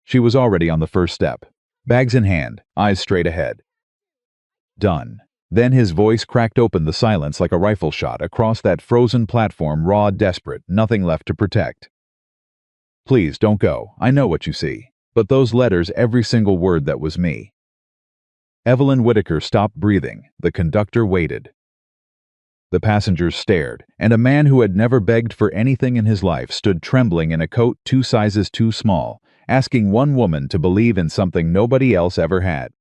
She was already on the first step, bags in hand, eyes straight ahead. Done. Then his voice cracked open the silence like a rifle shot across that frozen platform, raw, desperate, nothing left to protect. Please, don't go. I know what you see. But those letters, every single word, that was me. Evelyn Whitaker stopped breathing. The conductor waited. The passengers stared, and a man who had never begged for anything in his life stood trembling in a coat 2 sizes too small, asking one woman to believe in something nobody else ever had.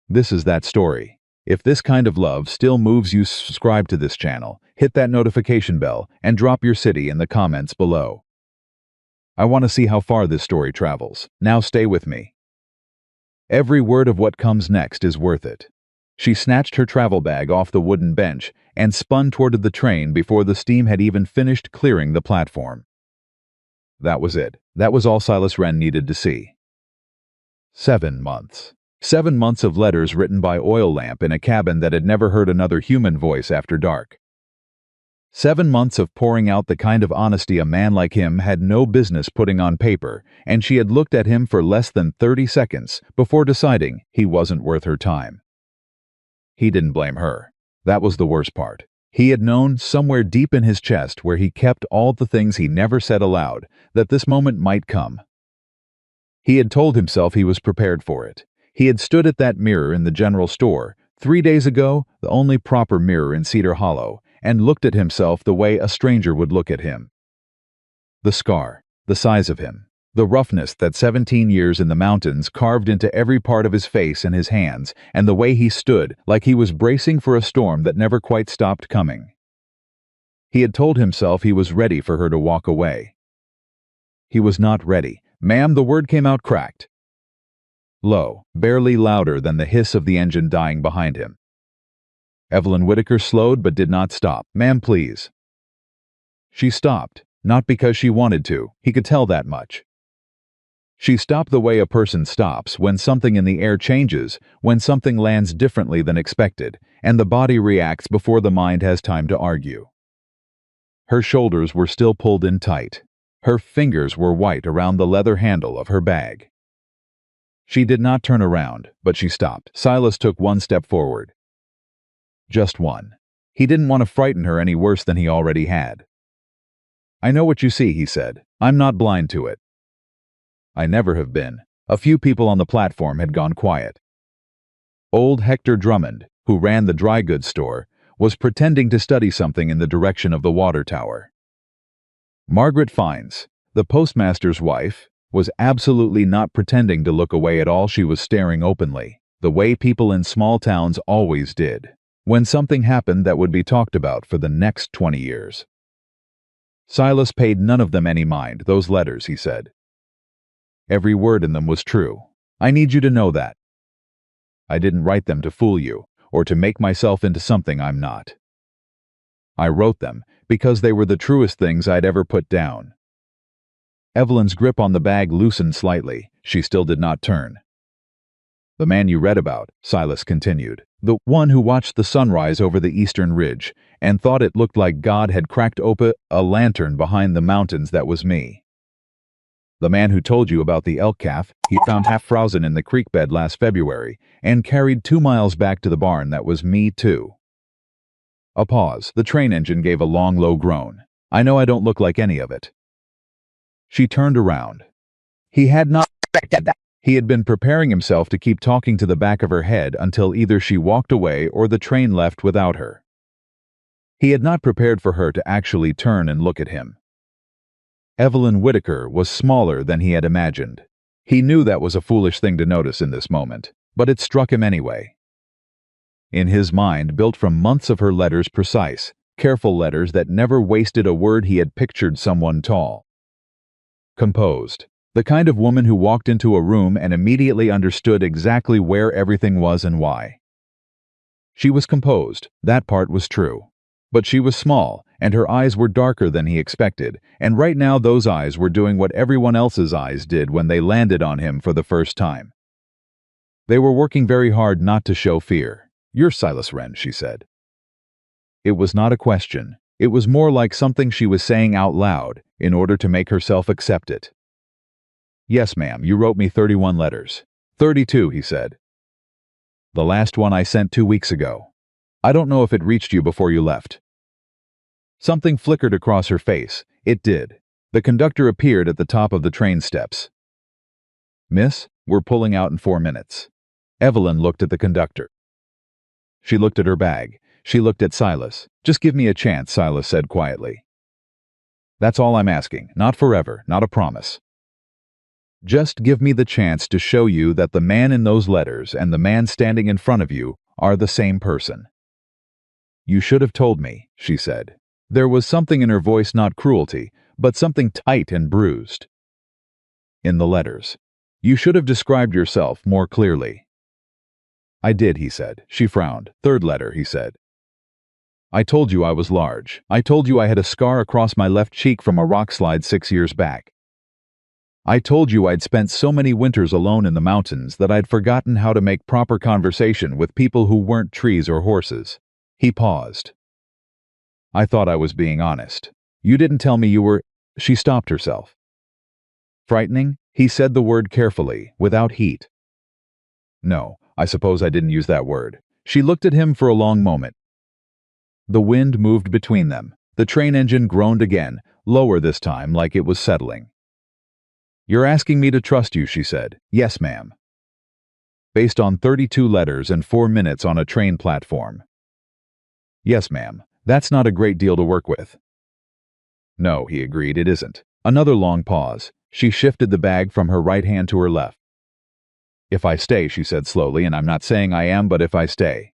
This is that story. If this kind of love still moves you, subscribe to this channel, hit that notification bell, and drop your city in the comments below. I want to see how far this story travels. Now stay with me. Every word of what comes next is worth it. She snatched her travel bag off the wooden bench and spun toward the train before the steam had even finished clearing the platform. That was it. That was all Silas Wren needed to see. 7 months. 7 months of letters written by oil lamp in a cabin that had never heard another human voice after dark. 7 months of pouring out the kind of honesty a man like him had no business putting on paper, and she had looked at him for less than 30 seconds before deciding he wasn't worth her time. He didn't blame her. That was the worst part. He had known, somewhere deep in his chest where he kept all the things he never said aloud, that this moment might come. He had told himself he was prepared for it. He had stood at that mirror in the general store 3 days ago, the only proper mirror in Cedar Hollow, and looked at himself the way a stranger would look at him. The scar, the size of him, the roughness that 17 years in the mountains carved into every part of his face and his hands, and the way he stood like he was bracing for a storm that never quite stopped coming. He had told himself he was ready for her to walk away. He was not ready. Ma'am, the word came out cracked. Low, barely louder than the hiss of the engine dying behind him. Evelyn Whitaker slowed but did not stop. Ma'am, please. She stopped, not because she wanted to. He could tell that much. She stopped the way a person stops when something in the air changes, when something lands differently than expected, and the body reacts before the mind has time to argue. Her shoulders were still pulled in tight. Her fingers were white around the leather handle of her bag. She did not turn around, but she stopped. Silas took 1 step forward. Just one. He didn't want to frighten her any worse than he already had. I know what you see, he said. I'm not blind to it. I never have been. A few people on the platform had gone quiet. Old Hector Drummond, who ran the dry goods store, was pretending to study something in the direction of the water tower. Margaret Fines, the postmaster's wife, was absolutely not pretending to look away at all. She was staring openly, the way people in small towns always did, when something happened that would be talked about for the next 20 years. Silas paid none of them any mind, those letters, he said. Every word in them was true. I need you to know that. I didn't write them to fool you, or to make myself into something I'm not. I wrote them because they were the truest things I'd ever put down. Evelyn's grip on the bag loosened slightly. She still did not turn. The man you read about, Silas continued, the one who watched the sunrise over the eastern ridge and thought it looked like God had cracked open a lantern behind the mountains, that was me. The man who told you about the elk calf he found half frozen in the creek bed last February and carried 2 miles back to the barn, that was me too. A pause. The train engine gave a long, low groan. I know I don't look like any of it. She turned around. He had not expected that. He had been preparing himself to keep talking to the back of her head until either she walked away or the train left without her. He had not prepared for her to actually turn and look at him. Evelyn Whitaker was smaller than he had imagined. He knew that was a foolish thing to notice in this moment, but it struck him anyway. In his mind, built from months of her letters, precise, careful letters that never wasted a word, he had pictured someone tall, composed, the kind of woman who walked into a room and immediately understood exactly where everything was and why. She was composed, that part was true. But she was small, and her eyes were darker than he expected, and right now those eyes were doing what everyone else's eyes did when they landed on him for the first time. They were working very hard not to show fear. You're Silas Wren, she said. It was not a question. It was more like something she was saying out loud in order to make herself accept it. Yes, ma'am, you wrote me 31 letters. 32, he said. The last one I sent 2 weeks ago. I don't know if it reached you before you left. Something flickered across her face. It did. The conductor appeared at the top of the train steps. Miss, we're pulling out in 4 minutes. Evelyn looked at the conductor. She looked at her bag. She looked at Silas. Just give me a chance, Silas said quietly. That's all I'm asking. Not forever, not a promise. Just give me the chance to show you that the man in those letters and the man standing in front of you are the same person. You should have told me, she said. There was something in her voice, not cruelty, but something tight and bruised. In the letters. You should have described yourself more clearly. I did, he said. She frowned. Third letter, he said. I told you I was large. I told you I had a scar across my left cheek from a rock slide 6 years back. I told you I'd spent so many winters alone in the mountains that I'd forgotten how to make proper conversation with people who weren't trees or horses. He paused. I thought I was being honest. You didn't tell me you were... She stopped herself. Frightening? He said the word carefully, without heat. No, I suppose I didn't use that word. She looked at him for a long moment. The wind moved between them. The train engine groaned again, lower this time, like it was settling. You're asking me to trust you, she said. Yes, ma'am. Based on 32 letters and 4 minutes on a train platform. Yes, ma'am. That's not a great deal to work with. No, he agreed, it isn't. Another long pause. She shifted the bag from her right hand to her left. If I stay, she said slowly, and I'm not saying I am, but if I stay.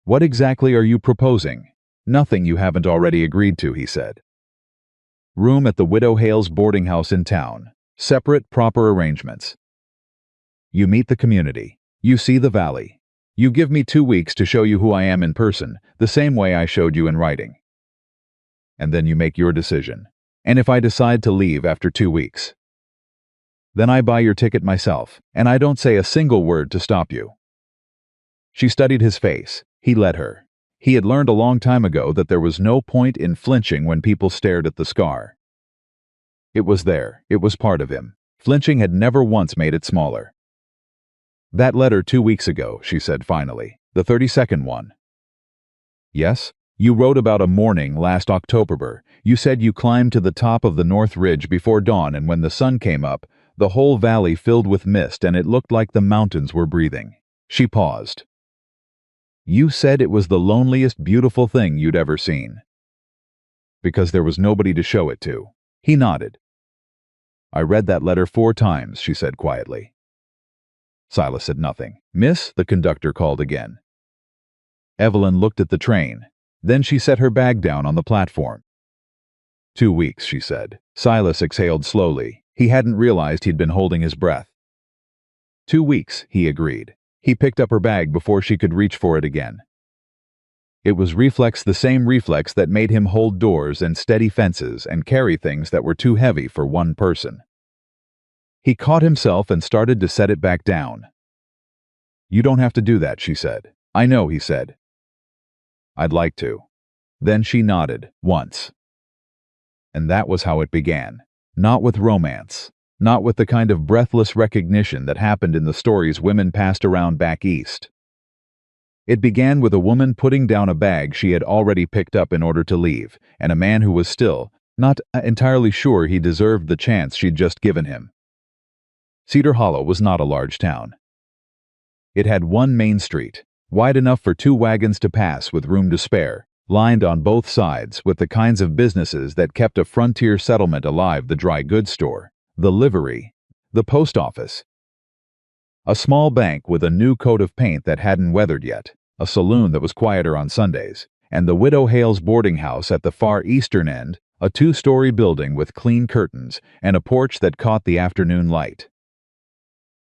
What exactly are you proposing? Nothing you haven't already agreed to, he said. Room at the Widow Hale's boarding house in town. Separate, proper arrangements. You meet the community. You see the valley. You give me 2 weeks to show you who I am in person, the same way I showed you in writing. And then you make your decision. And if I decide to leave after 2 weeks, then I buy your ticket myself, and I don't say a single word to stop you. She studied his face. He let her. He had learned a long time ago that there was no point in flinching when people stared at the scar. It was there. It was part of him. Flinching had never once made it smaller. That letter 2 weeks ago, she said finally. The 32nd one. Yes? You wrote about a morning last October. You said you climbed to the top of the North Ridge before dawn, and when the sun came up, the whole valley filled with mist and it looked like the mountains were breathing. She paused. You said it was the loneliest, beautiful thing you'd ever seen. Because there was nobody to show it to. He nodded. I read that letter 4 times, she said quietly. Silas said nothing. Miss, the conductor called again. Evelyn looked at the train. Then she set her bag down on the platform. 2 weeks, she said. Silas exhaled slowly. He hadn't realized he'd been holding his breath. 2 weeks, he agreed. He picked up her bag before she could reach for it again. It was reflex, the same reflex that made him hold doors and steady fences and carry things that were too heavy for one person. He caught himself and started to set it back down. You don't have to do that, she said. I know, he said. I'd like to. Then she nodded, once. And that was how it began. Not with romance. Not with the kind of breathless recognition that happened in the stories women passed around back east. It began with a woman putting down a bag she had already picked up in order to leave, and a man who was still not entirely sure he deserved the chance she'd just given him. Cedar Hollow was not a large town. It had one main street, wide enough for 2 wagons to pass with room to spare, lined on both sides with the kinds of businesses that kept a frontier settlement alive: the dry goods store, the livery, the post office, a small bank with a new coat of paint that hadn't weathered yet, a saloon that was quieter on Sundays, and the Widow Hale's boarding house at the far eastern end, a 2-story building with clean curtains and a porch that caught the afternoon light.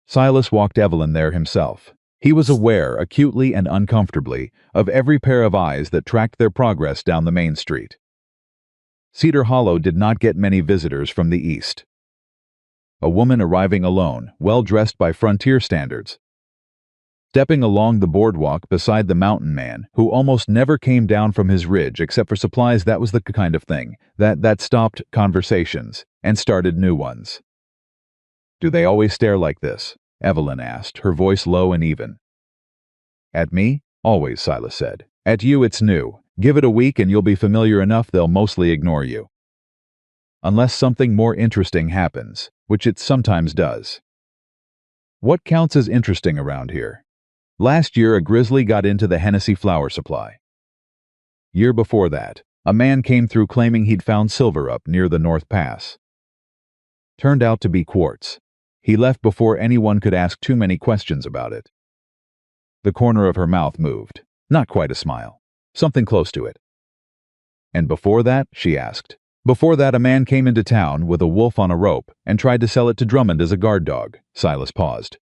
Silas walked Evelyn there himself. He was aware, acutely and uncomfortably, of every pair of eyes that tracked their progress down the main street. Cedar Hollow did not get many visitors from the east. A woman arriving alone, well-dressed by frontier standards. Stepping along the boardwalk beside the mountain man, who almost never came down from his ridge except for supplies. That was the kind of thing that stopped conversations and started new ones. Do they always stare like this? Evelyn asked, her voice low and even. At me? Always, Silas said. At you it's new. Give it a week and you'll be familiar enough they'll mostly ignore you. Unless something more interesting happens, which it sometimes does. What counts as interesting around here? Last year, a grizzly got into the Hennessy flower supply. Year before that, a man came through claiming he'd found silver up near the North Pass. Turned out to be quartz. He left before anyone could ask too many questions about it. The corner of her mouth moved. Not quite a smile. Something close to it. And before that, she asked. Before that, a man came into town with a wolf on a rope and tried to sell it to Drummond as a guard dog. Silas paused.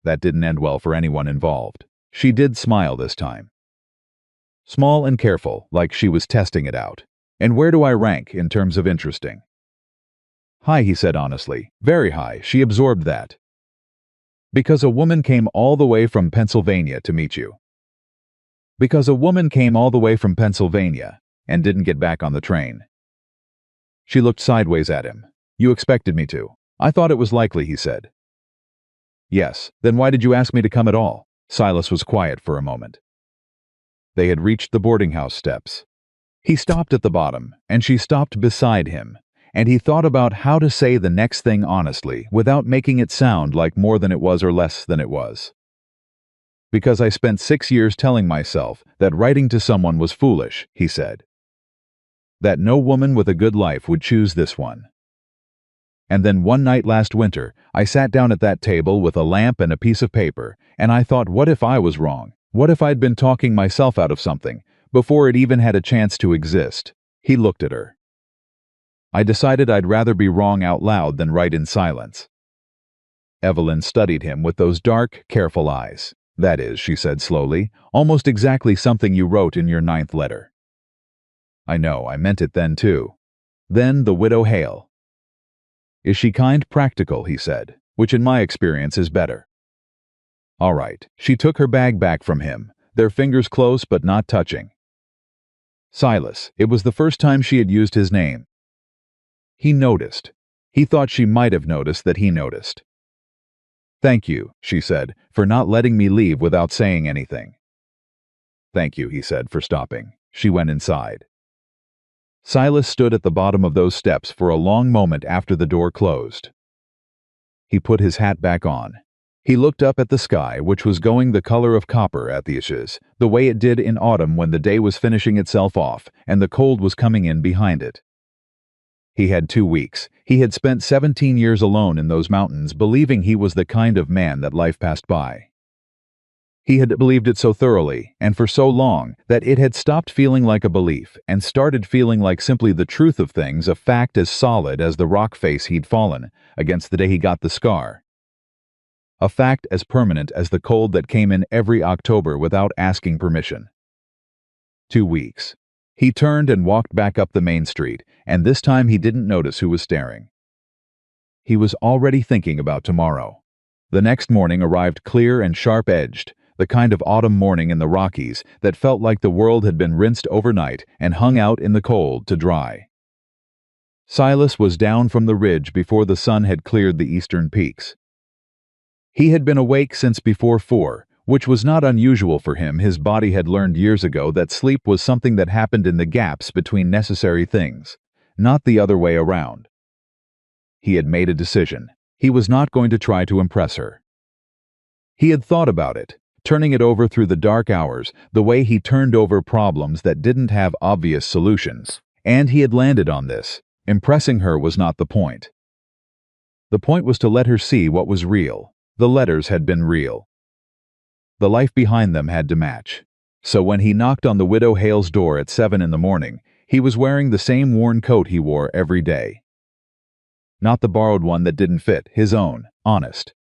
That didn't end well for anyone involved. She did smile this time. Small and careful, like she was testing it out. And where do I rank in terms of interesting? High, he said honestly. Very high. She absorbed that. Because a woman came all the way from Pennsylvania to meet you. Because a woman came all the way from Pennsylvania and didn't get back on the train. She looked sideways at him. You expected me to. I thought it was likely, he said. Yes, then why did you ask me to come at all? Silas was quiet for a moment. They had reached the boarding house steps. He stopped at the bottom, and she stopped beside him, and he thought about how to say the next thing honestly without making it sound like more than it was or less than it was. Because I spent 6 years telling myself that writing to someone was foolish, he said. That no woman with a good life would choose this one. And then one night last winter, I sat down at that table with a lamp and a piece of paper, and I thought, what if I was wrong? What if I'd been talking myself out of something, before it even had a chance to exist? He looked at her. I decided I'd rather be wrong out loud than right in silence. Evelyn studied him with those dark, careful eyes. That is, she said slowly, almost exactly something you wrote in your 9th letter. I know, I meant it then too. Then the widow Hale. Is she kind, practical, he said, which in my experience is better. All right, she took her bag back from him, their fingers close but not touching. Silas, it was the first time she had used his name. He noticed. He thought she might have noticed that he noticed. Thank you, she said, for not letting me leave without saying anything. Thank you, he said, for stopping. She went inside. Silas stood at the bottom of those steps for a long moment after the door closed. He put his hat back on. He looked up at the sky, which was going the color of copper at the ashes, the way it did in autumn when the day was finishing itself off and the cold was coming in behind it. He had 2 weeks. He had spent 17 years alone in those mountains, believing he was the kind of man that life passed by. He had believed it so thoroughly, and for so long, that it had stopped feeling like a belief and started feeling like simply the truth of things, a fact as solid as the rock face he'd fallen against the day he got the scar. A fact as permanent as the cold that came in every October without asking permission. 2 weeks. He turned and walked back up the main street, and this time he didn't notice who was staring. He was already thinking about tomorrow. The next morning arrived clear and sharp-edged, the kind of autumn morning in the Rockies that felt like the world had been rinsed overnight and hung out in the cold to dry. Silas was down from the ridge before the sun had cleared the eastern peaks. He had been awake since before 4, which was not unusual for him. His body had learned years ago that sleep was something that happened in the gaps between necessary things, not the other way around. He had made a decision. He was not going to try to impress her. He had thought about it, turning it over through the dark hours, the way he turned over problems that didn't have obvious solutions, and he had landed on this. Impressing her was not the point. The point was to let her see what was real. The letters had been real. The life behind them had to match. So when he knocked on the widow Hale's door at 7 in the morning, he was wearing the same worn coat he wore every day. Not the borrowed one that didn't fit, his own, honest.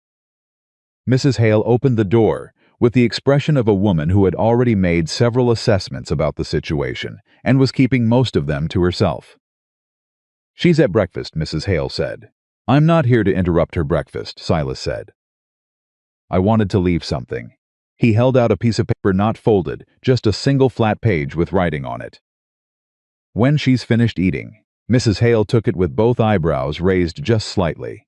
Mrs. Hale opened the door with the expression of a woman who had already made several assessments about the situation and was keeping most of them to herself. She's at breakfast, Mrs. Hale said. I'm not here to interrupt her breakfast, Silas said. I wanted to leave something. He held out a piece of paper not folded, just a single flat page with writing on it. When she's finished eating. Mrs. Hale took it with both eyebrows raised just slightly.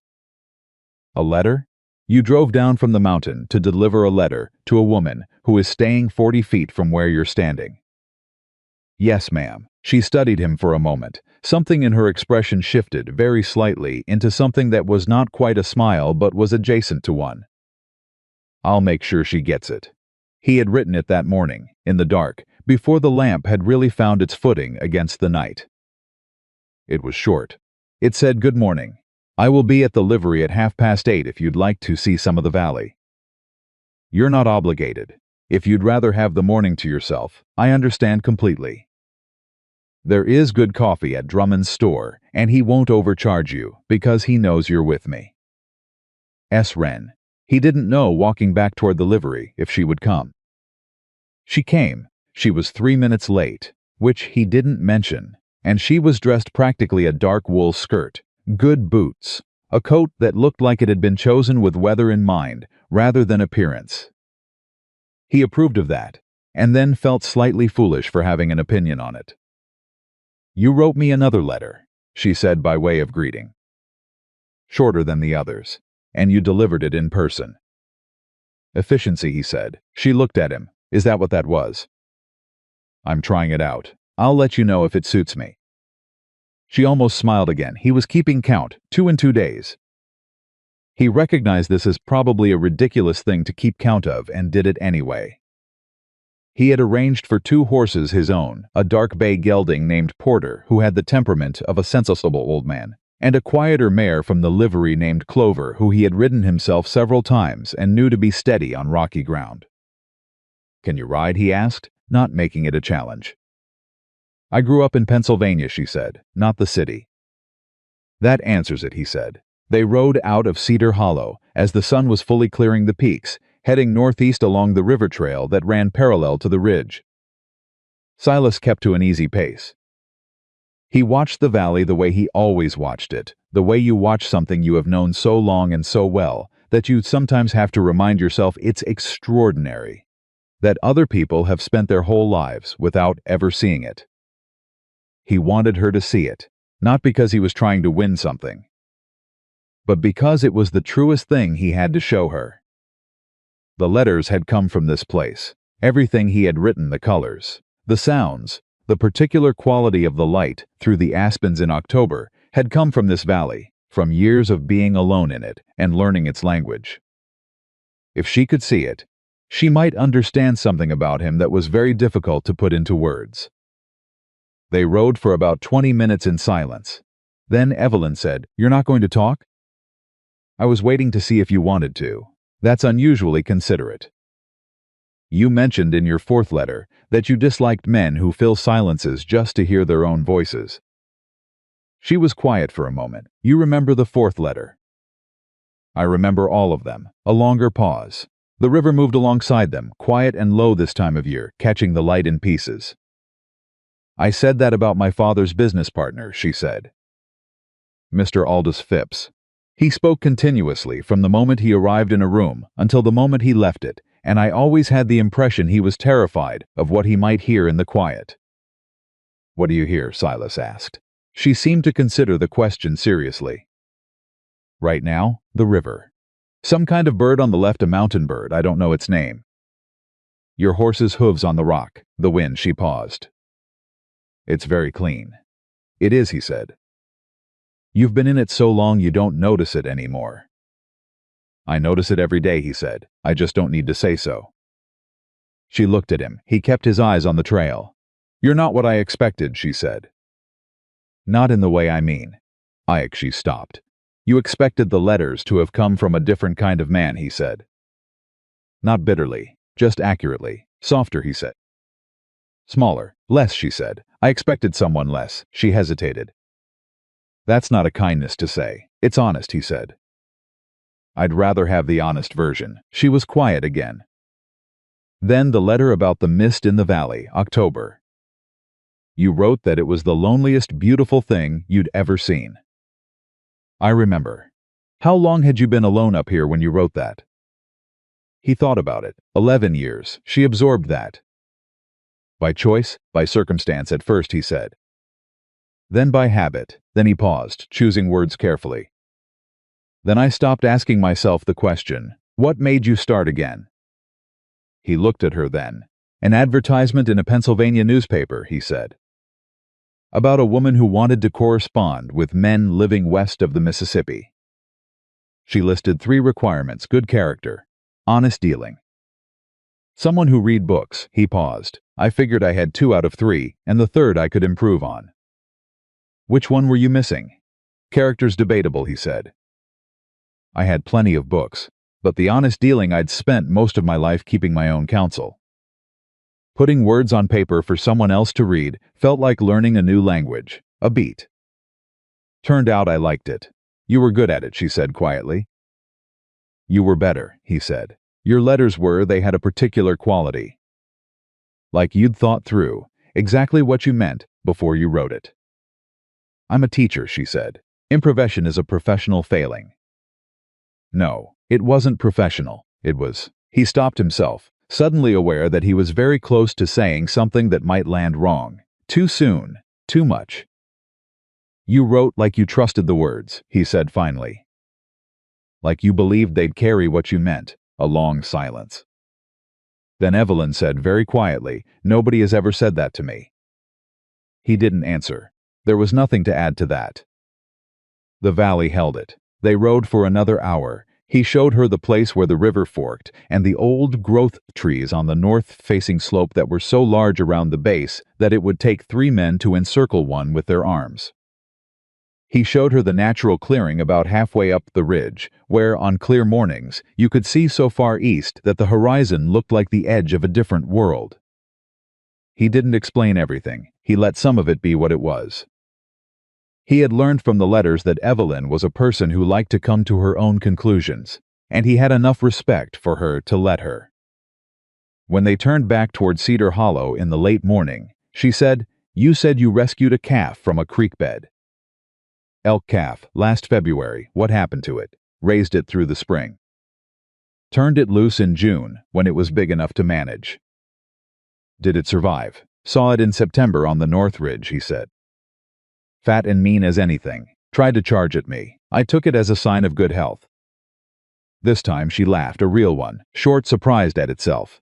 A letter? You drove down from the mountain to deliver a letter to a woman who is staying 40 feet from where you're standing. Yes, ma'am. She studied him for a moment. Something in her expression shifted very slightly into something that was not quite a smile but was adjacent to one. I'll make sure she gets it. He had written it that morning, in the dark, before the lamp had really found its footing against the night. It was short. It said, "Good morning. I will be at the livery at 8:30 if you'd like to see some of the valley. You're not obligated. If you'd rather have the morning to yourself, I understand completely. There is good coffee at Drummond's store, and he won't overcharge you because he knows you're with me." S. Wren. He didn't know, walking back toward the livery, if she would come. She came. She was 3 minutes late, which he didn't mention, and she was dressed practically a dark wool skirt, good boots, a coat that looked like it had been chosen with weather in mind rather than appearance. He approved of that, and then felt slightly foolish for having an opinion on it. "You wrote me another letter," she said by way of greeting. "Shorter than the others, and you delivered it in person." "Efficiency," he said. She looked at him. "Is that what that was?" "I'm trying it out. I'll let you know if it suits me." She almost smiled again. He was keeping count, 2 in 2 days. He recognized this as probably a ridiculous thing to keep count of and did it anyway. He had arranged for 2 horses his own, a dark bay gelding named Porter, who had the temperament of a sensible old man, and a quieter mare from the livery named Clover, who he had ridden himself several times and knew to be steady on rocky ground. "Can you ride?" he asked, not making it a challenge. "I grew up in Pennsylvania," she said, "not the city." "That answers it," he said. They rode out of Cedar Hollow as the sun was fully clearing the peaks, heading northeast along the river trail that ran parallel to the ridge. Silas kept to an easy pace. He watched the valley the way he always watched it, the way you watch something you have known so long and so well that you sometimes have to remind yourself it's extraordinary, that other people have spent their whole lives without ever seeing it. He wanted her to see it, not because he was trying to win something, but because it was the truest thing he had to show her. The letters had come from this place. Everything he had written, the colors, the sounds, the particular quality of the light through the aspens in October, had come from this valley, from years of being alone in it and learning its language. If she could see it, she might understand something about him that was very difficult to put into words. They rode for about 20 minutes in silence. Then Evelyn said, "You're not going to talk?" "I was waiting to see if you wanted to. That's unusually considerate. You mentioned in your 4th letter that you disliked men who fill silences just to hear their own voices." She was quiet for a moment. "You remember the 4th letter?" "I remember all of them." A longer pause. The river moved alongside them, quiet and low this time of year, catching the light in pieces. "I said that about my father's business partner," she said. "Mr. Aldous Phipps. He spoke continuously from the moment he arrived in a room until the moment he left it, and I always had the impression he was terrified of what he might hear in the quiet." "What do you hear?" Silas asked. She seemed to consider the question seriously. "Right now, the river. Some kind of bird on the left, a mountain bird, I don't know its name. Your horse's hooves on the rock, the wind." She paused. "It's very clean." "It is," he said. "You've been in it so long you don't notice it anymore." "I notice it every day," he said. "I just don't need to say so." She looked at him. He kept his eyes on the trail. "You're not what I expected," she said. "Not in the way I mean." Ike, she stopped. "You expected the letters to have come from a different kind of man," he said. "Not bitterly, just accurately. Softer," he said. "Smaller, less," she said. "I expected someone less." She hesitated. "That's not a kindness to say. It's honest," he said. "I'd rather have the honest version." She was quiet again. "Then the letter about the mist in the valley, October. You wrote that it was the loneliest, beautiful thing you'd ever seen." "I remember. How long had you been alone up here when you wrote that?" He thought about it. 11 years. She absorbed that. "By choice, by circumstance at first," he said. "Then by habit." Then he paused, choosing words carefully. Then I stopped asking myself the question, what made you start again? He looked at her then. An advertisement in a Pennsylvania newspaper, he said. About a woman who wanted to correspond with men living west of the Mississippi. She listed 3 requirements: good character, honest dealing. Someone who read books. He paused. I figured I had 2 out of 3, and the third I could improve on. Which one were you missing? Character's debatable, he said. I had plenty of books, but the honest dealing I'd spent most of my life keeping my own counsel. Putting words on paper for someone else to read felt like learning a new language, a beat. Turned out I liked it. You were good at it, she said quietly. You were better, he said. Your letters were, they had a particular quality. Like you'd thought through exactly what you meant before you wrote it. I'm a teacher, she said. Improvisation is a professional failing. No, it wasn't professional. It was. He stopped himself, suddenly aware that he was very close to saying something that might land wrong. Too soon. Too much. You wrote like you trusted the words, he said finally. Like you believed they'd carry what you meant. A long silence. Then Evelyn said very quietly, nobody has ever said that to me. He didn't answer. There was nothing to add to that. The valley held it. They rode for another hour. He showed her the place where the river forked and the old growth trees on the north-facing slope that were so large around the base that it would take 3 men to encircle one with their arms. He showed her the natural clearing about halfway up the ridge, where, on clear mornings, you could see so far east that the horizon looked like the edge of a different world. He didn't explain everything. He let some of it be what it was. He had learned from the letters that Evelyn was a person who liked to come to her own conclusions, and he had enough respect for her to let her. When they turned back toward Cedar Hollow in the late morning, she said, "You said you rescued a calf from a creek bed." Elk calf, last February. What happened to it? Raised it through the spring. Turned it loose in June, when it was big enough to manage. Did it survive? Saw it in September on the North Ridge, he said. Fat and mean as anything. Tried to charge at me. I took it as a sign of good health. This time she laughed, a real one, short, surprised at itself.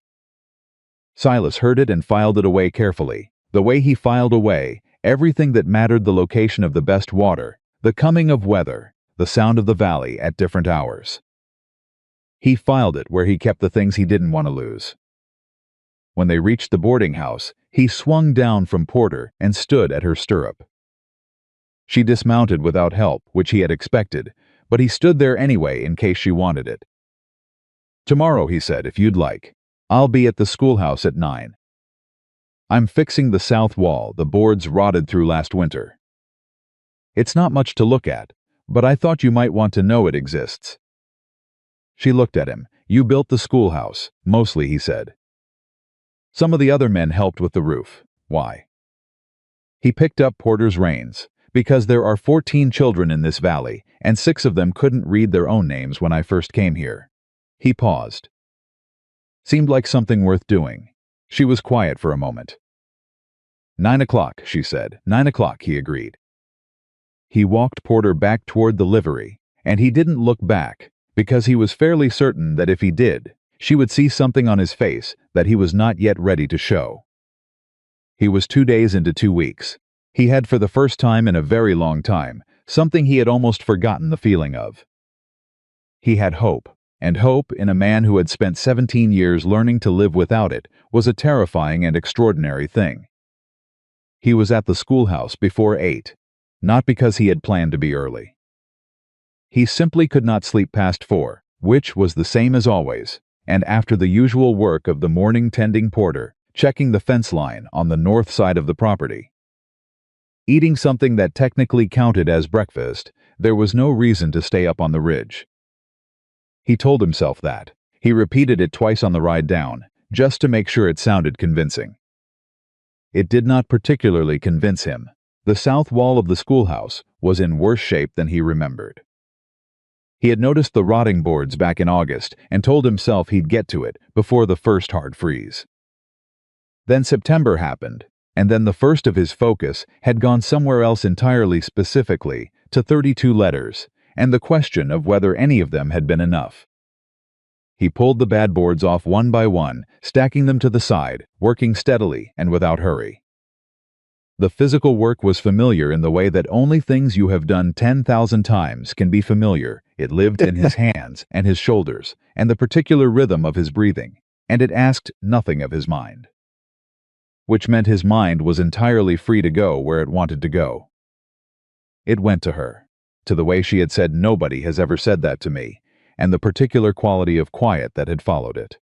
Silas heard it and filed it away carefully. The way he filed away everything that mattered: the location of the best water, the coming of weather, the sound of the valley at different hours. He filed it where he kept the things he didn't want to lose. When they reached the boarding house, he swung down from Porter and stood at her stirrup. She dismounted without help, which he had expected, but he stood there anyway in case she wanted it. Tomorrow, he said, if you'd like. I'll be at the schoolhouse at 9. I'm fixing the south wall. The boards rotted through last winter. It's not much to look at, but I thought you might want to know it exists. She looked at him. You built the schoolhouse, mostly, he said. Some of the other men helped with the roof. Why? He picked up Porter's reins. Because there are 14 children in this valley, and 6 of them couldn't read their own names when I first came here. He paused. Seemed like something worth doing. She was quiet for a moment. 9 o'clock, she said. 9 o'clock, he agreed. He walked Porter back toward the livery, and he didn't look back, because he was fairly certain that if he did, she would see something on his face that he was not yet ready to show. He was 2 days into 2 weeks. He had, for the first time in a very long time, something he had almost forgotten the feeling of. He had hope, and hope in a man who had spent 17 years learning to live without it was a terrifying and extraordinary thing. He was at the schoolhouse before 8, not because he had planned to be early. He simply could not sleep past 4, which was the same as always, and after the usual work of the morning tending Porter, checking the fence line on the north side of the property. Eating something that technically counted as breakfast, there was no reason to stay up on the ridge. He told himself that. He repeated it twice on the ride down, just to make sure it sounded convincing. It did not particularly convince him. The south wall of the schoolhouse was in worse shape than he remembered. He had noticed the rotting boards back in August and told himself he'd get to it before the first hard freeze. Then September happened, and then the first of his focus had gone somewhere else entirely, specifically to 32 letters, and the question of whether any of them had been enough. He pulled the bad boards off one by one, stacking them to the side, working steadily and without hurry. The physical work was familiar in the way that only things you have done 10,000 times can be familiar. It lived in his hands and his shoulders, and the particular rhythm of his breathing, and it asked nothing of his mind. Which meant his mind was entirely free to go where it wanted to go. It went to her, to the way she had said nobody has ever said that to me, and the particular quality of quiet that had followed it.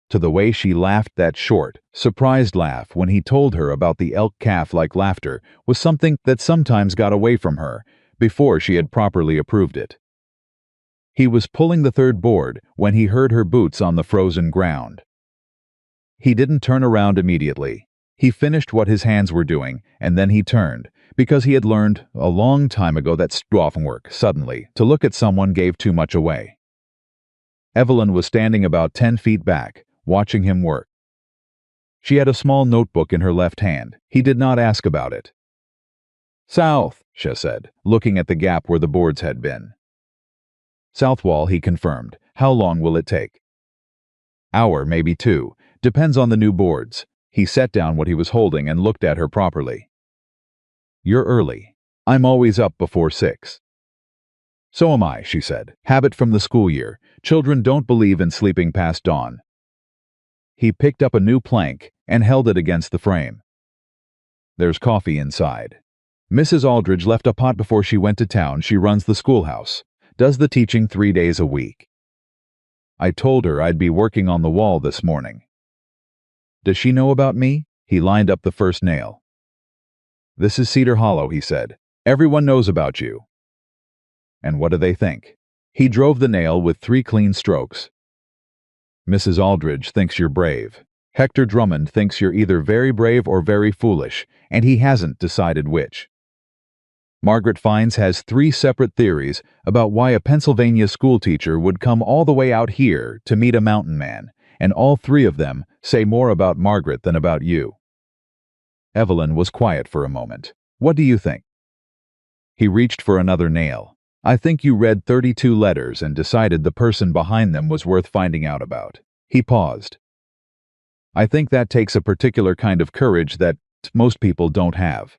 To the way she laughed that short, surprised laugh when he told her about the elk calf-like laughter was something that sometimes got away from her before she had properly approved it. He was pulling the third board when he heard her boots on the frozen ground. He didn't turn around immediately. He finished what his hands were doing, and then he turned, because he had learned a long time ago that often work, suddenly, to look at someone gave too much away. Evelyn was standing about 10 feet back, watching him work. She had a small notebook in her left hand. He did not ask about it. "South," she said, looking at the gap where the boards had been. "South wall," he confirmed. "How long will it take?" "Hour, maybe 2. Depends on the new boards." He set down what he was holding and looked at her properly. "You're early. I'm always up before 6. "So am I," she said. "Habit from the school year. Children don't believe in sleeping past dawn." He picked up a new plank and held it against the frame. "There's coffee inside. Mrs. Aldridge left a pot before she went to town. She runs the schoolhouse. Does the teaching 3 days a week. I told her I'd be working on the wall this morning." "Does she know about me?" He lined up the first nail. "This is Cedar Hollow," he said. "Everyone knows about you." "And what do they think?" He drove the nail with 3 clean strokes. "Mrs. Aldridge thinks you're brave. Hector Drummond thinks you're either very brave or very foolish, and he hasn't decided which. Margaret Fines has 3 separate theories about why a Pennsylvania schoolteacher would come all the way out here to meet a mountain man, and all 3 of them say more about Margaret than about you." Evelyn was quiet for a moment. "What do you think?" He reached for another nail. "I think you read 32 letters and decided the person behind them was worth finding out about." He paused. "I think that takes a particular kind of courage that most people don't have."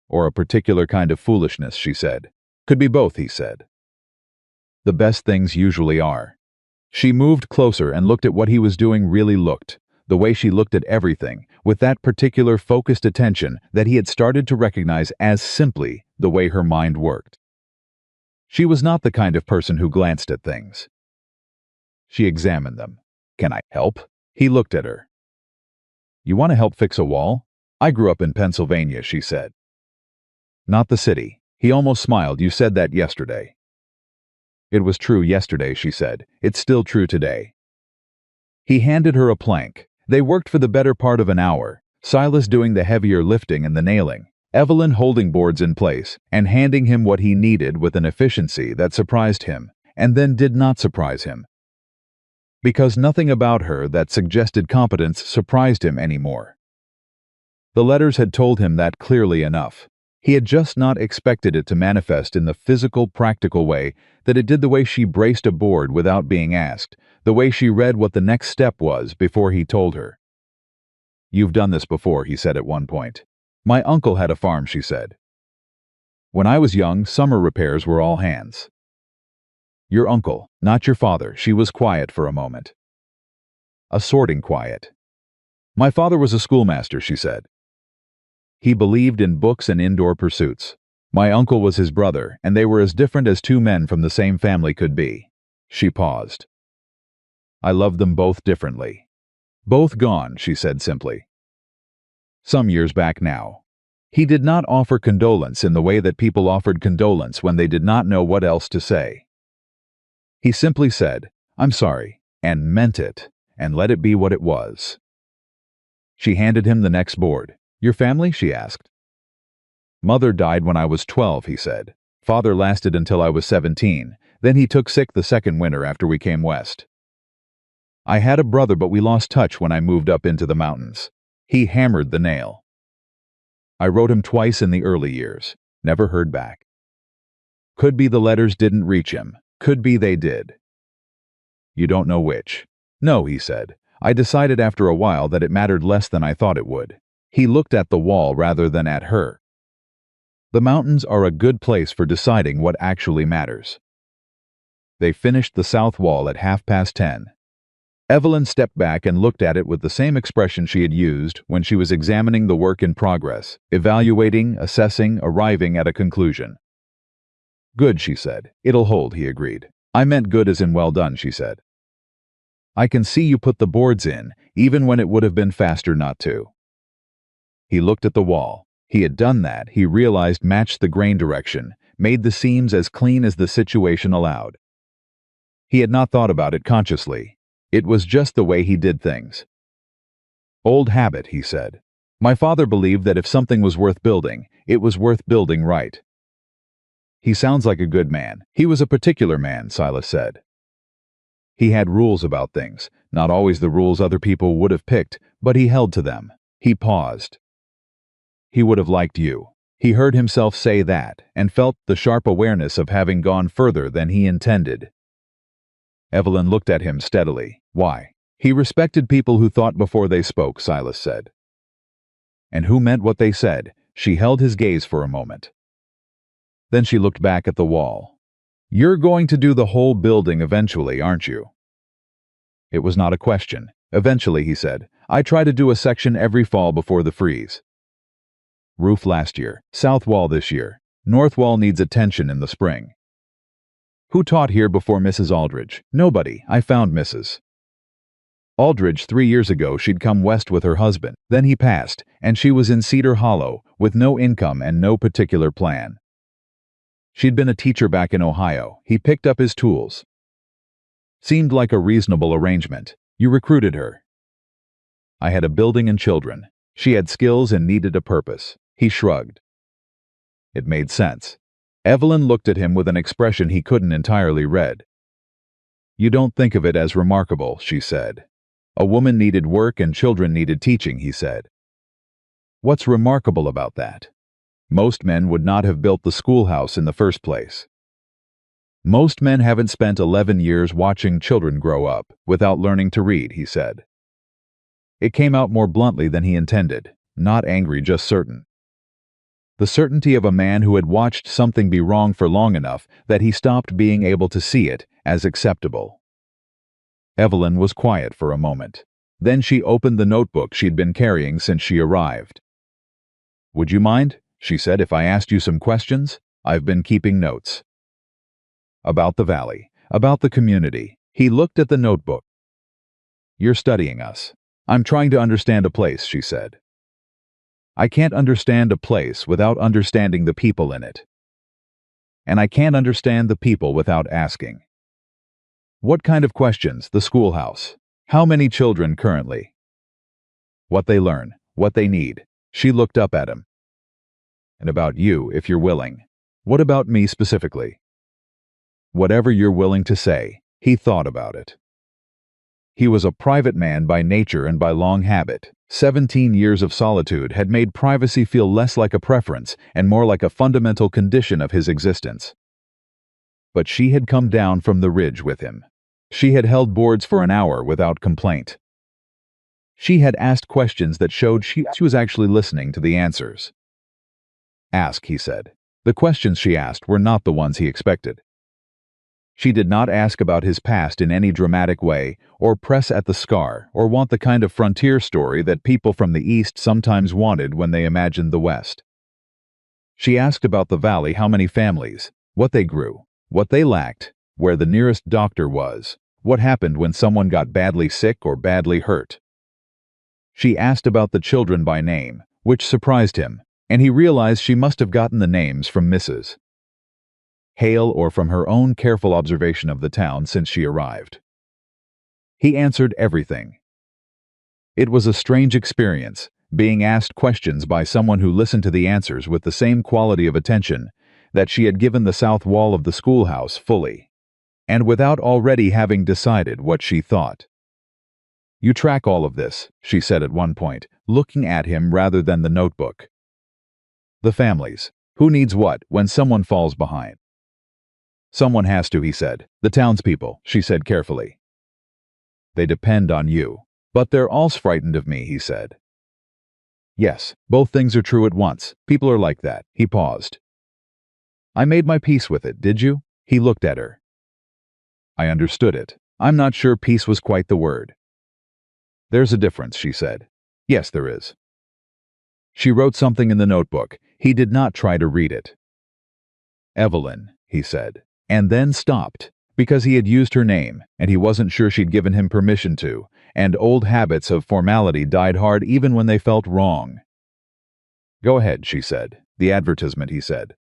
"Or a particular kind of foolishness," she said. "Could be both," he said. "The best things usually are." She moved closer and looked at what he was doing. Really looked, the way she looked at everything, with that particular focused attention that he had started to recognize as simply the way her mind worked. She was not the kind of person who glanced at things. She examined them. "Can I help?" He looked at her. "You want to help fix a wall?" "I grew up in Pennsylvania," she said. "Not the city." He almost smiled. "You said that yesterday." "It was true yesterday," she said. "It's still true today." He handed her a plank. They worked for the better part of an hour, Silas doing the heavier lifting and the nailing, Evelyn holding boards in place and handing him what he needed with an efficiency that surprised him, and then did not surprise him. Because nothing about her that suggested competence surprised him anymore. The letters had told him that clearly enough. He had just not expected it to manifest in the physical, practical way that it did, the way she braced a board without being asked, the way she read what the next step was before he told her. "You've done this before," he said at one point. "My uncle had a farm," she said. "When I was young, summer repairs were all hands." "Your uncle, not your father." She was quiet for a moment. A sorting quiet. "My father was a schoolmaster," she said. "He believed in books and indoor pursuits. My uncle was his brother, and they were as different as 2 men from the same family could be." She paused. "I loved them both differently." "Both gone," she said simply. "Some years back now." He did not offer condolence in the way that people offered condolence when they did not know what else to say. He simply said, "I'm sorry," and meant it, and let it be what it was. She handed him the next board. "Your family?" she asked. "Mother died when I was 12, he said. "Father lasted until I was 17. Then he took sick the second winter after we came west. I had a brother, but we lost touch when I moved up into the mountains." He hammered the nail. "I wrote him twice in the early years. Never heard back." Could be the letters didn't reach him. Could be they did. You don't know which. No, he said. I decided after a while that it mattered less than I thought it would. He looked at the wall rather than at her. The mountains are a good place for deciding what actually matters. They finished the south wall at 10:30. Evelyn stepped back and looked at it with the same expression she had used when she was examining the work in progress, evaluating, assessing, arriving at a conclusion. Good, she said. It'll hold, he agreed. I meant good as in well done, she said. I can see you put the boards in, even when it would have been faster not to. He looked at the wall. He had done that, he realized, matched the grain direction, made the seams as clean as the situation allowed. He had not thought about it consciously. It was just the way he did things. Old habit, he said. My father believed that if something was worth building, it was worth building right. He sounds like a good man. He was a particular man, Silas said. He had rules about things, not always the rules other people would have picked, but he held to them. He paused. He would have liked you. He heard himself say that, and felt the sharp awareness of having gone further than he intended. Evelyn looked at him steadily. Why? He respected people who thought before they spoke, Silas said. And who meant what they said. She held his gaze for a moment. Then she looked back at the wall. You're going to do the whole building eventually, aren't you? It was not a question. Eventually, he said. I try to do a section every fall before the freeze. Roof last year, south wall this year. North wall needs attention in the spring. Who taught here before Mrs. Aldridge? Nobody. I found Mrs. Aldridge 3 years ago. She'd come west with her husband. Then he passed, and she was in Cedar Hollow, with no income and no particular plan. She'd been a teacher back in Ohio. He picked up his tools. Seemed like a reasonable arrangement. You recruited her. I had a building and children. She had skills and needed a purpose. He shrugged. It made sense. Evelyn looked at him with an expression he couldn't entirely read. You don't think of it as remarkable, she said. A woman needed work and children needed teaching, he said. What's remarkable about that? Most men would not have built the schoolhouse in the first place. Most men haven't spent 11 years watching children grow up without learning to read, he said. It came out more bluntly than he intended, not angry, just certain. The certainty of a man who had watched something be wrong for long enough that he stopped being able to see it as acceptable. Evelyn was quiet for a moment. Then she opened the notebook she'd been carrying since she arrived. Would you mind, she said, if I asked you some questions? I've been keeping notes. About the valley, about the community. He looked at the notebook. You're studying us. I'm trying to understand a place, she said. I can't understand a place without understanding the people in it. And I can't understand the people without asking. What kind of questions? The schoolhouse. How many children currently? What they learn, what they need. She looked up at him. And about you, if you're willing. What about me specifically? Whatever you're willing to say. He thought about it. He was a private man by nature and by long habit. 17 years of solitude had made privacy feel less like a preference and more like a fundamental condition of his existence. But she had come down from the ridge with him. She had held boards for an hour without complaint. She had asked questions that showed she was actually listening to the answers. Ask, he said. The questions she asked were not the ones he expected. She did not ask about his past in any dramatic way, or press at the scar, or want the kind of frontier story that people from the East sometimes wanted when they imagined the West. She asked about the valley, how many families, what they grew, what they lacked, where the nearest doctor was, what happened when someone got badly sick or badly hurt. She asked about the children by name, which surprised him, and he realized she must have gotten the names from Mrs. Hale or from her own careful observation of the town since she arrived. He answered everything. It was a strange experience, being asked questions by someone who listened to the answers with the same quality of attention that she had given the south wall of the schoolhouse fully, and without already having decided what she thought. You track all of this, she said at one point, looking at him rather than the notebook. The families. Who needs what when someone falls behind? Someone has to, he said. The townspeople, she said carefully. They depend on you. But they're all frightened of me, he said. Yes, both things are true at once. People are like that. He paused. I made my peace with it, did you? He looked at her. I understood it. I'm not sure peace was quite the word. There's a difference, she said. Yes, there is. She wrote something in the notebook. He did not try to read it. Evelyn, he said, and then stopped, because he had used her name, and he wasn't sure she'd given him permission to, and old habits of formality died hard even when they felt wrong. Go ahead, she said. The advertisement, he said.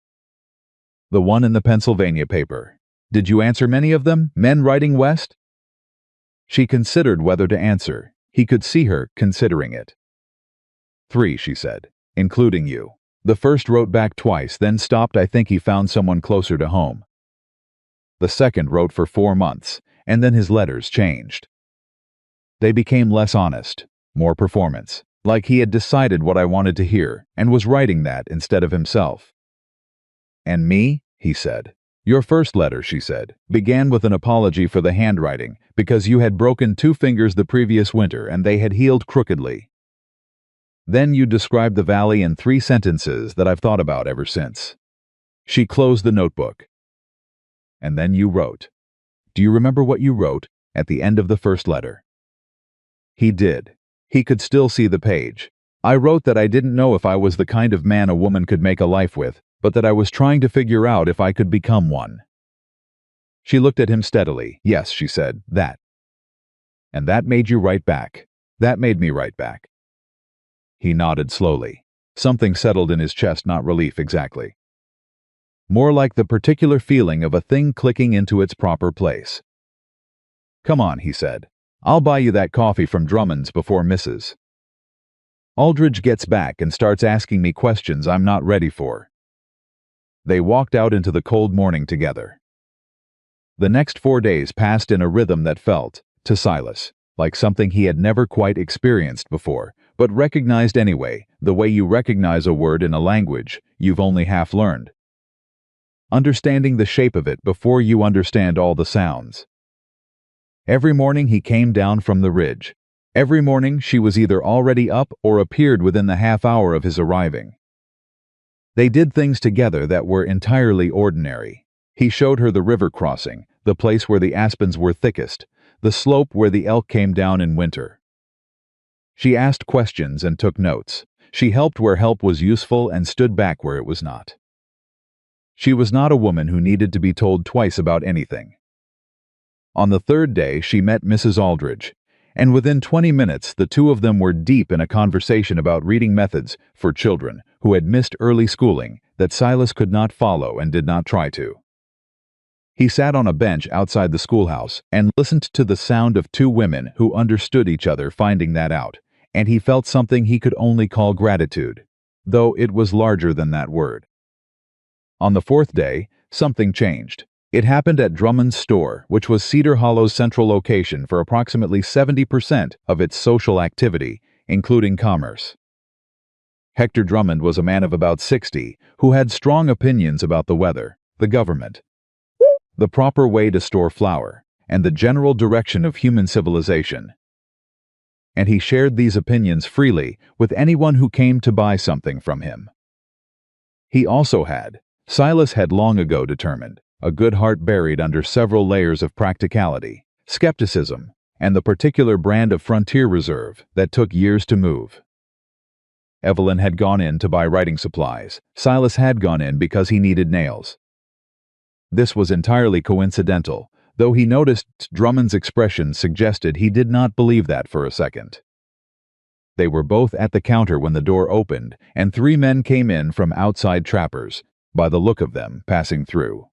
The one in the Pennsylvania paper. Did you answer many of them? Men writing west? She considered whether to answer. He could see her considering it. 3, she said, including you. The first wrote back twice, then stopped. I think he found someone closer to home. The second wrote for 4 months, and then his letters changed. They became less honest, more performance, like he had decided what I wanted to hear, and was writing that instead of himself. And me? He said. Your first letter, she said, began with an apology for the handwriting, because you had broken 2 fingers the previous winter and they had healed crookedly. Then you described the valley in 3 sentences that I've thought about ever since. She closed the notebook. And then you wrote. Do you remember what you wrote at the end of the first letter? He did. He could still see the page. I wrote that I didn't know if I was the kind of man a woman could make a life with, but that I was trying to figure out if I could become one. She looked at him steadily. Yes, she said, that. And that made you write back. That made me write back. He nodded slowly. Something settled in his chest, not relief exactly. More like the particular feeling of a thing clicking into its proper place. Come on, he said. I'll buy you that coffee from Drummond's before Mrs. Aldridge gets back and starts asking me questions I'm not ready for. They walked out into the cold morning together. The next 4 days passed in a rhythm that felt, to Silas, like something he had never quite experienced before, but recognized anyway, the way you recognize a word in a language you've only half learned. Understanding the shape of it before you understand all the sounds. Every morning he came down from the ridge. Every morning she was either already up or appeared within the half hour of his arriving. They did things together that were entirely ordinary. He showed her the river crossing, the place where the aspens were thickest, the slope where the elk came down in winter. She asked questions and took notes. She helped where help was useful and stood back where it was not. She was not a woman who needed to be told twice about anything. On the 3rd day she met Mrs. Aldridge, and within 20 minutes the two of them were deep in a conversation about reading methods for children who had missed early schooling that Silas could not follow and did not try to. He sat on a bench outside the schoolhouse and listened to the sound of 2 women who understood each other finding that out, and he felt something he could only call gratitude, though it was larger than that word. On the 4th day, something changed. It happened at Drummond's store, which was Cedar Hollow's central location for approximately 70% of its social activity, including commerce. Hector Drummond was a man of about 60 who had strong opinions about the weather, the government, the proper way to store flour, and the general direction of human civilization. And he shared these opinions freely with anyone who came to buy something from him. He also had, Silas had long ago determined, a good heart buried under several layers of practicality, skepticism, and the particular brand of frontier reserve that took years to move. Evelyn had gone in to buy writing supplies. Silas had gone in because he needed nails. This was entirely coincidental, though he noticed Drummond's expression suggested he did not believe that for a second. They were both at the counter when the door opened, and 3 men came in from outside trappers, by the look of them, passing through.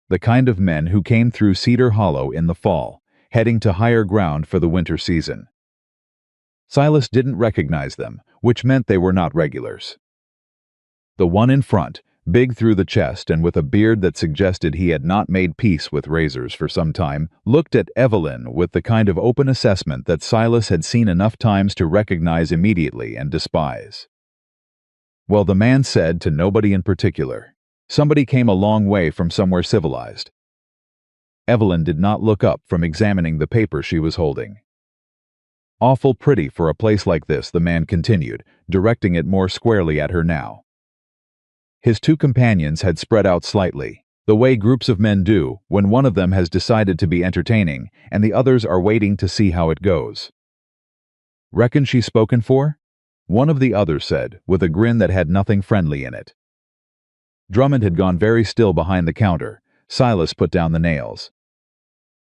The kind of men who came through Cedar Hollow in the fall, heading to higher ground for the winter season. Silas didn't recognize them, which meant they were not regulars. The one in front, big through the chest and with a beard that suggested he had not made peace with razors for some time, looked at Evelyn with the kind of open assessment that Silas had seen enough times to recognize immediately and despise. Well, the man said to nobody in particular, Somebody came a long way from somewhere civilized. Evelyn did not look up from examining the paper she was holding. Awful pretty for a place like this, the man continued, directing it more squarely at her now. His two companions had spread out slightly, the way groups of men do when one of them has decided to be entertaining and the others are waiting to see how it goes. "Reckon she's spoken for?" one of the others said, with a grin that had nothing friendly in it. Drummond had gone very still behind the counter. Silas put down the nails.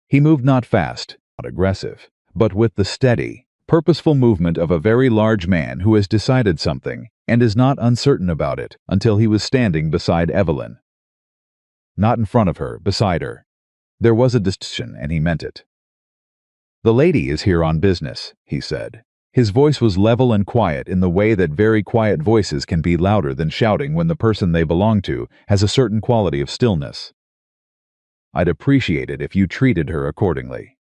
He moved not fast, not aggressive, but with the steady, purposeful movement of a very large man who has decided something and is not uncertain about it until he was standing beside Evelyn. Not in front of her, beside her. There was a distinction, and he meant it. "The lady is here on business," he said. His voice was level and quiet in the way that very quiet voices can be louder than shouting when the person they belong to has a certain quality of stillness. "I'd appreciate it if you treated her accordingly."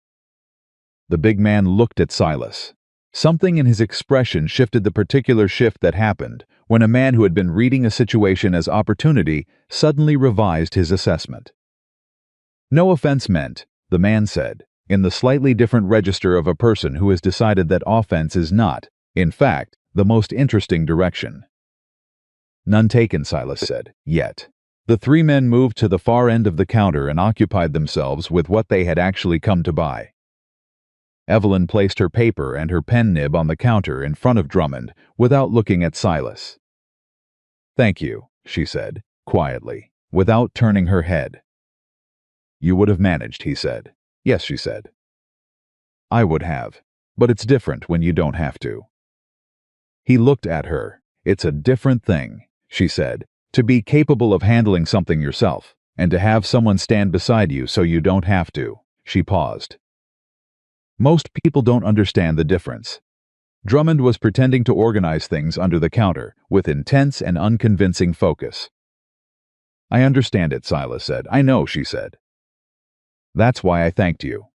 The big man looked at Silas. Something in his expression shifted the particular shift that happened when a man who had been reading a situation as opportunity suddenly revised his assessment. "No offense meant," the man said, in the slightly different register of a person who has decided that offense is not, in fact, the most interesting direction. "None taken," Silas said, "yet." The three men moved to the far end of the counter and occupied themselves with what they had actually come to buy. Evelyn placed her paper and her pen nib on the counter in front of Drummond without looking at Silas. "Thank you," she said, quietly, without turning her head. "You would have managed," he said. "Yes," she said. "I would have, but it's different when you don't have to." He looked at her. "It's a different thing," she said, "to be capable of handling something yourself, and to have someone stand beside you so you don't have to." She paused. "Most people don't understand the difference." Drummond was pretending to organize things under the counter, with intense and unconvincing focus. "I understand it," Silas said. "I know," she said. "That's why I thanked you."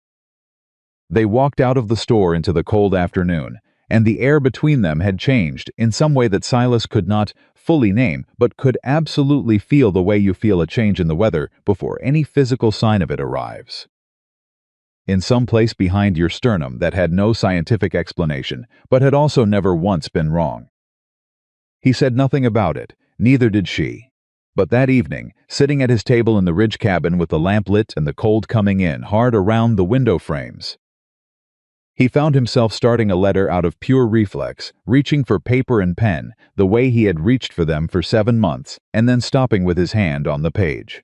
They walked out of the store into the cold afternoon, and the air between them had changed in some way that Silas could not fully name, but could absolutely feel the way you feel a change in the weather before any physical sign of it arrives. In some place behind your sternum that had no scientific explanation, but had also never once been wrong. He said nothing about it, neither did she. But that evening, sitting at his table in the ridge cabin with the lamp lit and the cold coming in hard around the window frames, he found himself starting a letter out of pure reflex, reaching for paper and pen the way he had reached for them for 7 months, and then stopping with his hand on the page.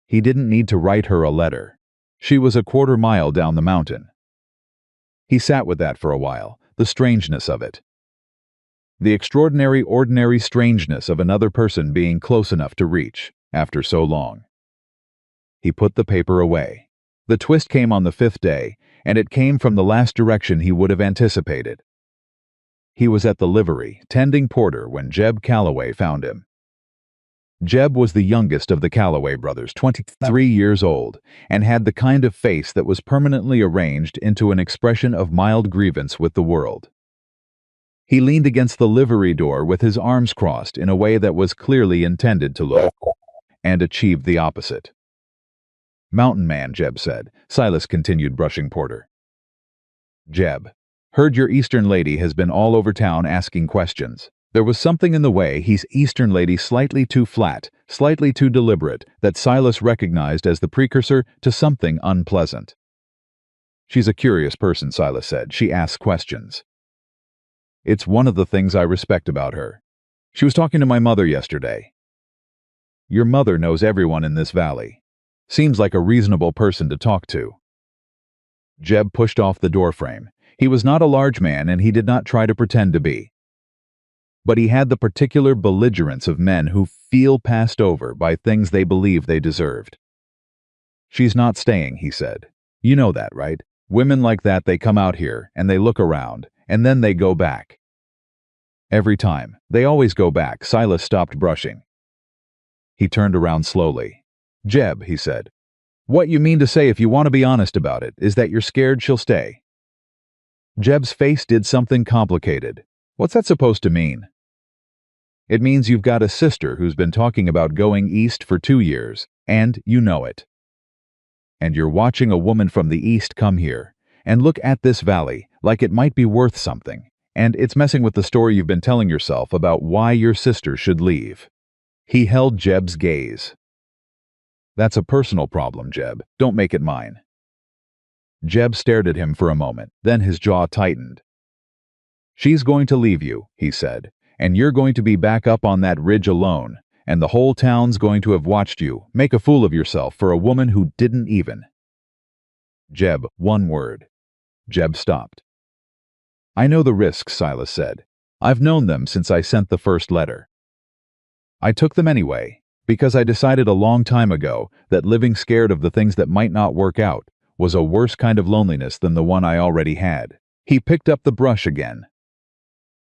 He didn't need to write her a letter. She was a quarter mile down the mountain. He sat with that for a while, the strangeness of it. The extraordinary, ordinary strangeness of another person being close enough to reach, after so long. He put the paper away. The twist came on the 5th day, and it came from the last direction he would have anticipated. He was at the livery, tending porter, when Jeb Calloway found him. Jeb was the youngest of the Calloway brothers, 23 years old, and had the kind of face that was permanently arranged into an expression of mild grievance with the world. He leaned against the livery door with his arms crossed in a way that was clearly intended to look, and achieved the opposite. "Mountain man," Jeb said. Silas continued brushing porter. "Jeb, heard your Eastern lady has been all over town asking questions." There was something in the way his Eastern lady slightly too flat, slightly too deliberate, that Silas recognized as the precursor to something unpleasant. "She's a curious person," Silas said. "She asks questions. It's one of the things I respect about her. She was talking to my mother yesterday." "Your mother knows everyone in this valley. Seems like a reasonable person to talk to." Jeb pushed off the doorframe. He was not a large man, and he did not try to pretend to be. But he had the particular belligerence of men who feel passed over by things they believe they deserved. "She's not staying," he said. "You know that, right? Women like that, they come out here, and they look around, and then they go back. Every time. They always go back." Silas stopped brushing. He turned around slowly. "Jeb," he said, "what you mean to say, if you want to be honest about it, is that you're scared she'll stay?" Jeb's face did something complicated. "What's that supposed to mean?" It means you've got a sister who's been talking about going east for 2 years, and you know it. And you're watching a woman from the east come here and look at this valley like it might be worth something, and it's messing with the story you've been telling yourself about why your sister should leave. He held Jeb's gaze. That's a personal problem, Jeb. Don't make it mine. Jeb stared at him for a moment, then his jaw tightened. She's going to leave you, he said, and you're going to be back up on that ridge alone, and the whole town's going to have watched you make a fool of yourself for a woman who didn't even. Jeb, one word. Jeb stopped. I know the risks, Silas said. I've known them since I sent the first letter. I took them anyway, because I decided a long time ago that living scared of the things that might not work out was a worse kind of loneliness than the one I already had. He picked up the brush again.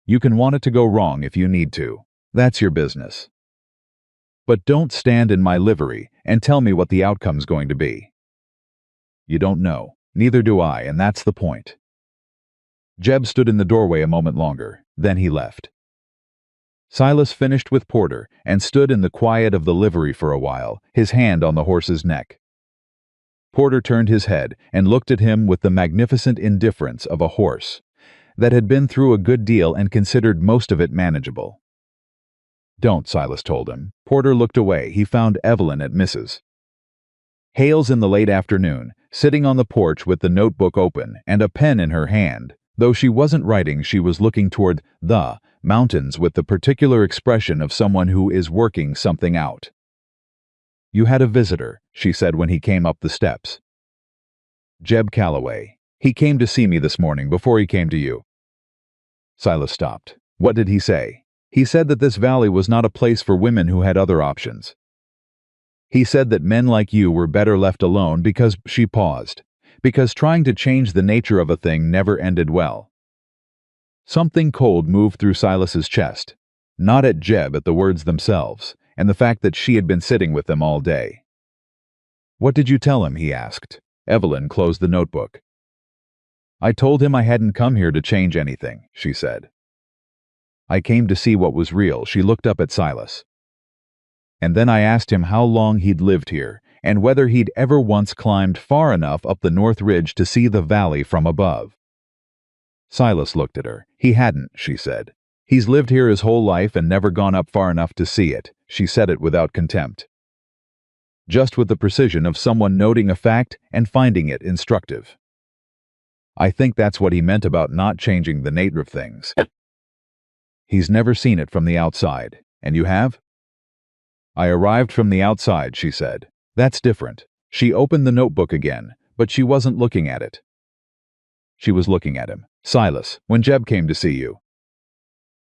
You can want it to go wrong if you need to. That's your business. But don't stand in my livery and tell me what the outcome's going to be. You don't know. Neither do I, and that's the point. Jeb stood in the doorway a moment longer, then he left. Silas finished with Porter and stood in the quiet of the livery for a while, his hand on the horse's neck. Porter turned his head and looked at him with the magnificent indifference of a horse that had been through a good deal and considered most of it manageable. Don't, Silas told him. Porter looked away. He found Evelyn at Mrs. Hale's in the late afternoon, sitting on the porch with the notebook open and a pen in her hand. Though she wasn't writing, she was looking toward the mountains with the particular expression of someone who is working something out. You had a visitor, she said when he came up the steps. Jeb Calloway. He came to see me this morning before he came to you. Silas stopped. What did he say? He said that this valley was not a place for women who had other options. He said that men like you were better left alone because she paused, because trying to change the nature of a thing never ended well. Something cold moved through Silas's chest, not at Jeb, at the words themselves, and the fact that she had been sitting with them all day. What did you tell him? He asked. Evelyn closed the notebook. I told him I hadn't come here to change anything, she said. I came to see what was real. She looked up at Silas. And then I asked him how long he'd lived here, and whether he'd ever once climbed far enough up the North Ridge to see the valley from above. Silas looked at her. He hadn't, she said. He's lived here his whole life and never gone up far enough to see it. She said it without contempt. Just with the precision of someone noting a fact and finding it instructive. I think that's what he meant about not changing the nature of things. He's never seen it from the outside. And you have? I arrived from the outside, she said. That's different. She opened the notebook again, but she wasn't looking at it. She was looking at him. Silas, when Jeb came to see you.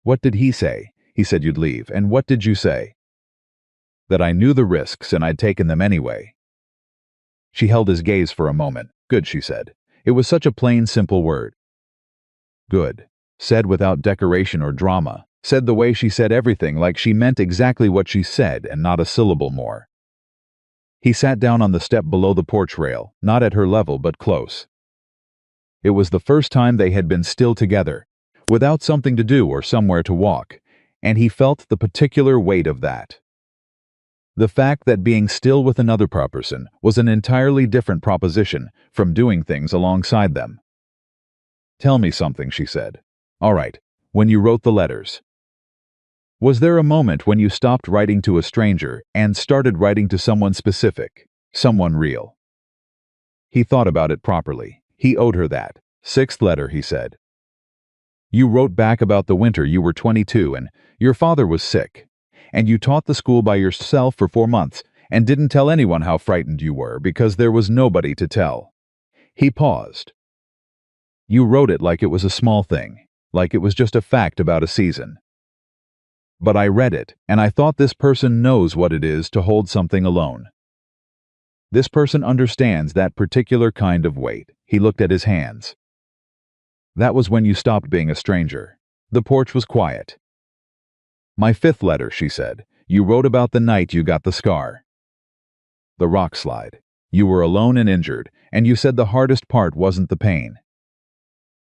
What did he say? He said you'd leave. And what did you say? That I knew the risks and I'd taken them anyway. She held his gaze for a moment. Good, she said. It was such a plain, simple word. Good. Said without decoration or drama. Said the way she said everything, like she meant exactly what she said and not a syllable more. He sat down on the step below the porch rail, not at her level but close. It was the first time they had been still together, without something to do or somewhere to walk, and he felt the particular weight of that. The fact that being still with another person was an entirely different proposition from doing things alongside them. Tell me something, she said. All right, when you wrote the letters. Was there a moment when you stopped writing to a stranger and started writing to someone specific, someone real? He thought about it properly. He owed her that. 6th letter, he said. You wrote back about the winter you were 22 and your father was sick, and you taught the school by yourself for 4 months and didn't tell anyone how frightened you were because there was nobody to tell. He paused. You wrote it like it was a small thing, like it was just a fact about a season. But I read it, and I thought this person knows what it is to hold something alone. This person understands that particular kind of weight. He looked at his hands. That was when you stopped being a stranger. The porch was quiet. My 5th letter, she said. You wrote about the night you got the scar. The rock slide. You were alone and injured, and you said the hardest part wasn't the pain.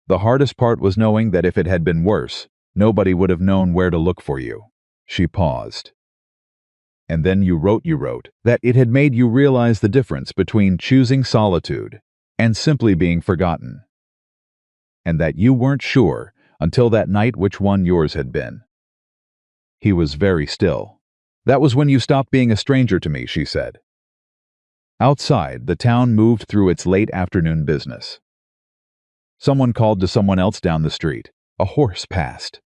The hardest part was knowing that if it had been worse, nobody would have known where to look for you. She paused. And then you wrote that it had made you realize the difference between choosing solitude and simply being forgotten. And that you weren't sure until that night which one yours had been. He was very still. That was when you stopped being a stranger to me, she said. Outside, the town moved through its late afternoon business. Someone called to someone else down the street. A horse passed.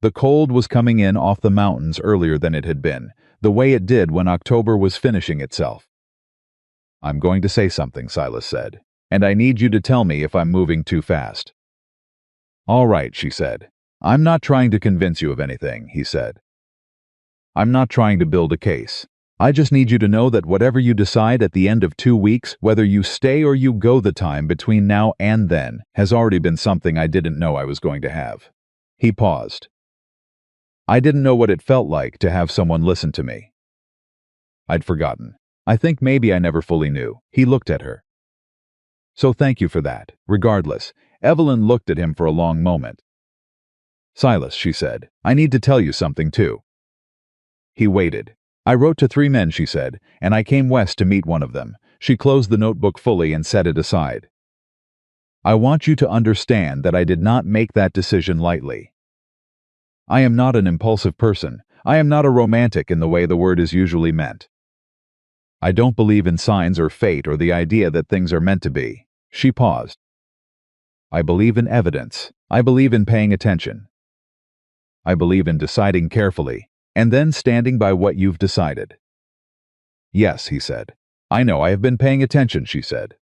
The cold was coming in off the mountains earlier than it had been, the way it did when October was finishing itself. I'm going to say something, Silas said, and I need you to tell me if I'm moving too fast. All right, she said. I'm not trying to convince you of anything, he said. I'm not trying to build a case. I just need you to know that whatever you decide at the end of 2 weeks, whether you stay or you go, the time between now and then has already been something I didn't know I was going to have. He paused. I didn't know what it felt like to have someone listen to me. I'd forgotten. I think maybe I never fully knew. He looked at her. So thank you for that. Regardless, Evelyn looked at him for a long moment. Silas, she said, I need to tell you something too. He waited. I wrote to 3 men, she said, and I came west to meet one of them. She closed the notebook fully and set it aside. I want you to understand that I did not make that decision lightly. I am not an impulsive person. I am not a romantic in the way the word is usually meant. I don't believe in signs or fate or the idea that things are meant to be. She paused. I believe in evidence. I believe in paying attention. I believe in deciding carefully, and then standing by what you've decided. Yes, he said. I know, I have been paying attention, she said.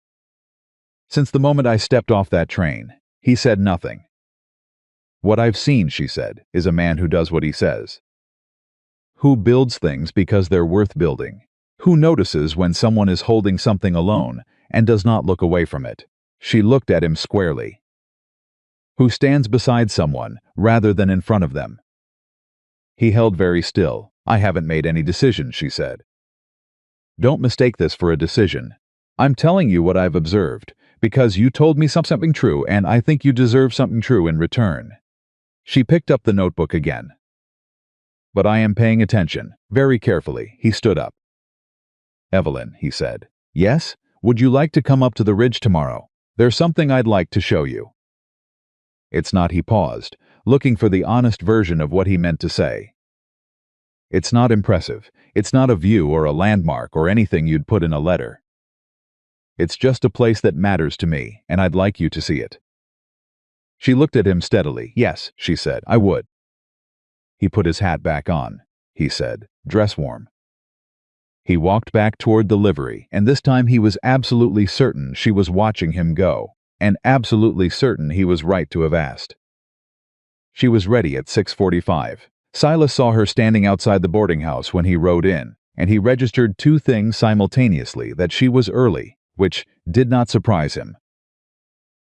Since the moment I stepped off that train. He said nothing. What I've seen, she said, is a man who does what he says. Who builds things because they're worth building. Who notices when someone is holding something alone and does not look away from it. She looked at him squarely. Who stands beside someone rather than in front of them. He held very still. I haven't made any decision, she said. Don't mistake this for a decision. I'm telling you what I've observed, because you told me something true, and I think you deserve something true in return. She picked up the notebook again. But I am paying attention, very carefully. He stood up. Evelyn, he said. Yes? Would you like to come up to the ridge tomorrow? There's something I'd like to show you. It's not, he paused, looking for the honest version of what he meant to say. It's not impressive. It's not a view or a landmark or anything you'd put in a letter. It's just a place that matters to me, and I'd like you to see it. She looked at him steadily. Yes, she said, I would. He put his hat back on. He said, dress warm. He walked back toward the livery, and this time he was absolutely certain she was watching him go, and absolutely certain he was right to have asked. She was ready at 6:45. Silas saw her standing outside the boarding house when he rode in, and he registered 2 things simultaneously: that she was early, which did not surprise him,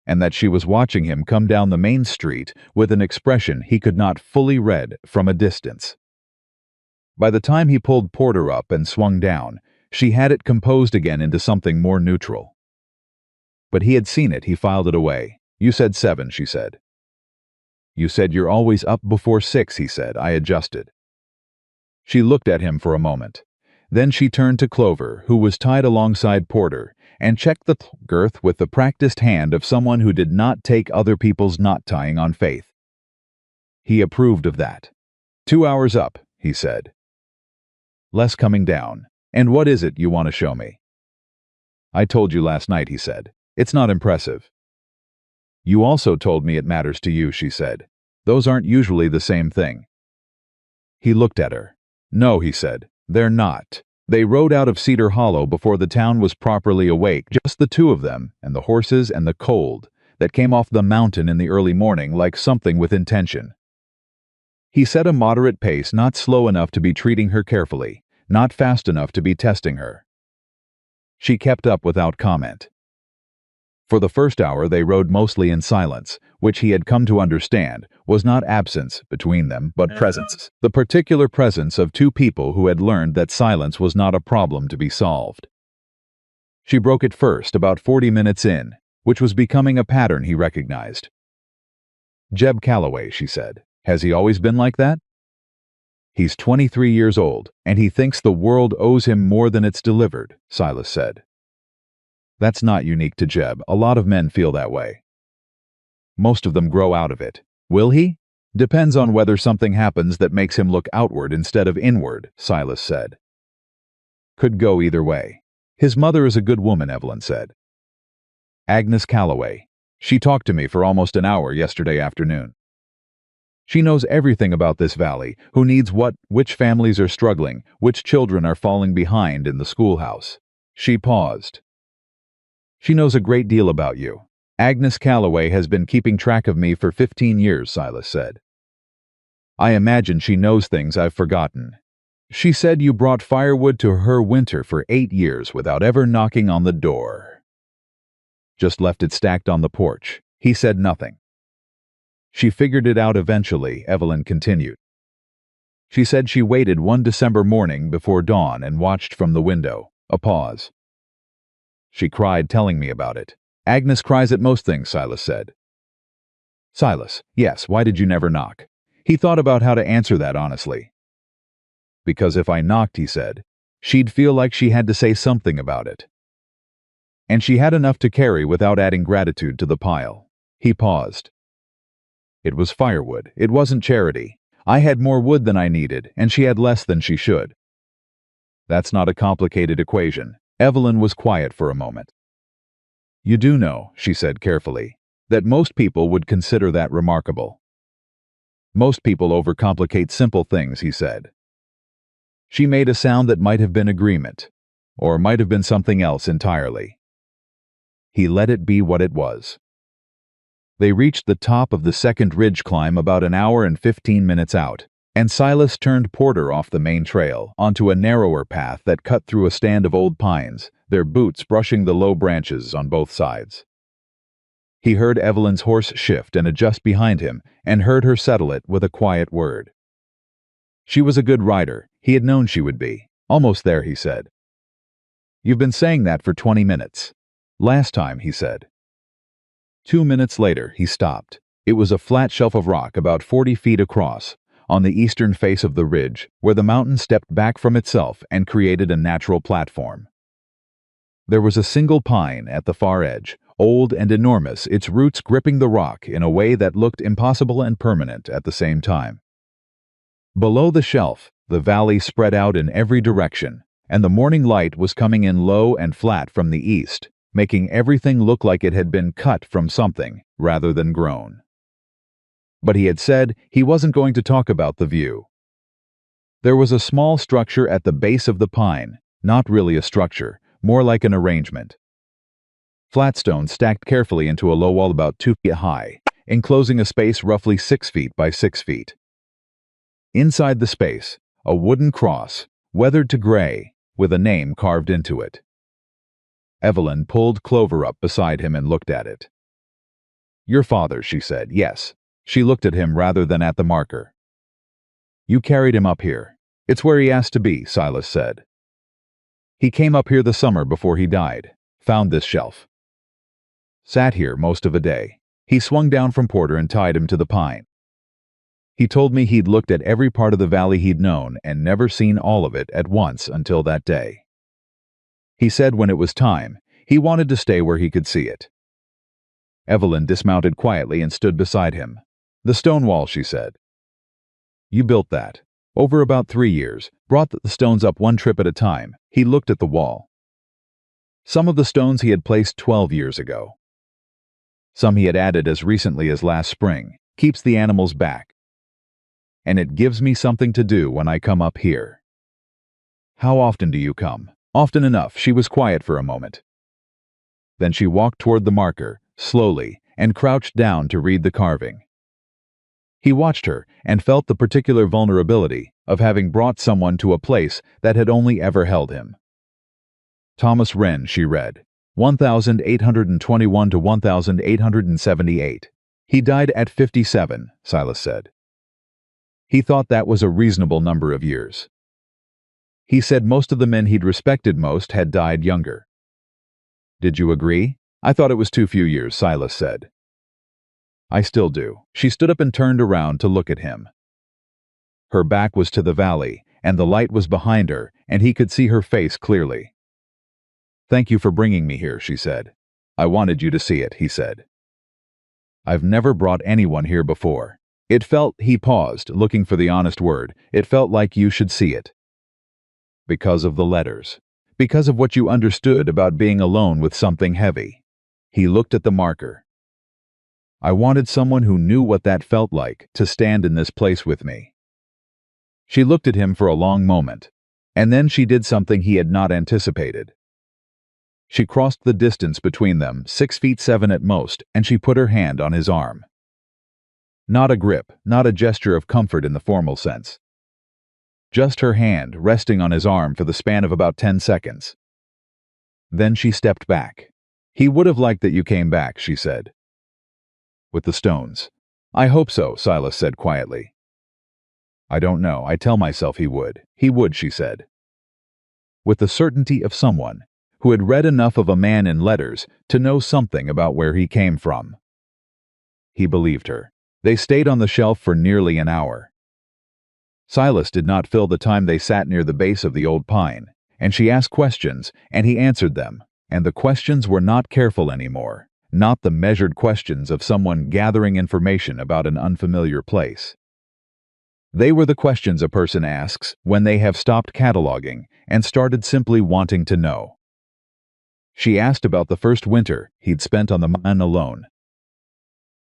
and that she was watching him come down the main street with an expression he could not fully read from a distance. By the time he pulled Porter up and swung down, she had it composed again into something more neutral. But he had seen it. He filed it away. You said 7, she said. You said you're always up before 6, he said. I adjusted. She looked at him for a moment. Then she turned to Clover, who was tied alongside Porter, and checked the girth with the practiced hand of someone who did not take other people's knot tying on faith. He approved of that. 2 hours up, he said. Less coming down. And what is it you want to show me? I told you last night, he said. It's not impressive. You also told me it matters to you, she said. Those aren't usually the same thing. He looked at her. No, he said. They're not. They rode out of Cedar Hollow before the town was properly awake, just the 2 of them, and the horses and the cold, that came off the mountain in the early morning like something with intention. He set a moderate pace, not slow enough to be treating her carefully, not fast enough to be testing her. She kept up without comment. For the first hour they rode mostly in silence, which he had come to understand was not absence between them, but presence. The particular presence of 2 people who had learned that silence was not a problem to be solved. She broke it first, about 40 minutes in, which was becoming a pattern he recognized. Jeb Calloway, she said. Has he always been like that? He's 23 years old, and he thinks the world owes him more than it's delivered, Silas said. That's not unique to Jeb. A lot of men feel that way. Most of them grow out of it. Will he? Depends on whether something happens that makes him look outward instead of inward, Silas said. Could go either way. His mother is a good woman, Evelyn said. Agnes Calloway. She talked to me for almost an hour yesterday afternoon. She knows everything about this valley, who needs what, which families are struggling, which children are falling behind in the schoolhouse. She paused. She knows a great deal about you. Agnes Calloway has been keeping track of me for 15 years, Silas said. I imagine she knows things I've forgotten. She said you brought firewood to her winter for 8 years without ever knocking on the door. Just left it stacked on the porch. He said nothing. She figured it out eventually, Evelyn continued. She said she waited one December morning before dawn and watched from the window. A pause. She cried telling me about it. Agnes cries at most things, Silas said. Silas, yes, why did you never knock? He thought about how to answer that honestly. Because if I knocked, he said, she'd feel like she had to say something about it. And she had enough to carry without adding gratitude to the pile. He paused. It was firewood. It wasn't charity. I had more wood than I needed, and she had less than she should. That's not a complicated equation. Evelyn was quiet for a moment. You do know, she said carefully, that most people would consider that remarkable. Most people overcomplicate simple things, he said. She made a sound that might have been agreement, or might have been something else entirely. He let it be what it was. They reached the top of the second ridge climb about an hour and 15 minutes out, and Silas turned Porter off the main trail onto a narrower path that cut through a stand of old pines, their boots brushing the low branches on both sides. He heard Evelyn's horse shift and adjust behind him, and heard her settle it with a quiet word. She was a good rider. He had known she would be. Almost there, he said. You've been saying that for 20 minutes. Last time, he said. 2 minutes later, he stopped. It was a flat shelf of rock about 40 feet across, on the eastern face of the ridge, where the mountain stepped back from itself and created a natural platform. There was a single pine at the far edge, old and enormous, its roots gripping the rock in a way that looked impossible and permanent at the same time. Below the shelf, the valley spread out in every direction, and the morning light was coming in low and flat from the east, making everything look like it had been cut from something rather than grown. But he had said he wasn't going to talk about the view. There was a small structure at the base of the pine, not really a structure, more like an arrangement. Flat stones stacked carefully into a low wall about 2 feet high, enclosing a space roughly 6 feet by 6 feet. Inside the space, a wooden cross, weathered to gray, with a name carved into it. Evelyn pulled Clover up beside him and looked at it. Your father, she said. Yes. She looked at him rather than at the marker. You carried him up here. It's where he asked to be, Silas said. He came up here the summer before he died, found this shelf. Sat here most of a day. He swung down from Porter and tied him to the pine. He told me he'd looked at every part of the valley he'd known and never seen all of it at once until that day. He said when it was time, he wanted to stay where he could see it. Evelyn dismounted quietly and stood beside him. The stone wall, she said. You built that. Over about 3 years, brought the stones up one trip at a time. He looked at the wall. Some of the stones he had placed 12 years ago. Some he had added as recently as last spring. Keeps the animals back. And it gives me something to do when I come up here. How often do you come? Often enough. She was quiet for a moment. Then she walked toward the marker, slowly, and crouched down to read the carving. He watched her and felt the particular vulnerability of having brought someone to a place that had only ever held him. Thomas Wren, she read, 1821 to 1878. He died at 57, Silas said. He thought that was a reasonable number of years. He said most of the men he'd respected most had died younger. Did you agree? I thought it was too few years, Silas said. I still do. She stood up and turned around to look at him. Her back was to the valley, and the light was behind her, and he could see her face clearly. "Thank you for bringing me here," she said. "I wanted you to see it," he said. "I've never brought anyone here before. It felt," he paused, looking for the honest word, "it felt like you should see it. Because of the letters. Because of what you understood about being alone with something heavy." He looked at the marker. "I wanted someone who knew what that felt like, to stand in this place with me." She looked at him for a long moment, and then she did something he had not anticipated. She crossed the distance between them, 6'7" at most, and she put her hand on his arm. Not a grip, not a gesture of comfort in the formal sense. Just her hand resting on his arm for the span of about 10 seconds. Then she stepped back. "He would have liked that you came back," she said. "With the stones." "I hope so," Silas said quietly. "I don't know. I tell myself he would." "He would," she said. With the certainty of someone who had read enough of a man in letters to know something about where he came from. He believed her. They stayed on the shelf for nearly an hour. Silas did not fill the time they sat near the base of the old pine, and she asked questions, and he answered them, and the questions were not careful anymore, not the measured questions of someone gathering information about an unfamiliar place. They were the questions a person asks when they have stopped cataloging and started simply wanting to know. She asked about the first winter he'd spent on the mine alone.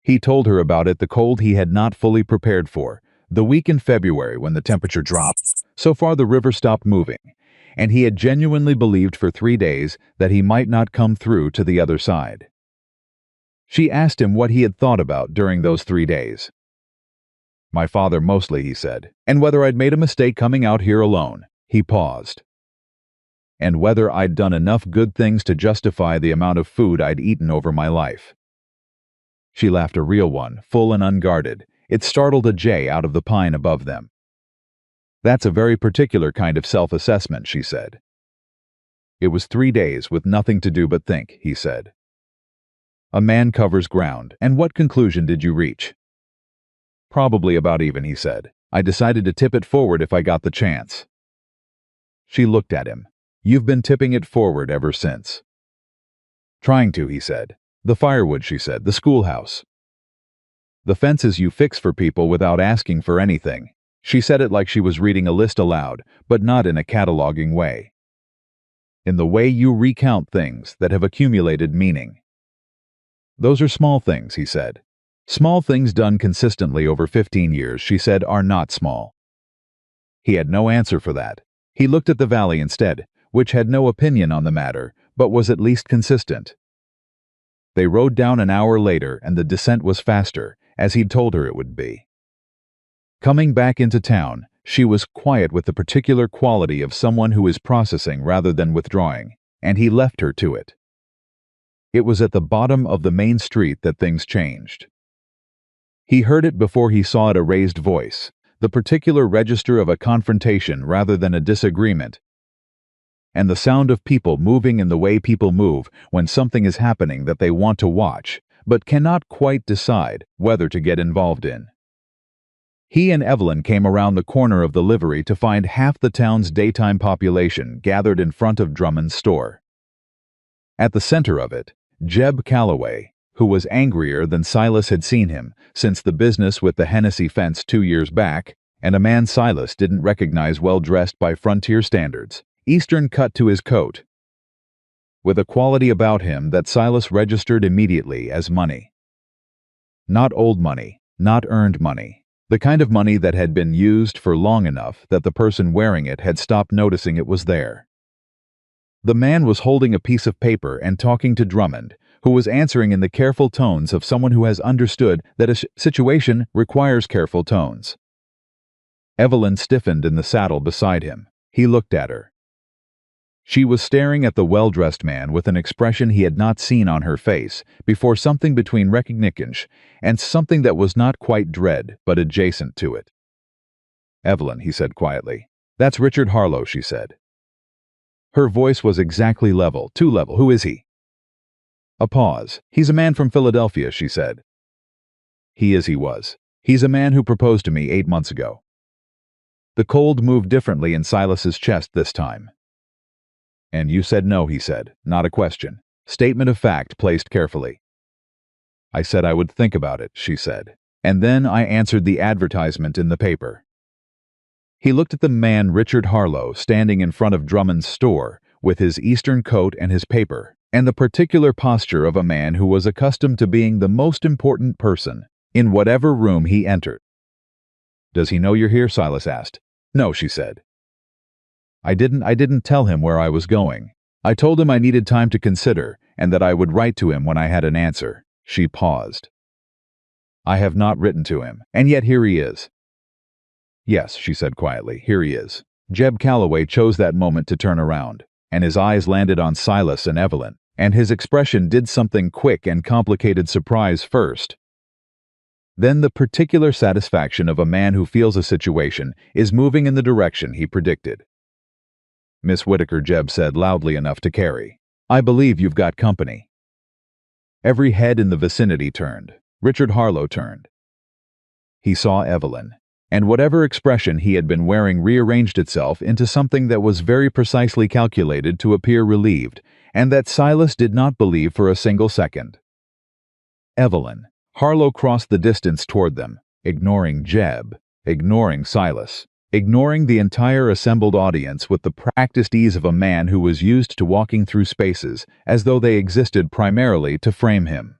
He told her about it, the cold he had not fully prepared for, the week in February when the temperature dropped. So far the river stopped moving, and he had genuinely believed for 3 days that he might not come through to the other side. She asked him what he had thought about during those 3 days. "My father mostly," he said, "and whether I'd made a mistake coming out here alone." He paused. "And whether I'd done enough good things to justify the amount of food I'd eaten over my life." She laughed, a real one, full and unguarded. It startled a jay out of the pine above them. "That's a very particular kind of self-assessment," she said. "It was 3 days with nothing to do but think," he said. "A man covers ground. And what conclusion did you reach?" "Probably about even," he said. "I decided to tip it forward if I got the chance." She looked at him. "You've been tipping it forward ever since." "Trying to," he said. "The firewood," she said. "The schoolhouse. The fences you fix for people without asking for anything." She said it like she was reading a list aloud, but not in a cataloging way. "In the way you recount things that have accumulated meaning." "Those are small things," he said. "Small things done consistently over 15 years, she said, are not small." He had no answer for that. He looked at the valley instead, which had no opinion on the matter, but was at least consistent. They rode down an hour later, and the descent was faster, as he'd told her it would be. Coming back into town, she was quiet with the particular quality of someone who is processing rather than withdrawing, and he left her to it. It was at the bottom of the main street that things changed. He heard it before he saw it, a raised voice, the particular register of a confrontation rather than a disagreement, and the sound of people moving in the way people move when something is happening that they want to watch, but cannot quite decide whether to get involved in. He and Evelyn came around the corner of the livery to find half the town's daytime population gathered in front of Drummond's store. At the center of it, Jeb Calloway, who was angrier than Silas had seen him since the business with the Hennessy fence 2 years back, and a man Silas didn't recognize, well dressed by frontier standards, Eastern cut to his coat, with a quality about him that Silas registered immediately as money. Not old money, not earned money, the kind of money that had been used for long enough that the person wearing it had stopped noticing it was there. The man was holding a piece of paper and talking to Drummond, who was answering in the careful tones of someone who has understood that a situation requires careful tones. Evelyn stiffened in the saddle beside him. He looked at her. She was staring at the well-dressed man with an expression he had not seen on her face before, something between recognition and something that was not quite dread but adjacent to it. "Evelyn," he said quietly. "That's Richard Harlow," she said. Her voice was exactly level, too level. "Who is he?" A pause. "He's a man from Philadelphia," she said. He was. "He's a man who proposed to me 8 months ago." The cold moved differently in Silas's chest this time. "And you said no," he said, not a question. Statement of fact placed carefully. "I said I would think about it," she said. "And then I answered the advertisement in the paper." He looked at the man Richard Harlow standing in front of Drummond's store with his Eastern coat and his paper, and the particular posture of a man who was accustomed to being the most important person in whatever room he entered. "Does he know you're here?" Silas asked. "No," she said. I didn't tell him where I was going. I told him I needed time to consider and that I would write to him when I had an answer." She paused. "I have not written to him, and yet here he is." "Yes," she said quietly, "here he is." Jeb Calloway chose that moment to turn around, and his eyes landed on Silas and Evelyn, and his expression did something quick and complicated surprise first. Then the particular satisfaction of a man who feels a situation is moving in the direction he predicted. "Miss Whitaker," Jeb said loudly enough to carry, "I believe you've got company." Every head in the vicinity turned. Richard Harlow turned. He saw Evelyn, and whatever expression he had been wearing rearranged itself into something that was very precisely calculated to appear relieved, and that Silas did not believe for a single second. Evelyn. Harlow crossed the distance toward them, ignoring Jeb, ignoring Silas, ignoring the entire assembled audience with the practiced ease of a man who was used to walking through spaces as though they existed primarily to frame him.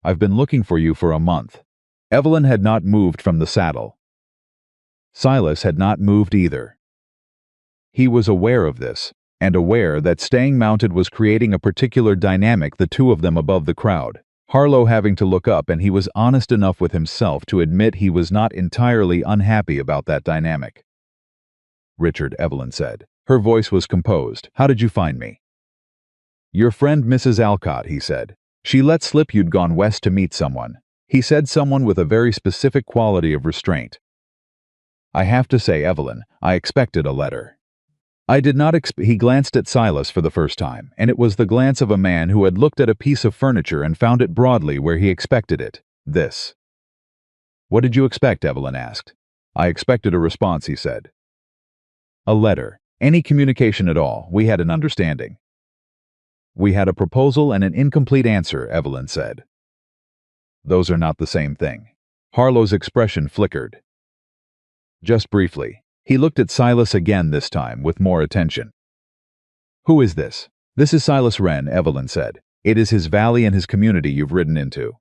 "I've been looking for you for a month." Evelyn had not moved from the saddle. Silas had not moved either. He was aware of this, and aware that staying mounted was creating a particular dynamic, the two of them above the crowd, Harlow having to look up, and he was honest enough with himself to admit he was not entirely unhappy about that dynamic. "Richard," Evelyn said. Her voice was composed. "How did you find me?" "Your friend Mrs. Alcott," he said. "She let slip you'd gone west to meet someone." He said someone with a very specific quality of restraint. "I have to say, Evelyn, I expected a letter." "I did not He glanced at Silas for the first time, and it was the glance of a man who had looked at a piece of furniture and found it broadly where he expected it. This. "What did you expect?" Evelyn asked. "I expected a response," he said. "A letter. Any communication at all. We had an understanding." "We had a proposal and an incomplete answer," Evelyn said. "Those are not the same thing." Harlow's expression flickered. Just briefly. He looked at Silas again, this time with more attention. "Who is this?" "This is Silas Wren," Evelyn said. "It is his valley and his community you've ridden into."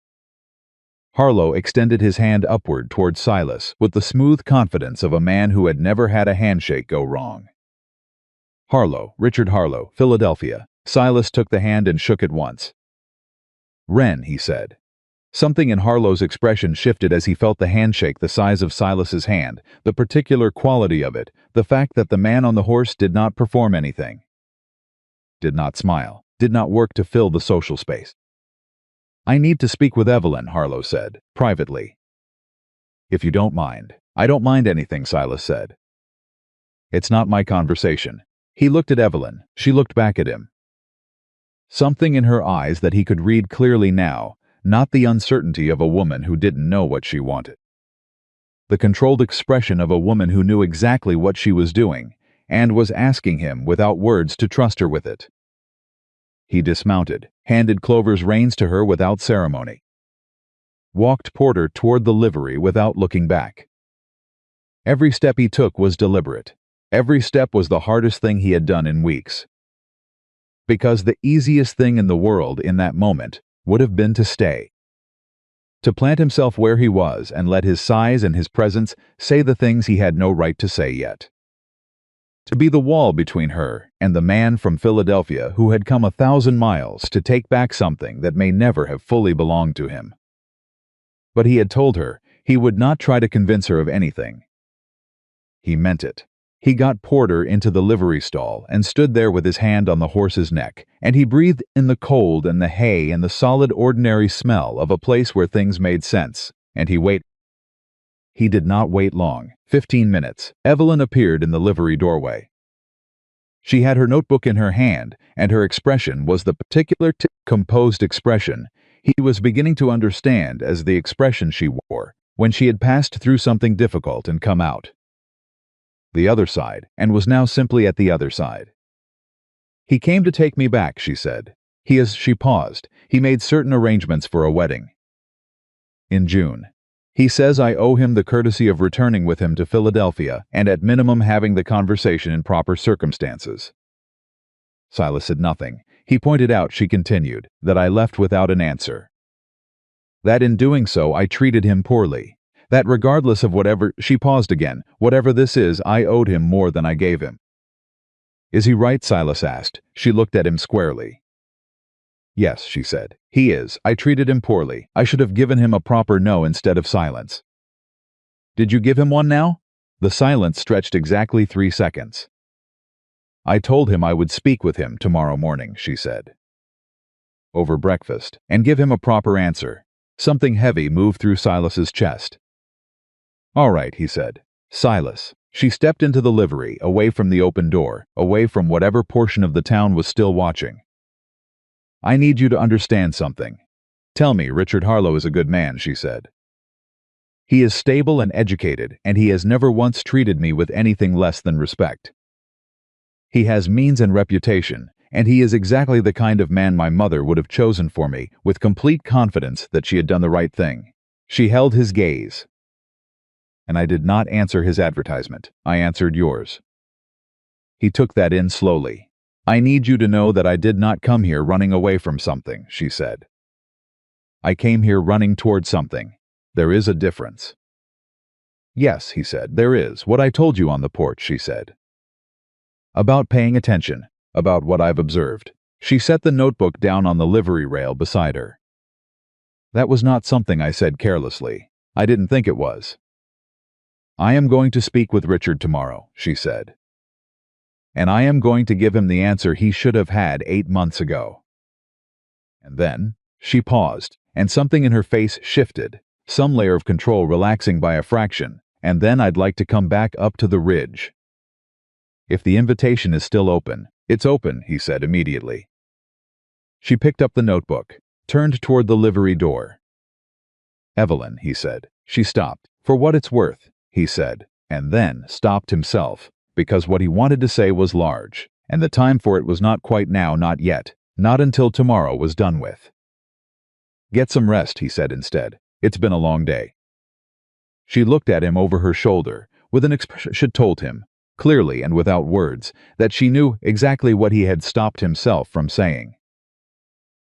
Harlow extended his hand upward toward Silas with the smooth confidence of a man who had never had a handshake go wrong. "Harlow, Richard Harlow, Philadelphia." Silas took the hand and shook it once. "Wren," he said. Something in Harlow's expression shifted as he felt the handshake the size of Silas's hand, the particular quality of it, the fact that the man on the horse did not perform anything. Did not smile, did not work to fill the social space. "I need to speak with Evelyn," Harlow said, privately. "If you don't mind." "I don't mind anything," Silas said. "It's not my conversation." He looked at Evelyn. She looked back at him. Something in her eyes that he could read clearly now, not the uncertainty of a woman who didn't know what she wanted. The controlled expression of a woman who knew exactly what she was doing, and was asking him without words to trust her with it. He dismounted, handed Clover's reins to her without ceremony. Walked Porter toward the livery without looking back. Every step he took was deliberate. Every step was the hardest thing he had done in weeks. Because the easiest thing in the world in that moment would have been to stay. To plant himself where he was and let his size and his presence say the things he had no right to say yet. To be the wall between her and the man from Philadelphia who had come 1,000 miles to take back something that may never have fully belonged to him. But he had told her he would not try to convince her of anything. He meant it. He got Porter into the livery stall and stood there with his hand on the horse's neck, and he breathed in the cold and the hay and the solid ordinary smell of a place where things made sense, and he waited. He did not wait long. 15 minutes. Evelyn appeared in the livery doorway. She had her notebook in her hand, and her expression was the particular composed expression he was beginning to understand as the expression she wore when she had passed through something difficult and come out. the other side, and was now simply at the other side. "He came to take me back," she said. She paused. "He made certain arrangements for a wedding. In June. He says I owe him the courtesy of returning with him to Philadelphia and at minimum having the conversation in proper circumstances." Silas said nothing. He pointed out, she continued, that I left without an answer. That in doing so I treated him poorly. That regardless of whatever, she paused again, whatever this is, I owed him more than I gave him. "Is he right?" Silas asked. She looked at him squarely. "Yes," she said. "He is. I treated him poorly. I should have given him a proper no instead of silence." "Did you give him one now?" The silence stretched exactly 3 seconds. "I told him I would speak with him tomorrow morning," she said. "Over breakfast, and give him a proper answer." Something heavy moved through Silas's chest. "All right," he said. "Silas." She stepped into the livery, away from the open door, away from whatever portion of the town was still watching. "I need you to understand something. Tell me Richard Harlow is a good man," she said. "He is stable and educated, and he has never once treated me with anything less than respect. He has means and reputation, and he is exactly the kind of man my mother would have chosen for me, with complete confidence that she had done the right thing." She held his gaze. "And I did not answer his advertisement. I answered yours." He took that in slowly. "I need you to know that I did not come here running away from something," she said. "I came here running toward something. There is a difference." "Yes," he said, "there is. What I told you on the porch," she said. "About paying attention, about what I've observed." She set the notebook down on the livery rail beside her. "That was not something I said carelessly. I didn't think it was. I am going to speak with Richard tomorrow," she said. "And I am going to give him the answer he should have had 8 months ago." And then, she paused, and something in her face shifted, some layer of control relaxing by a fraction, and then "I'd like to come back up to the ridge." "If the invitation is still open." "It's open," he said immediately. She picked up the notebook, turned toward the livery door. "Evelyn," he said. She stopped. "For what it's worth," he said, and then stopped himself, because what he wanted to say was large, and the time for it was not quite now, not yet, not until tomorrow was done with. "Get some rest," he said instead. "It's been a long day." She looked at him over her shoulder, with an expression she told him, clearly and without words, that she knew exactly what he had stopped himself from saying.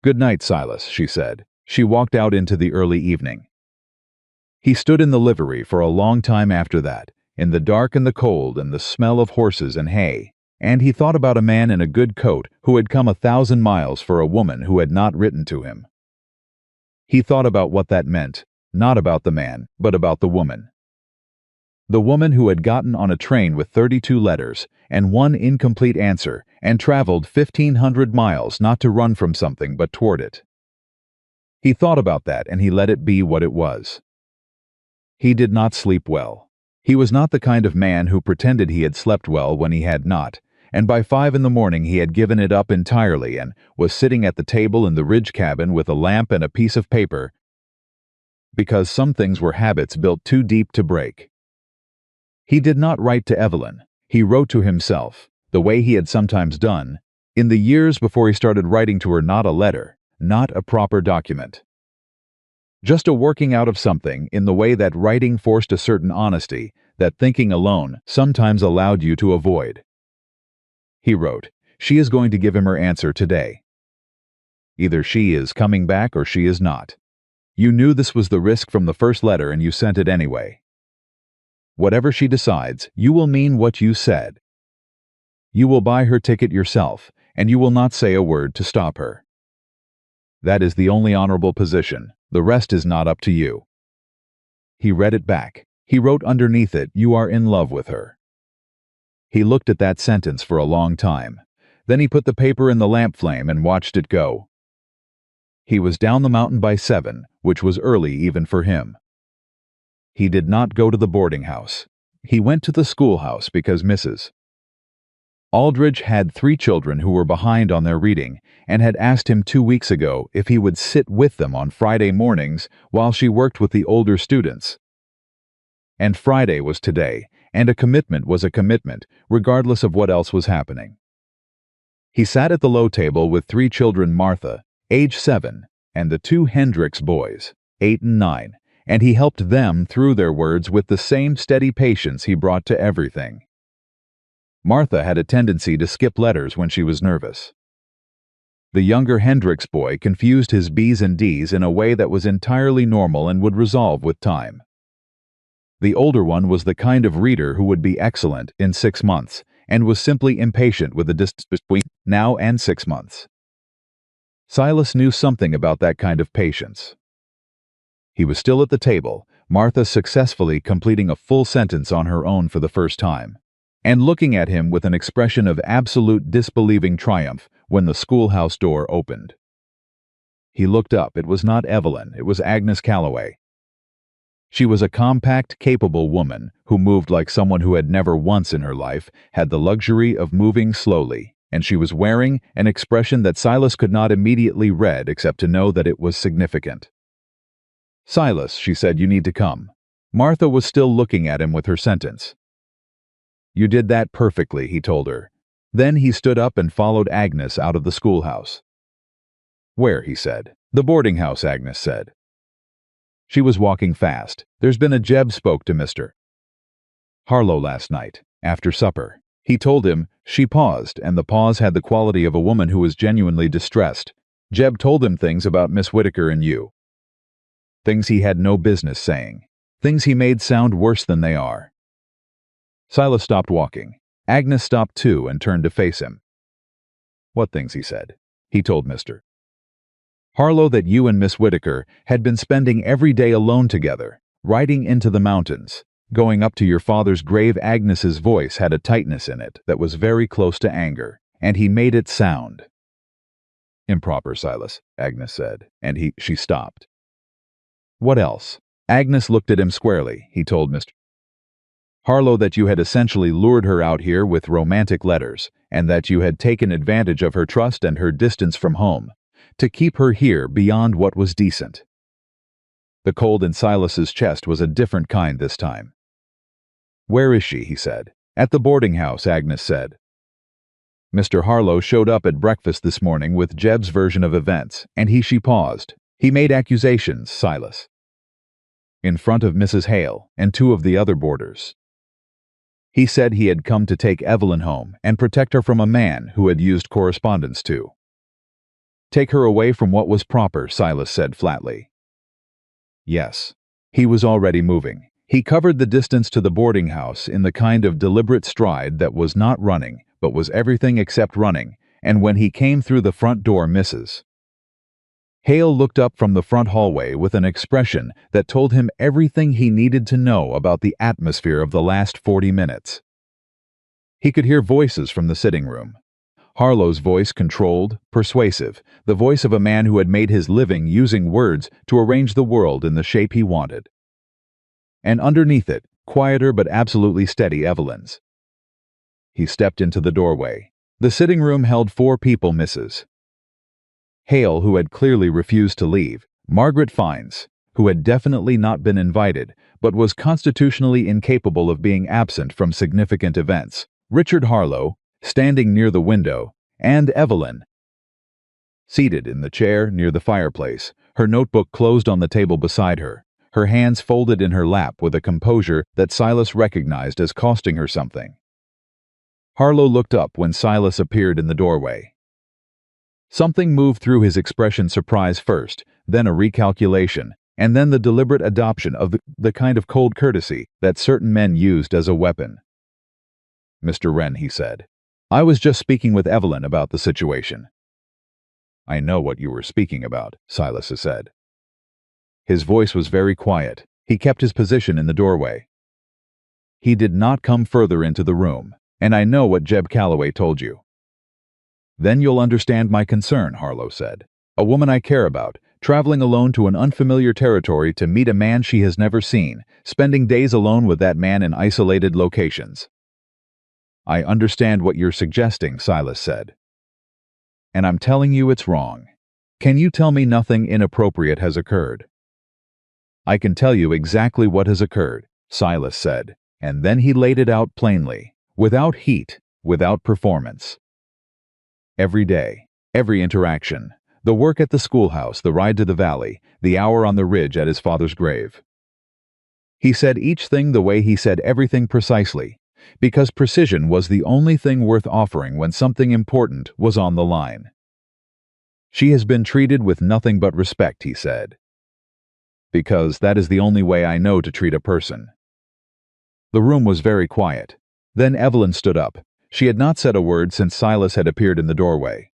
"Good night, Silas," she said. She walked out into the early evening. He stood in the livery for a long time after that, in the dark and the cold and the smell of horses and hay, and he thought about a man in a good coat who had come 1,000 miles for a woman who had not written to him. He thought about what that meant, not about the man, but about the woman. The woman who had gotten on a train with 32 letters and 1 incomplete answer and traveled 1,500 miles not to run from something but toward it. He thought about that and he let it be what it was. He did not sleep well. He was not the kind of man who pretended he had slept well when he had not, and by 5 in the morning he had given it up entirely and was sitting at the table in the ridge cabin with a lamp and a piece of paper, because some things were habits built too deep to break. He did not write to Evelyn. He wrote to himself, the way he had sometimes done, in the years before he started writing to her, not a letter, not a proper document. Just a working out of something in the way that writing forced a certain honesty that thinking alone sometimes allowed you to avoid. He wrote, "She is going to give him her answer today. Either she is coming back or she is not. You knew this was the risk from the first letter and you sent it anyway. Whatever she decides, you will mean what you said. You will buy her ticket yourself, and you will not say a word to stop her. That is the only honorable position. The rest is not up to you." He read it back. He wrote underneath it, "You are in love with her." He looked at that sentence for a long time. Then he put the paper in the lamp flame and watched it go. He was down the mountain by 7, which was early even for him. He did not go to the boarding house. He went to the schoolhouse because Mrs. Aldridge had 3 children who were behind on their reading and had asked him 2 weeks ago if he would sit with them on Friday mornings while she worked with the older students. And Friday was today, and a commitment was a commitment, regardless of what else was happening. He sat at the low table with 3 children: Martha, age 7, and the 2 Hendricks boys, 8 and 9, and he helped them through their words with the same steady patience he brought to everything. Martha had a tendency to skip letters when she was nervous. The younger Hendricks boy confused his B's and D's in a way that was entirely normal and would resolve with time. The older one was the kind of reader who would be excellent in 6 months, and was simply impatient with the distance between now and 6 months. Silas knew something about that kind of patience. He was still at the table, Martha successfully completing a full sentence on her own for the first time, and looking at him with an expression of absolute disbelieving triumph when the schoolhouse door opened. He looked up. It was not Evelyn, it was Agnes Calloway. She was a compact, capable woman who moved like someone who had never once in her life had the luxury of moving slowly, and she was wearing an expression that Silas could not immediately read except to know that it was significant. "Silas," she said, "you need to come." Martha was still looking at him with her sentence. "You did that perfectly," he told her. Then he stood up and followed Agnes out of the schoolhouse. "Where?" he said. "The boarding house," Agnes said. She was walking fast. "There's been a Jeb spoke to Mr. Harlow last night, after supper." He told him. She paused, and the pause had the quality of a woman who was genuinely distressed. "Jeb told him things about Miss Whittaker and you. Things he had no business saying. Things he made sound worse than they are." Silas stopped walking. Agnes stopped too and turned to face him. "What things?" he said. He told Mr. Harlow that you and Miss Whittaker had been spending every day alone together, riding into the mountains, going up to your father's grave. Agnes's voice had a tightness in it that was very close to anger, and he made it sound improper. "Silas," Agnes said, and she stopped. "What else?" Agnes looked at him squarely. He told Mr. Harlow that you had essentially lured her out here with romantic letters, and that you had taken advantage of her trust and her distance from home, to keep her here beyond what was decent. The cold in Silas's chest was a different kind this time. "Where is she?" he said. "At the boarding house," Agnes said. "Mr. Harlow showed up at breakfast this morning with Jeb's version of events, and she paused. He made accusations, Silas, in front of Mrs. Hale and 2 of the other boarders. He said he had come to take Evelyn home and protect her from a man who had used correspondence to take her away from what was proper," Silas said flatly. "Yes." He was already moving. He covered the distance to the boarding house in the kind of deliberate stride that was not running, but was everything except running, and when he came through the front door, Mrs. Hale looked up from the front hallway with an expression that told him everything he needed to know about the atmosphere of the last 40 minutes. He could hear voices from the sitting room. Harlow's voice, controlled, persuasive, the voice of a man who had made his living using words to arrange the world in the shape he wanted. And underneath it, quieter but absolutely steady, Evelyn's. He stepped into the doorway. The sitting room held 4 people: Mrs. Hale, who had clearly refused to leave; Margaret Fiennes, who had definitely not been invited, but was constitutionally incapable of being absent from significant events; Richard Harlow, standing near the window; and Evelyn, seated in the chair near the fireplace, her notebook closed on the table beside her, her hands folded in her lap with a composure that Silas recognized as costing her something. Harlow looked up when Silas appeared in the doorway. Something moved through his expression: surprise first, then a recalculation, and then the deliberate adoption of the kind of cold courtesy that certain men used as a weapon. "Mr. Wren," he said, "I was just speaking with Evelyn about the situation." "I know what you were speaking about," Silas said. His voice was very quiet. He kept his position in the doorway. "He did not come further into the room, and I know what Jeb Calloway told you." "Then you'll understand my concern," Harlow said. "A woman I care about, traveling alone to an unfamiliar territory to meet a man she has never seen, spending days alone with that man in isolated locations." "I understand what you're suggesting," Silas said. "And I'm telling you it's wrong. Can you tell me nothing inappropriate has occurred?" "I can tell you exactly what has occurred," Silas said, And then he laid it out plainly, without heat, without performance. Every day, every interaction, the work at the schoolhouse, the ride to the valley, the hour on the ridge at his father's grave. He said each thing the way he said everything precisely, because precision was the only thing worth offering when something important was on the line. She has been treated with nothing but respect, he said. Because that is the only way I know to treat a person. The room was very quiet. Then Evelyn stood up. She had not said a word since Silas had appeared in the doorway.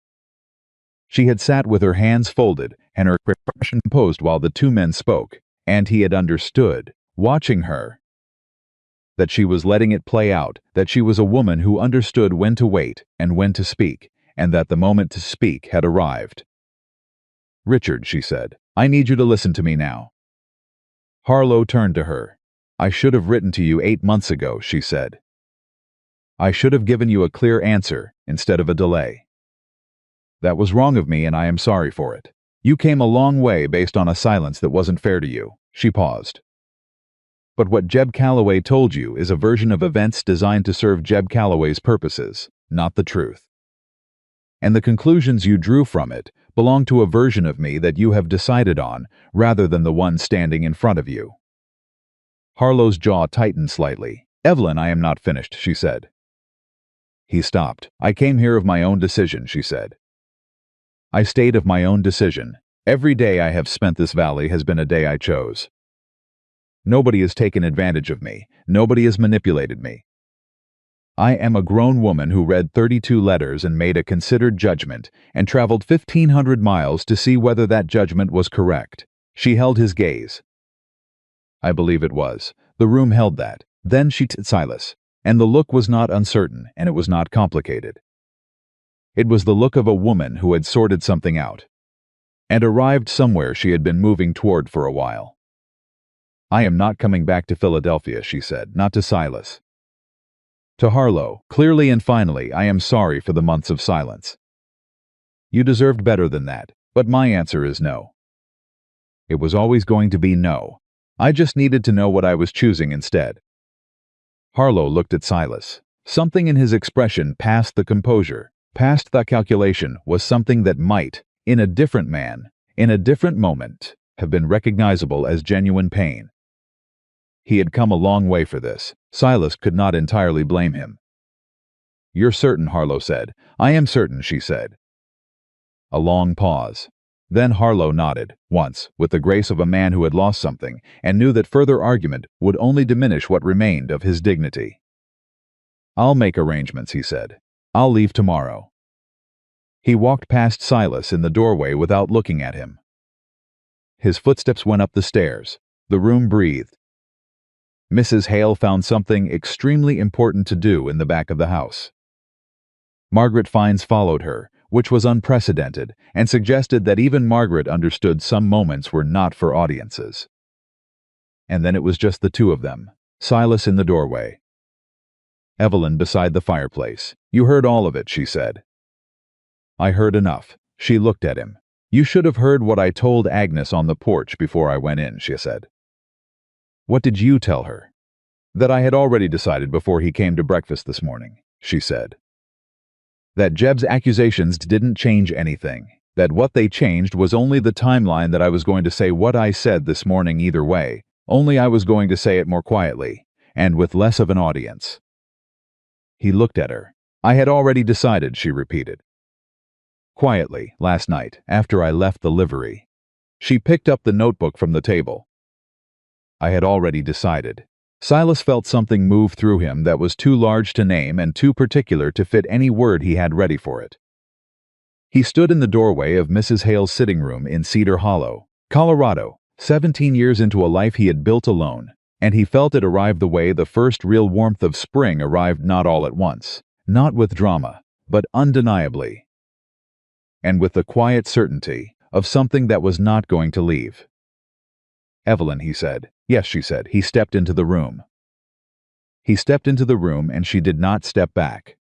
She had sat with her hands folded and her expression composed while the two men spoke, and he had understood, watching her, that she was letting it play out, that she was a woman who understood when to wait and when to speak, and that the moment to speak had arrived. "Richard," she said, "I need you to listen to me now." Harlow turned to her. "I should have written to you 8 months ago," she said. "I should have given you a clear answer instead of a delay. That was wrong of me and I am sorry for it. You came a long way based on a silence that wasn't fair to you." She paused. "But what Jeb Calloway told you is a version of events designed to serve Jeb Calloway's purposes, not the truth. And the conclusions you drew from it belong to a version of me that you have decided on, rather than the one standing in front of you." Harlow's jaw tightened slightly. "Evelyn, I am not finished," she said. He stopped. "I came here of my own decision," she said. "I stayed of my own decision. Every day I have spent this valley has been a day I chose. Nobody has taken advantage of me. Nobody has manipulated me. I am a grown woman who read 32 letters and made a considered judgment and traveled 1,500 miles to see whether that judgment was correct." She held his gaze. "I believe it was. The room held that." Then she t Silas, and the look was not uncertain and it was not complicated. It was the look of a woman who had sorted something out and arrived somewhere she had been moving toward for a while. "I am not coming back to Philadelphia," she said, "not to Silas. To Harlow, clearly and finally, I am sorry for the months of silence. You deserved better than that, but my answer is no. It was always going to be no. I just needed to know what I was choosing instead." Harlow looked at Silas. Something in his expression past the composure, past the calculation, was something that might, in a different man, in a different moment, have been recognizable as genuine pain. He had come a long way for this. Silas could not entirely blame him. "You're certain," Harlow said. "I am certain," she said. A long pause. Then Harlow nodded, once, with the grace of a man who had lost something, and knew that further argument would only diminish what remained of his dignity. "I'll make arrangements," he said. "I'll leave tomorrow." He walked past Silas in the doorway without looking at him. His footsteps went up the stairs. The room breathed. Mrs. Hale found something extremely important to do in the back of the house. Margaret Fines followed her, which was unprecedented, and suggested that even Margaret understood some moments were not for audiences. And then it was just the two of them, Silas in the doorway. Evelyn beside the fireplace. "You heard all of it," she said. "I heard enough." She looked at him. "You should have heard what I told Agnes on the porch before I went in," she said. "What did you tell her?" "That I had already decided before he came to breakfast this morning," she said. "That Jeb's accusations didn't change anything. That what they changed was only the timeline that I was going to say what I said this morning either way, only I was going to say it more quietly, and with less of an audience." He looked at her. "I had already decided," she repeated. "Quietly, last night, after I left the livery." She picked up the notebook from the table. "I had already decided." Silas felt something move through him that was too large to name and too particular to fit any word he had ready for it. He stood in the doorway of Mrs. Hale's sitting room in Cedar Hollow, Colorado, 17 years into a life he had built alone, and he felt it arrive the way the first real warmth of spring arrived, not all at once, not with drama, but undeniably, and with the quiet certainty of something that was not going to leave. "Evelyn," he said. "Yes," she said. He stepped into the room. He stepped into the room and she did not step back.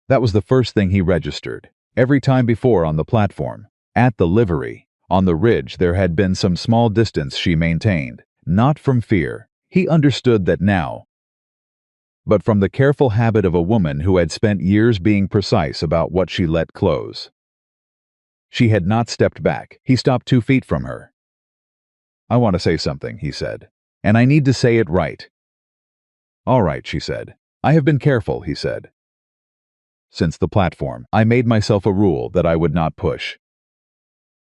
That was the first thing he registered. Every time before on the platform, at the livery, on the ridge, there had been some small distance she maintained, not from fear. He understood that now, but from the careful habit of a woman who had spent years being precise about what she let close. She had not stepped back. He stopped 2 feet from her. "I want to say something," he said, "and I need to say it right." "All right," she said. "I have been careful," he said. "Since the platform, I made myself a rule that I would not push.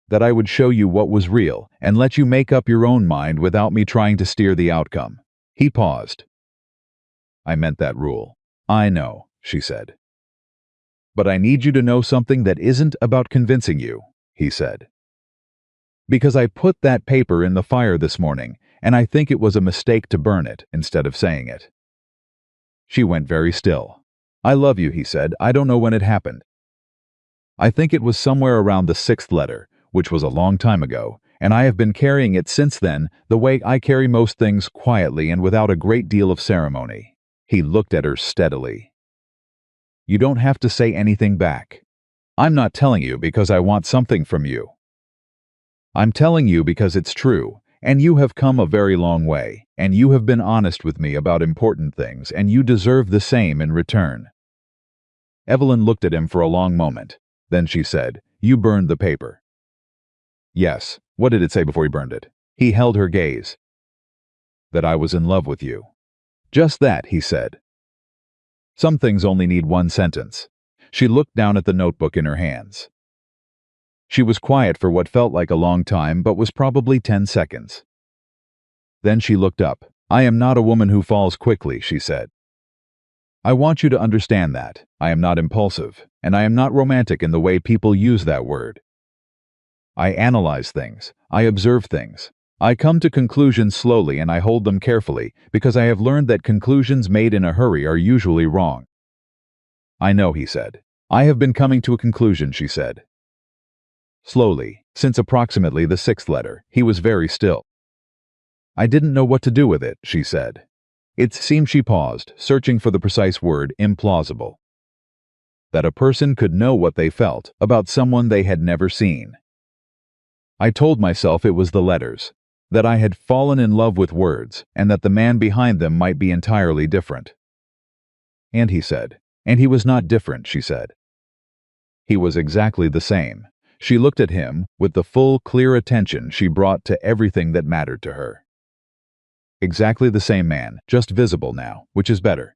That I would show you what was real and let you make up your own mind without me trying to steer the outcome." He paused. "I meant that rule." "I know," she said. "But I need you to know something that isn't about convincing you," he said. "Because I put that paper in the fire this morning, and I think it was a mistake to burn it instead of saying it." She went very still. "I love you," he said. "I don't know when it happened. I think it was somewhere around the 6th letter, which was a long time ago, and I have been carrying it since then the way I carry most things, quietly and without a great deal of ceremony." He looked at her steadily. "You don't have to say anything back. I'm not telling you because I want something from you. I'm telling you because it's true, and you have come a very long way, and you have been honest with me about important things, and you deserve the same in return." Evelyn looked at him for a long moment. Then she said, "You burned the paper." "Yes. What did it say before you burned it?" He held her gaze. "That I was in love with you." "Just that," he said. "Some things only need one sentence." She looked down at the notebook in her hands. She was quiet for what felt like a long time, but was probably 10 seconds. Then she looked up. "I am not a woman who falls quickly," she said. "I want you to understand that. I am not impulsive, and I am not romantic in the way people use that word. I analyze things. I observe things. I come to conclusions slowly and I hold them carefully because I have learned that conclusions made in a hurry are usually wrong." "I know," he said. "I have been coming to a conclusion," she said. Slowly, since approximately the 6th letter, he was very still. "I didn't know what to do with it," she said. It seemed she paused, searching for the precise word, implausible. That a person could know what they felt about someone they had never seen. "I told myself it was the letters, that I had fallen in love with words, and that the man behind them might be entirely different." "And," he said. "And he was not different," she said. "He was exactly the same." She looked at him with the full, clear attention she brought to everything that mattered to her. "Exactly the same man, just visible now, which is better."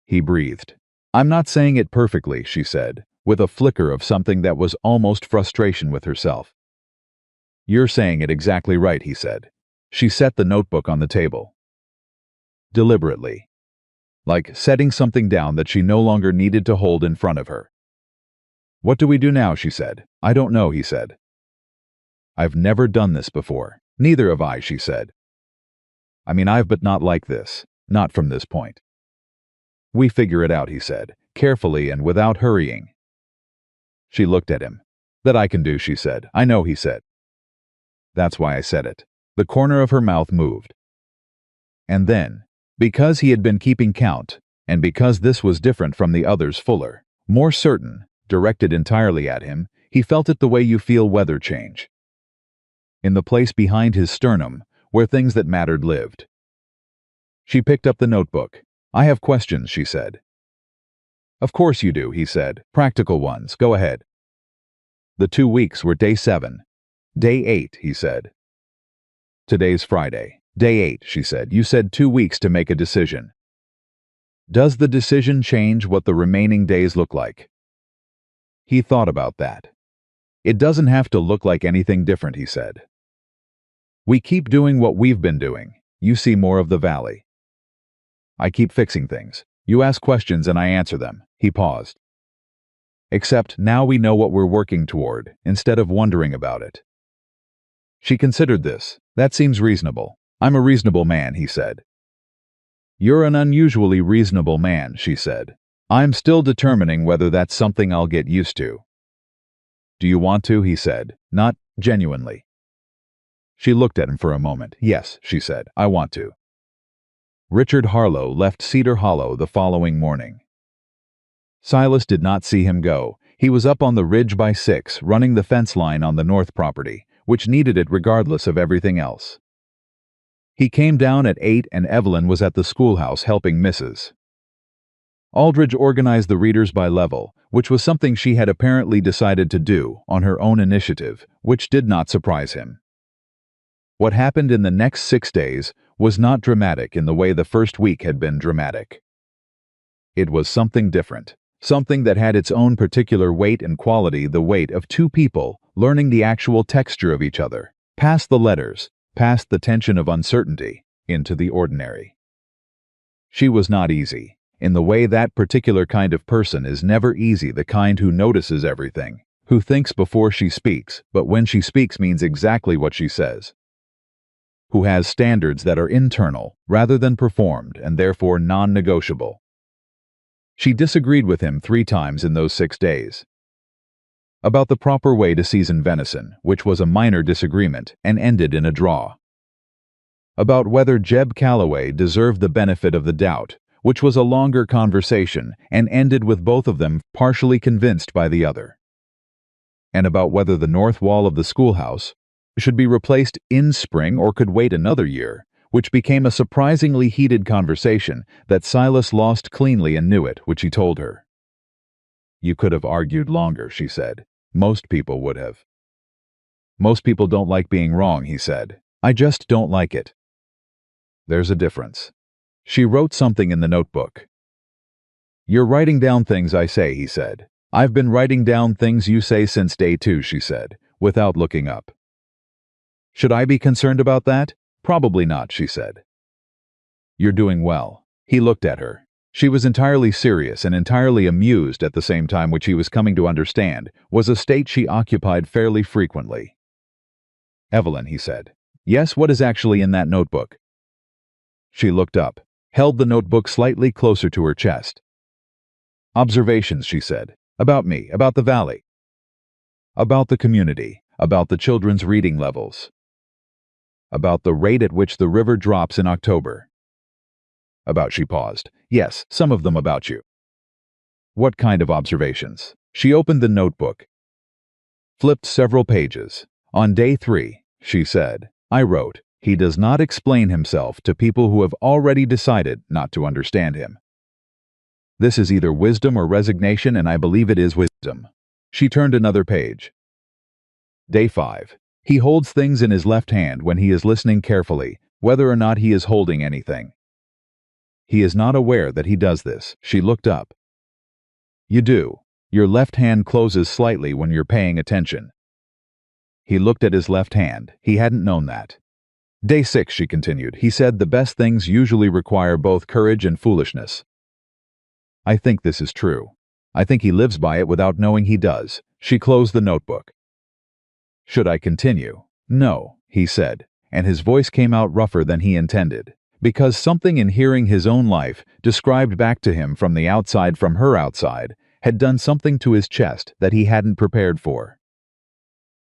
He breathed. "I'm not saying it perfectly," she said, with a flicker of something that was almost frustration with herself. "You're saying it exactly right," he said. She set the notebook on the table. Deliberately. Like setting something down that she no longer needed to hold in front of her. "What do we do now?" she said. "I don't know," he said. "I've never done this before." "Neither have I," she said. "I mean, but not like this. Not from this point." "We figure it out," he said, carefully and without hurrying. She looked at him. "That I can do," she said. "I know," he said. "That's why I said it." The corner of her mouth moved. And then, because he had been keeping count, and because this was different from the others, fuller, more certain, directed entirely at him, he felt it the way you feel weather change. In the place behind his sternum, where things that mattered lived. She picked up the notebook. "I have questions," she said. "Of course you do," he said. "Practical ones. Go ahead." The 2 weeks were day 7. Day 8, he said. "Today's Friday. Day 8, she said. You said 2 weeks to make a decision. Does the decision change what the remaining days look like?" He thought about that. "It doesn't have to look like anything different," he said. "We keep doing what we've been doing. You see more of the valley. I keep fixing things. You ask questions and I answer them." He paused. "Except now we know what we're working toward, instead of wondering about it." She considered this. "That seems reasonable. I'm a reasonable man," he said. "You're an unusually reasonable man," she said. "I'm still determining whether that's something I'll get used to." "Do you want to?" he said, not genuinely. She looked at him for a moment. "Yes," she said, "I want to." Richard Harlow left Cedar Hollow the following morning. Silas did not see him go. He was up on the ridge by 6, running the fence line on the north property, which needed it regardless of everything else. He came down at 8 and Evelyn was at the schoolhouse helping Mrs. Aldridge organize the readers by level, which was something she had apparently decided to do on her own initiative, which did not surprise him. What happened in the next 6 days was not dramatic in the way the first week had been dramatic. It was something different, something that had its own particular weight and quality, the weight of two people learning the actual texture of each other, past the letters, past the tension of uncertainty, into the ordinary. She was not easy, in the way that particular kind of person is never easy, the kind who notices everything, who thinks before she speaks, but when she speaks means exactly what she says, who has standards that are internal rather than performed and therefore non-negotiable. She disagreed with him 3 times in those 6 days. About the proper way to season venison, which was a minor disagreement and ended in a draw. About whether Jeb Calloway deserved the benefit of the doubt, which was a longer conversation and ended with both of them partially convinced by the other. And about whether the north wall of the schoolhouse should be replaced in spring or could wait another year, which became a surprisingly heated conversation that Silas lost cleanly and knew it, which he told her. "You could have argued longer," she said. "Most people would have." "Most people don't like being wrong," he said. "I just don't like it." "There's a difference." She wrote something in the notebook. "You're writing down things I say," he said. "I've been writing down things you say since day 2, she said, without looking up. "Should I be concerned about that? Probably not," she said. "You're doing well." He looked at her. She was entirely serious and entirely amused at the same time, which he was coming to understand was a state she occupied fairly frequently. "Evelyn," he said. "Yes, what is actually in that notebook?" She looked up, held the notebook slightly closer to her chest. "Observations," she said. "About me, about the valley. About the community, about the children's reading levels. About the rate at which the river drops in October. About," she paused. "Yes, some of them about you." "What kind of observations?" She opened the notebook, flipped several pages. "On day 3, she said, I wrote, he does not explain himself to people who have already decided not to understand him. This is either wisdom or resignation, and I believe it is wisdom." She turned another page. Day 5. He holds things in his left hand when he is listening carefully, whether or not he is holding anything. He is not aware that he does this. She looked up. "You do. Your left hand closes slightly when you're paying attention." He looked at his left hand. He hadn't known that. Day 6, she continued. He said the best things usually require both courage and foolishness. I think this is true. I think he lives by it without knowing he does. She closed the notebook. "Should I continue?" "No," he said, and his voice came out rougher than he intended, because something in hearing his own life described back to him from the outside, from her outside, had done something to his chest that he hadn't prepared for.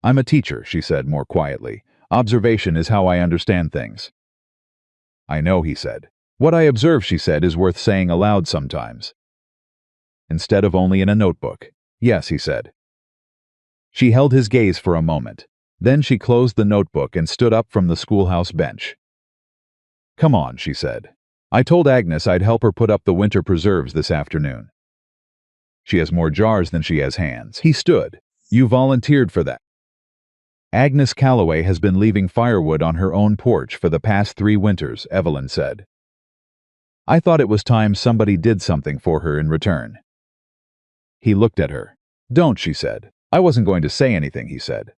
"I'm a teacher," she said more quietly. "Observation is how I understand things." "I know," he said. "What I observe," she said, "is worth saying aloud sometimes, instead of only in a notebook." "Yes," he said. She held his gaze for a moment. Then she closed the notebook and stood up from the schoolhouse bench. "Come on," she said. "I told Agnes I'd help her put up the winter preserves this afternoon. She has more jars than she has hands." He stood. "You volunteered for that." "Agnes Calloway has been leaving firewood on her own porch for the past 3 winters," Evelyn said. "I thought it was time somebody did something for her in return." He looked at her. "Don't," she said. "I wasn't going to say anything," he said.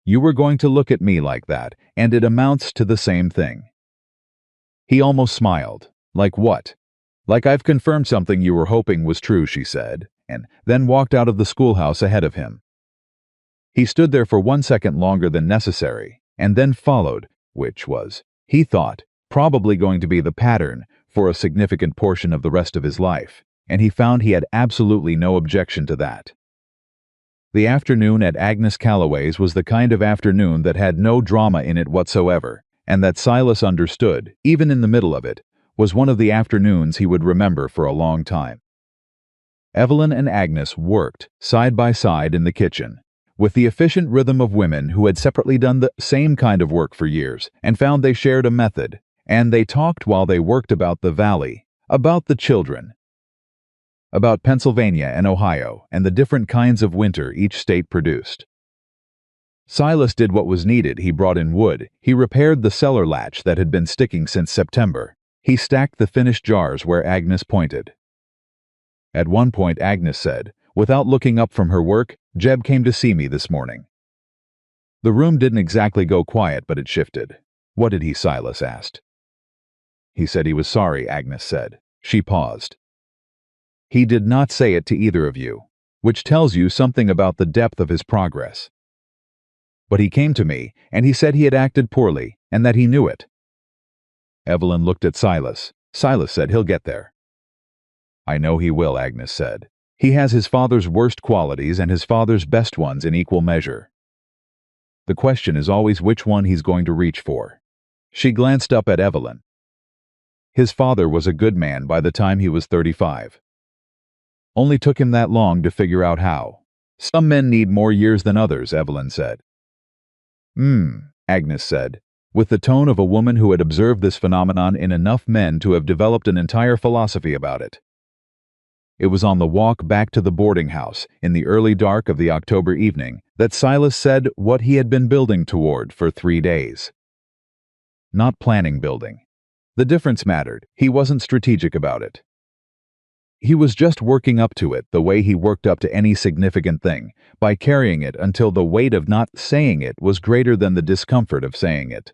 "You were going to look at me like that, and it amounts to the same thing." He almost smiled. "Like what?" "Like I've confirmed something you were hoping was true," she said, and then walked out of the schoolhouse ahead of him. He stood there for 1 second longer than necessary, and then followed, which was, he thought, probably going to be the pattern for a significant portion of the rest of his life, and he found he had absolutely no objection to that. The afternoon at Agnes Calloway's was the kind of afternoon that had no drama in it whatsoever, and that Silas understood, even in the middle of it, was one of the afternoons he would remember for a long time. Evelyn and Agnes worked side by side in the kitchen, with the efficient rhythm of women who had separately done the same kind of work for years and found they shared a method, and they talked while they worked about the valley, about the children, about Pennsylvania and Ohio and the different kinds of winter each state produced. Silas did what was needed. He brought in wood. He repaired the cellar latch that had been sticking since September. He stacked the finished jars where Agnes pointed. At one point, Agnes said, without looking up from her work, "Jeb came to see me this morning." The room didn't exactly go quiet, but it shifted. "What did he?" Silas asked. "He said he was sorry," Agnes said. She paused. "He did not say it to either of you, which tells you something about the depth of his progress. But he came to me, and he said he had acted poorly, and that he knew it." Evelyn looked at Silas. Silas said, "He'll get there." "I know he will," Agnes said. "He has his father's worst qualities and his father's best ones in equal measure. The question is always which one he's going to reach for." She glanced up at Evelyn. "His father was a good man by the time he was 35. Only took him that long to figure out how. Some men need more years than others," Evelyn said. Agnes said, with the tone of a woman who had observed this phenomenon in enough men to have developed an entire philosophy about it. It was on the walk back to the boarding house, in the early dark of the October evening, that Silas said what he had been building toward for 3 days. Not planning building. The difference mattered. He wasn't strategic about it. He was just working up to it the way he worked up to any significant thing, by carrying it until the weight of not saying it was greater than the discomfort of saying it.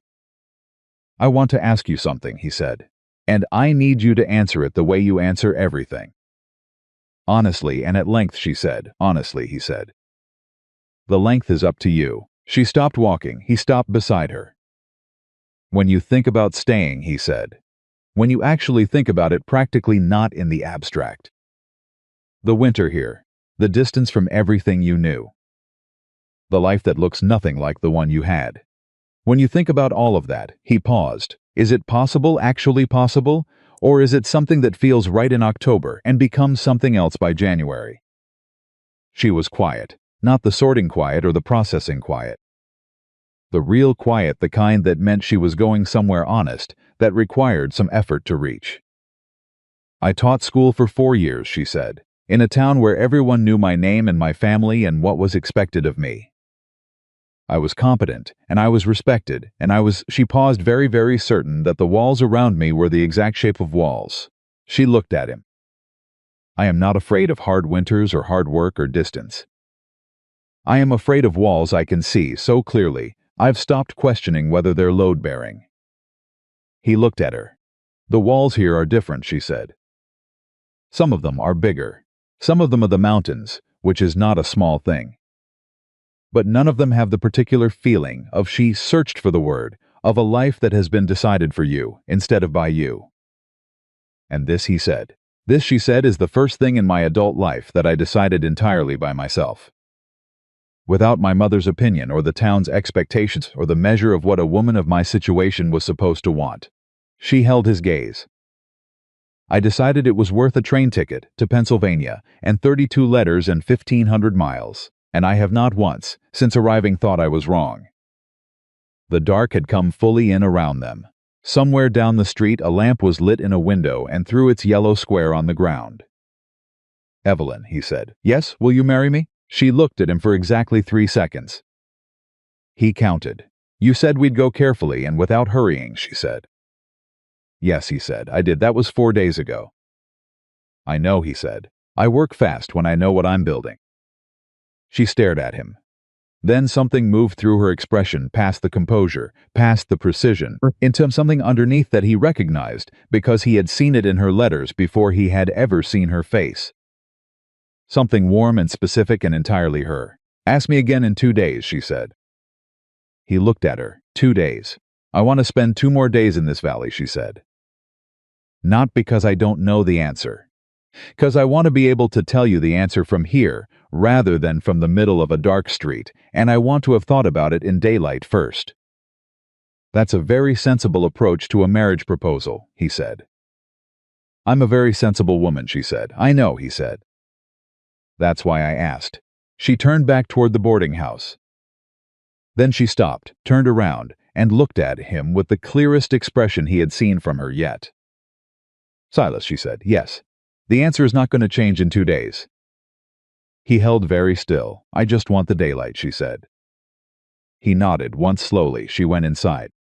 "I want to ask you something," he said, "and I need you to answer it the way you answer everything." "Honestly and at length," she said. "Honestly," he said. "The length is up to you." She stopped walking. He stopped beside her. "When you think about staying," he said. "When you actually think about it, practically, not in the abstract. The winter here, the distance from everything you knew. The life that looks nothing like the one you had. When you think about all of that," he paused. "Is it possible, actually possible? Or is it something that feels right in October and becomes something else by January?" She was quiet, not the sorting quiet or the processing quiet. The real quiet, the kind that meant she was going somewhere honest, that required some effort to reach. "I taught school for 4 years," she said, "in a town where everyone knew my name and my family and what was expected of me. I was competent, and I was respected, and she paused, very, very certain that the walls around me were the exact shape of walls. She looked at him. "I am not afraid of hard winters or hard work or distance. I am afraid of walls I can see so clearly, I've stopped questioning whether they're load-bearing." He looked at her. "The walls here are different," she said. "Some of them are bigger. Some of them are the mountains, which is not a small thing. But none of them have the particular feeling of," she searched for the word, "of a life that has been decided for you, instead of by you. And this," he said, "this," she said, "is the first thing in my adult life that I decided entirely by myself. Without my mother's opinion or the town's expectations or the measure of what a woman of my situation was supposed to want." She held his gaze. "I decided it was worth a train ticket to Pennsylvania and 32 letters and 1,500 miles, and I have not once, since arriving, thought I was wrong." The dark had come fully in around them. Somewhere down the street a lamp was lit in a window and threw its yellow square on the ground. "Evelyn," he said. "Yes, will you marry me?" She looked at him for exactly 3 seconds. He counted. "You said we'd go carefully and without hurrying," she said. "Yes," he said, "I did. That was 4 days ago." "I know," he said. "I work fast when I know what I'm building." She stared at him. Then something moved through her expression, past the composure, past the precision, into something underneath that he recognized because he had seen it in her letters before he had ever seen her face. Something warm and specific and entirely her. "Ask me again in 2 days," she said. He looked at her. 2 days. "I want to spend 2 more days in this valley," she said. "Not because I don't know the answer. Because I want to be able to tell you the answer from here, rather than from the middle of a dark street, and I want to have thought about it in daylight first." "That's a very sensible approach to a marriage proposal," he said. "I'm a very sensible woman," she said. "I know," he said. "That's why I asked. She turned back toward the boarding house. Then she stopped, turned around, and looked at him with the clearest expression he had seen from her yet. "Silas," she said, "yes. The answer is not going to change in 2 days." He held very still. "I just want the daylight," she said. He nodded once slowly. She went inside.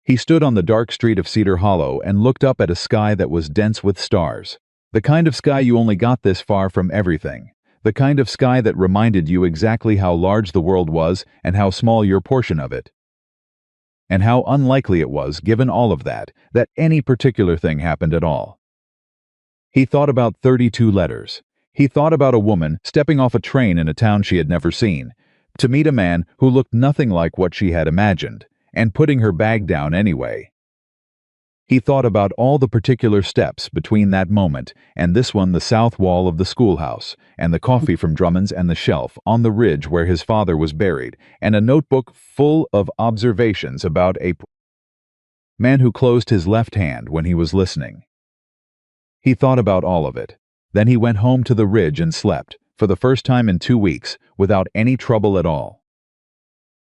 He stood on the dark street of Cedar Hollow and looked up at a sky that was dense with stars. The kind of sky you only got this far from everything. The kind of sky that reminded you exactly how large the world was and how small your portion of it. And how unlikely it was, given all of that any particular thing happened at all. He thought about 32 letters. He thought about a woman stepping off a train in a town she had never seen, to meet a man who looked nothing like what she had imagined, and putting her bag down anyway. He thought about all the particular steps between that moment and this one, the south wall of the schoolhouse, and the coffee from Drummond's and the shelf on the ridge where his father was buried, and a notebook full of observations about a man who closed his left hand when he was listening. He thought about all of it. Then he went home to the ridge and slept, for the first time in 2 weeks, without any trouble at all.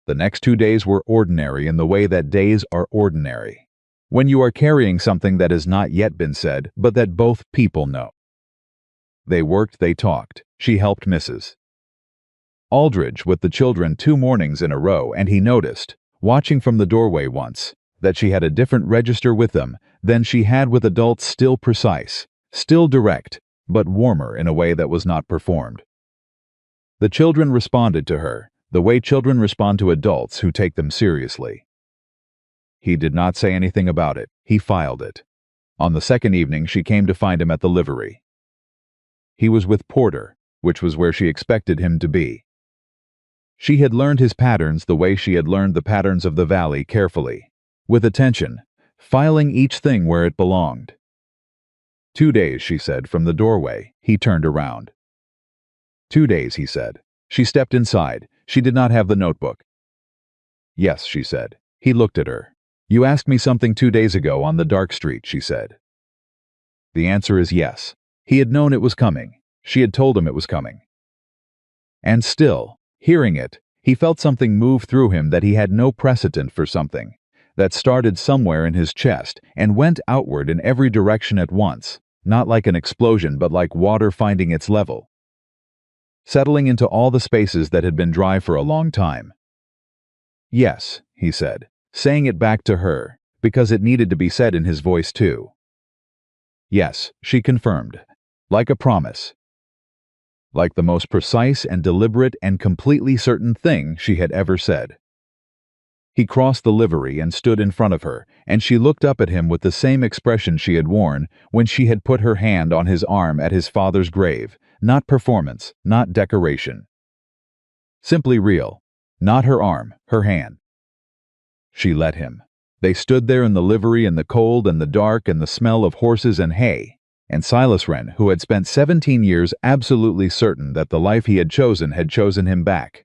The next 2 days were ordinary in the way that days are ordinary. When you are carrying something that has not yet been said, but that both people know. They worked, they talked. She helped Mrs. Aldridge with the children 2 mornings in a row, and he noticed, watching from the doorway once, that she had a different register with them than she had with adults, still precise, still direct, but warmer in a way that was not performed. The children responded to her, the way children respond to adults who take them seriously. He did not say anything about it. He filed it. On the second evening, she came to find him at the livery. He was with Porter, which was where she expected him to be. She had learned his patterns the way she had learned the patterns of the valley, carefully, with attention, filing each thing where it belonged. 2 days, she said, from the doorway. He turned around. 2 days, he said. She stepped inside. She did not have the notebook. Yes, she said. He looked at her. You asked me something 2 days ago on the dark street, she said. The answer is yes. He had known it was coming. She had told him it was coming. And still, hearing it, he felt something move through him that he had no precedent for, something that started somewhere in his chest and went outward in every direction at once, not like an explosion but like water finding its level, settling into all the spaces that had been dry for a long time. Yes, he said, saying it back to her, because it needed to be said in his voice too. Yes, she confirmed, like a promise. Like the most precise and deliberate and completely certain thing she had ever said. He crossed the livery and stood in front of her, and she looked up at him with the same expression she had worn when she had put her hand on his arm at his father's grave, not performance, not decoration. Simply real, not her arm, her hand. She let him. They stood there in the livery in the cold and the dark and the smell of horses and hay, and Silas Wren, who had spent 17 years absolutely certain that the life he had chosen him back,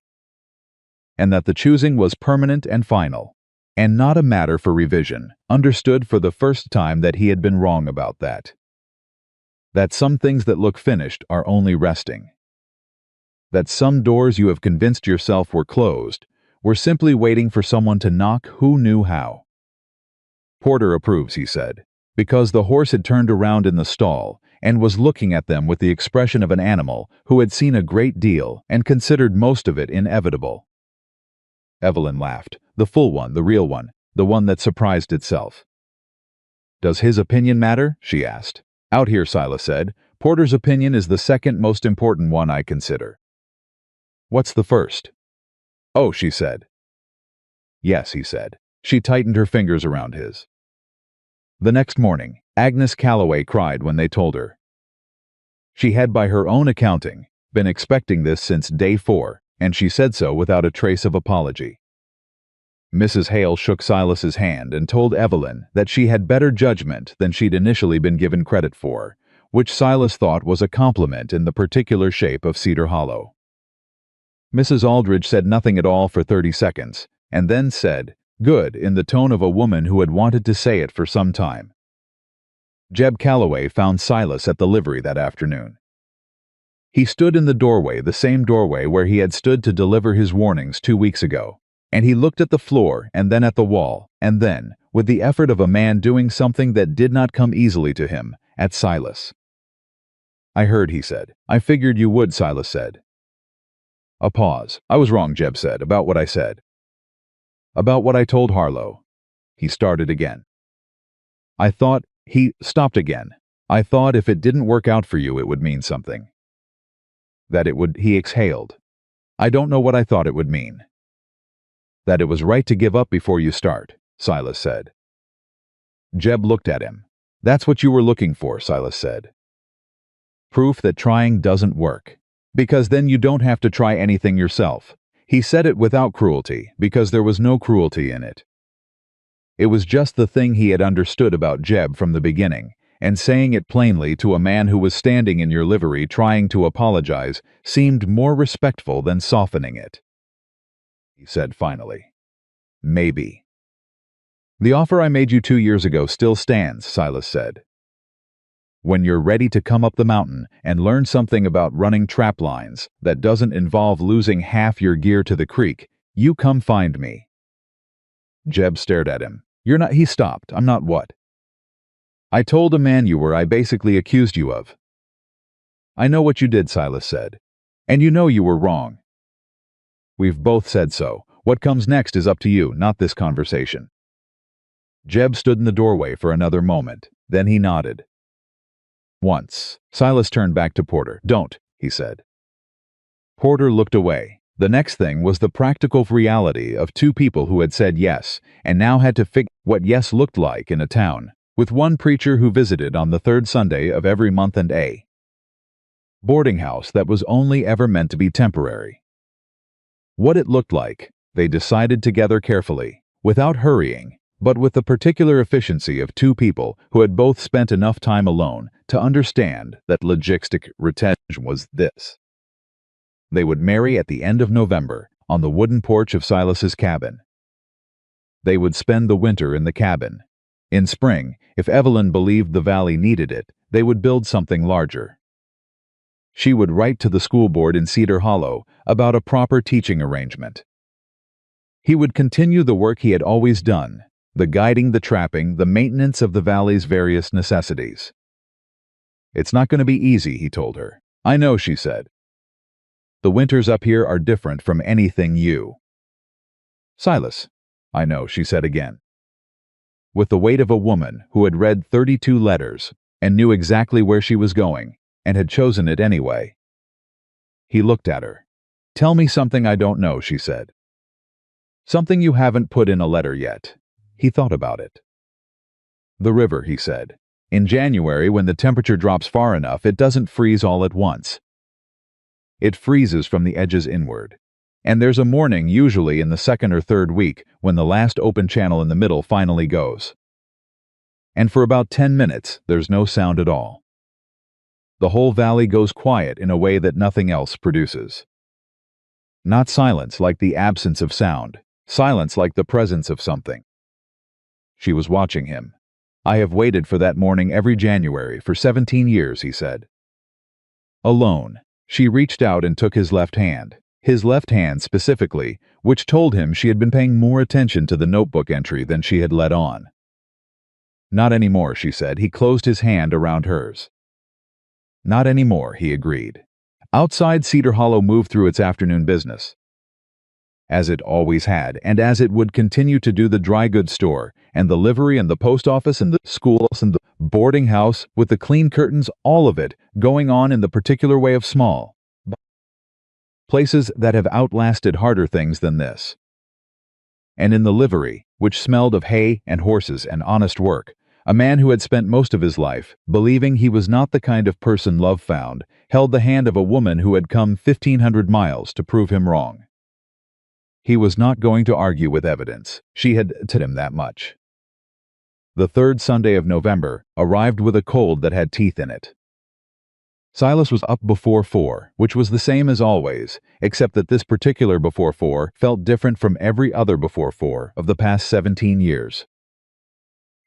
and that the choosing was permanent and final, and not a matter for revision, understood for the first time that he had been wrong about that. That some things that look finished are only resting. That some doors you have convinced yourself were closed were simply waiting for someone to knock who knew how. Porter approves, he said, because the horse had turned around in the stall and was looking at them with the expression of an animal who had seen a great deal and considered most of it inevitable. Evelyn laughed, the full one, the real one, the one that surprised itself. Does his opinion matter? She asked. Out here, Silas said. Porter's opinion is the second most important one I consider. What's the first? Oh, she said. Yes, he said. She tightened her fingers around his. The next morning, Agnes Calloway cried when they told her. She had, by her own accounting, been expecting this since day 4, and she said so without a trace of apology. Mrs. Hale shook Silas's hand and told Evelyn that she had better judgment than she'd initially been given credit for, which Silas thought was a compliment in the particular shape of Cedar Hollow. Mrs. Aldridge said nothing at all for 30 seconds, and then said, "Good," in the tone of a woman who had wanted to say it for some time. Jeb Calloway found Silas at the livery that afternoon. He stood in the doorway, the same doorway where he had stood to deliver his warnings 2 weeks ago. And he looked at the floor and then at the wall, and then, with the effort of a man doing something that did not come easily to him, at Silas. "I heard," he said. "I figured you would," Silas said. A pause. "I was wrong," Jeb said, "about what I said. About what I told Harlow." He started again. He stopped again. "I thought if it didn't work out for you, it would mean something. That it would," he exhaled. "I don't know what I thought it would mean." "That it was right to give up before you start," Silas said. Jeb looked at him. "That's what you were looking for," Silas said. "Proof that trying doesn't work. Because then you don't have to try anything yourself." He said it without cruelty, because there was no cruelty in it. It was just the thing he had understood about Jeb from the beginning, and saying it plainly to a man who was standing in your livery trying to apologize seemed more respectful than softening it. He said finally, "Maybe." "The offer I made you 2 years ago still stands," Silas said. "When you're ready to come up the mountain and learn something about running trap lines that doesn't involve losing half your gear to the creek, you come find me." Jeb stared at him. "You're not," he stopped. "I'm not what?" "I told a man you were. I basically accused you of." "I know what you did," Silas said. "And you know you were wrong." "We've both said so. What comes next is up to you, not this conversation." Jeb stood in the doorway for another moment. Then he nodded. "Once." Silas turned back to Porter. "Don't," he said. Porter looked away. The next thing was the practical reality of two people who had said yes, and now had to figure what yes looked like in a town, with one preacher who visited on the third Sunday of every month and a boarding house that was only ever meant to be temporary. What it looked like, they decided together carefully, without hurrying, but with the particular efficiency of two people who had both spent enough time alone to understand that logistic retention was this. They would marry at the end of November on the wooden porch of Silas's cabin. They would spend the winter in the cabin. In spring, if Evelyn believed the valley needed it, they would build something larger. She would write to the school board in Cedar Hollow about a proper teaching arrangement. He would continue the work he had always done, the guiding, the trapping, the maintenance of the valley's various necessities. "It's not going to be easy," he told her. "I know," she said. "The winters up here are different from anything you." "Silas." "I know," she said again. With the weight of a woman who had read 32 letters and knew exactly where she was going and had chosen it anyway. He looked at her. "Tell me something I don't know," she said. "Something you haven't put in a letter yet." He thought about it. "The river," he said. "In January, when the temperature drops far enough, it doesn't freeze all at once. It freezes from the edges inward. And there's a morning, usually in the second or third week, when the last open channel in the middle finally goes. And for about 10 minutes, there's no sound at all. The whole valley goes quiet in a way that nothing else produces. Not silence like the absence of sound, silence like the presence of something." She was watching him. "I have waited for that morning every January for 17 years, he said. Alone. She reached out and took his left hand specifically, which told him she had been paying more attention to the notebook entry than she had let on. "Not anymore," she said. He closed his hand around hers. "Not anymore," he agreed. Outside, Cedar Hollow moved through its afternoon business, as it always had, and as it would continue to do, the dry goods store, and the livery, and the post office, and the schools, and the boarding house, with the clean curtains, all of it going on in the particular way of small places that have outlasted harder things than this. And in the livery, which smelled of hay and horses and honest work, a man who had spent most of his life believing he was not the kind of person love found held the hand of a woman who had come 1,500 miles to prove him wrong. He was not going to argue with evidence. She had told him that much. The third Sunday of November arrived with a cold that had teeth in it. Silas was up before 4, which was the same as always, except that this particular before 4 felt different from every other before 4 of the past 17 years.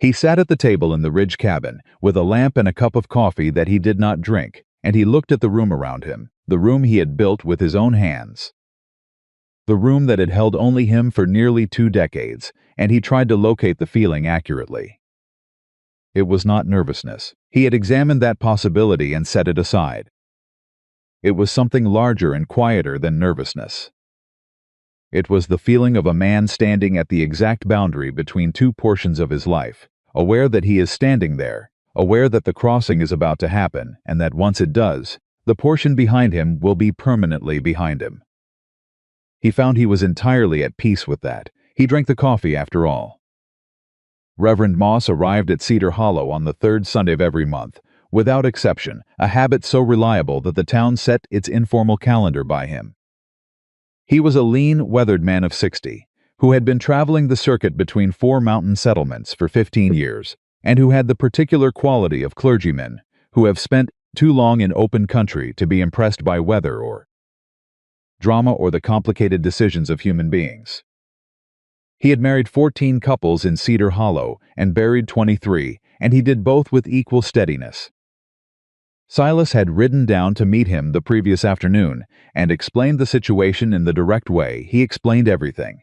He sat at the table in the Ridge cabin with a lamp and a cup of coffee that he did not drink, and he looked at the room around him, The room he had built with his own hands. The room that had held only him for nearly 2 decades, and he tried to locate the feeling accurately. It was not nervousness. He had examined that possibility and set it aside. It was something larger and quieter than nervousness. It was the feeling of a man standing at the exact boundary between 2 portions of his life, aware that he is standing there, aware that the crossing is about to happen, and that once it does, the portion behind him will be permanently behind him. He found he was entirely at peace with that. He drank the coffee after all. Reverend Moss arrived at Cedar Hollow on the 3rd Sunday of every month, without exception, a habit so reliable that the town set its informal calendar by him. He was a lean, weathered man of 60, who had been traveling the circuit between 4 mountain settlements for 15 years, and who had the particular quality of clergymen who have spent too long in open country to be impressed by weather or drama or the complicated decisions of human beings. He had married 14 couples in Cedar Hollow and buried 23, and he did both with equal steadiness. Silas had ridden down to meet him the previous afternoon and explained the situation in the direct way he explained everything.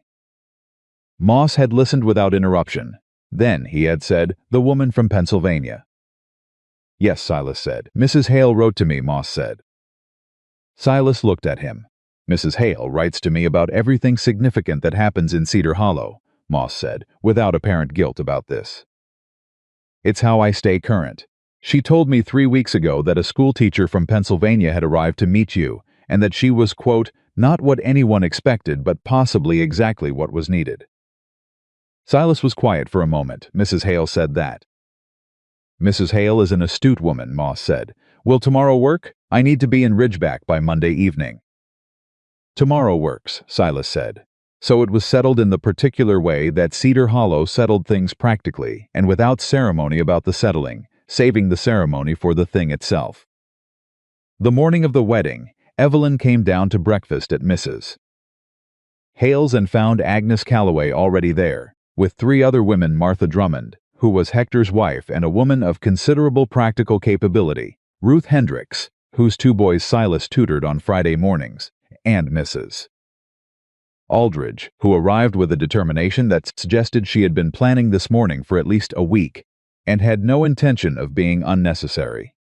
Moss had listened without interruption. Then he had said, "The woman from Pennsylvania." "Yes," Silas said. "Mrs. Hale wrote to me," Moss said. Silas looked at him. "Mrs. Hale writes to me about everything significant that happens in Cedar Hollow," Moss said, without apparent guilt about this. "It's how I stay current. She told me 3 weeks ago that a schoolteacher from Pennsylvania had arrived to meet you, and that she was, quote, not what anyone expected, but possibly exactly what was needed." Silas was quiet for a moment. "Mrs. Hale said that." "Mrs. Hale is an astute woman," Moss said. "Will tomorrow work? I need to be in Ridgeback by Monday evening." "Tomorrow works," Silas said. So it was settled in the particular way that Cedar Hollow settled things practically and without ceremony about the settling, saving the ceremony for the thing itself. The morning of the wedding, Evelyn came down to breakfast at Mrs. Hale's and found Agnes Calloway already there, with 3 other women, Martha Drummond, who was Hector's wife and a woman of considerable practical capability, Ruth Hendricks, whose 2 boys Silas tutored on Friday mornings, and Mrs. Aldridge, who arrived with a determination that suggested she had been planning this morning for at least a week, and had no intention of being unnecessary.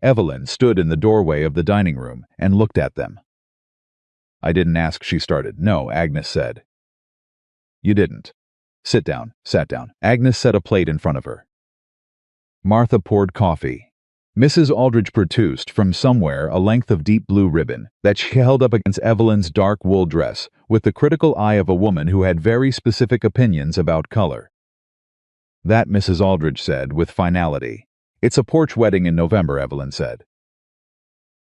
Evelyn stood in the doorway of the dining room and looked at them. "I didn't ask," she started. "No," Agnes said. "You didn't." "Sit down." Sat down. Agnes set a plate in front of her. Martha poured coffee. Mrs. Aldridge produced from somewhere a length of deep blue ribbon that she held up against Evelyn's dark wool dress with the critical eye of a woman who had very specific opinions about color. "That," Mrs. Aldridge said with finality. "It's a porch wedding in November," Evelyn said.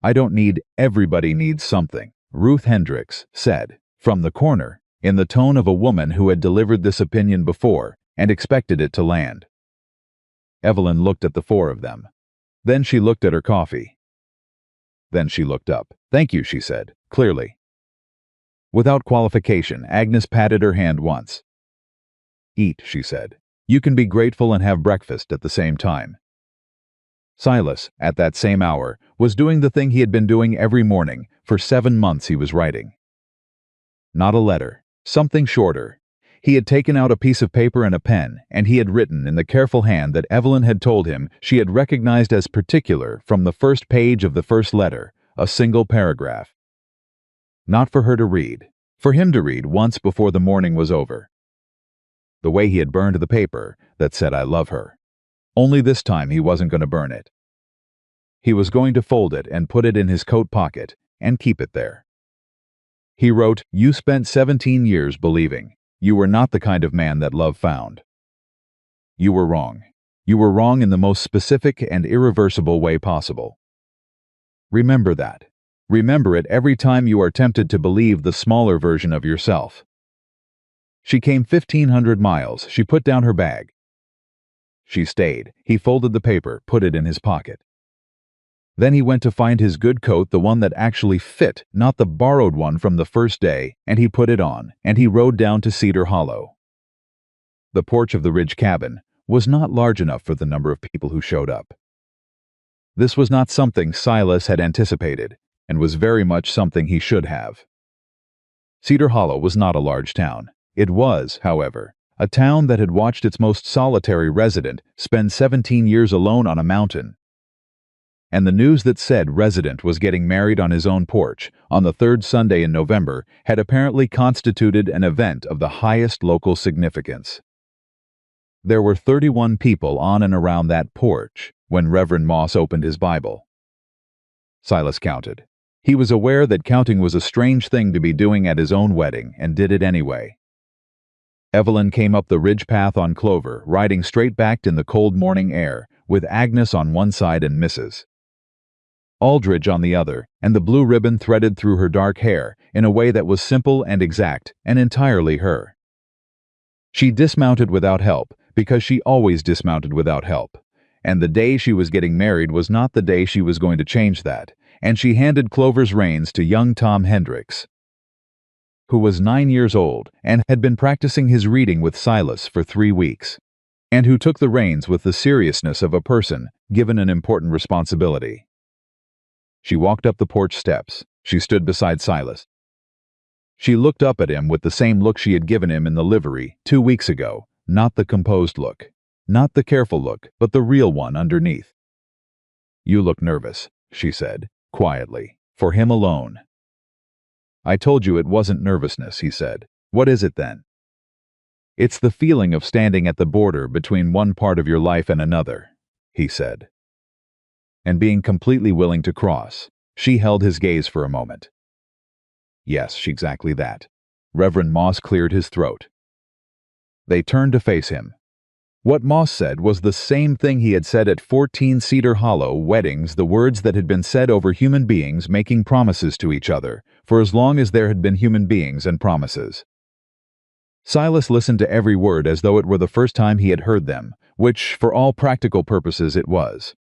"I don't need, everybody needs something," Ruth Hendricks said, from the corner, in the tone of a woman who had delivered this opinion before and expected it to land. Evelyn looked at the 4 of them. Then she looked at her coffee. Then she looked up. "Thank you," she said, clearly. Without qualification, Agnes patted her hand once. "Eat," she said. "You can be grateful and have breakfast at the same time." Silas, at that same hour, was doing the thing he had been doing every morning. For 7 months he was writing. Not a letter. Something shorter. He had taken out a piece of paper and a pen, and he had written in the careful hand that Evelyn had told him she had recognized as particular from the first page of the first letter, a single paragraph. Not for her to read. For him to read once before the morning was over. The way he had burned the paper that said "I love her." Only this time he wasn't going to burn it. He was going to fold it and put it in his coat pocket and keep it there. He wrote, "You spent 17 years believing you were not the kind of man that love found. You were wrong. You were wrong in the most specific and irreversible way possible. Remember that. Remember it every time you are tempted to believe the smaller version of yourself." She came 1,500 miles. She put down her bag. She stayed. He folded the paper, put it in his pocket. Then he went to find his good coat, the one that actually fit, not the borrowed one from the first day, and he put it on, and he rode down to Cedar Hollow. The porch of the Ridge cabin was not large enough for the number of people who showed up. This was not something Silas had anticipated, and was very much something he should have. Cedar Hollow was not a large town. It was, however, a town that had watched its most solitary resident spend 17 years alone on a mountain. And the news that said resident was getting married on his own porch on the third Sunday in November had apparently constituted an event of the highest local significance. There were 31 people on and around that porch when Reverend Moss opened his Bible. Silas counted. He was aware that counting was a strange thing to be doing at his own wedding, and did it anyway. Evelyn came up the ridge path on Clover, riding straight-backed in the cold morning air, with Agnes on one side and Mrs. Aldridge on the other, and the blue ribbon threaded through her dark hair in a way that was simple and exact, and entirely her. She dismounted without help, because she always dismounted without help, and the day she was getting married was not the day she was going to change that, and she handed Clover's reins to young Tom Hendricks, who was 9 years old and had been practicing his reading with Silas for 3 weeks, and who took the reins with the seriousness of a person given an important responsibility. She walked up the porch steps. She stood beside Silas. She looked up at him with the same look she had given him in the livery 2 weeks ago, not the composed look, not the careful look, but the real one underneath. "You look nervous," she said, quietly, for him alone. "I told you it wasn't nervousness," he said. "What is it then?" "It's the feeling of standing at the border between one part of your life and another," he said. "And being completely willing to cross." She held his gaze for a moment. "Yes, exactly that." Reverend Moss cleared his throat. They turned to face him. What Moss said was the same thing he had said at 14 Cedar Hollow weddings, the words that had been said over human beings making promises to each other, for as long as there had been human beings and promises. Silas listened to every word as though it were the first time he had heard them, which, for all practical purposes, it was.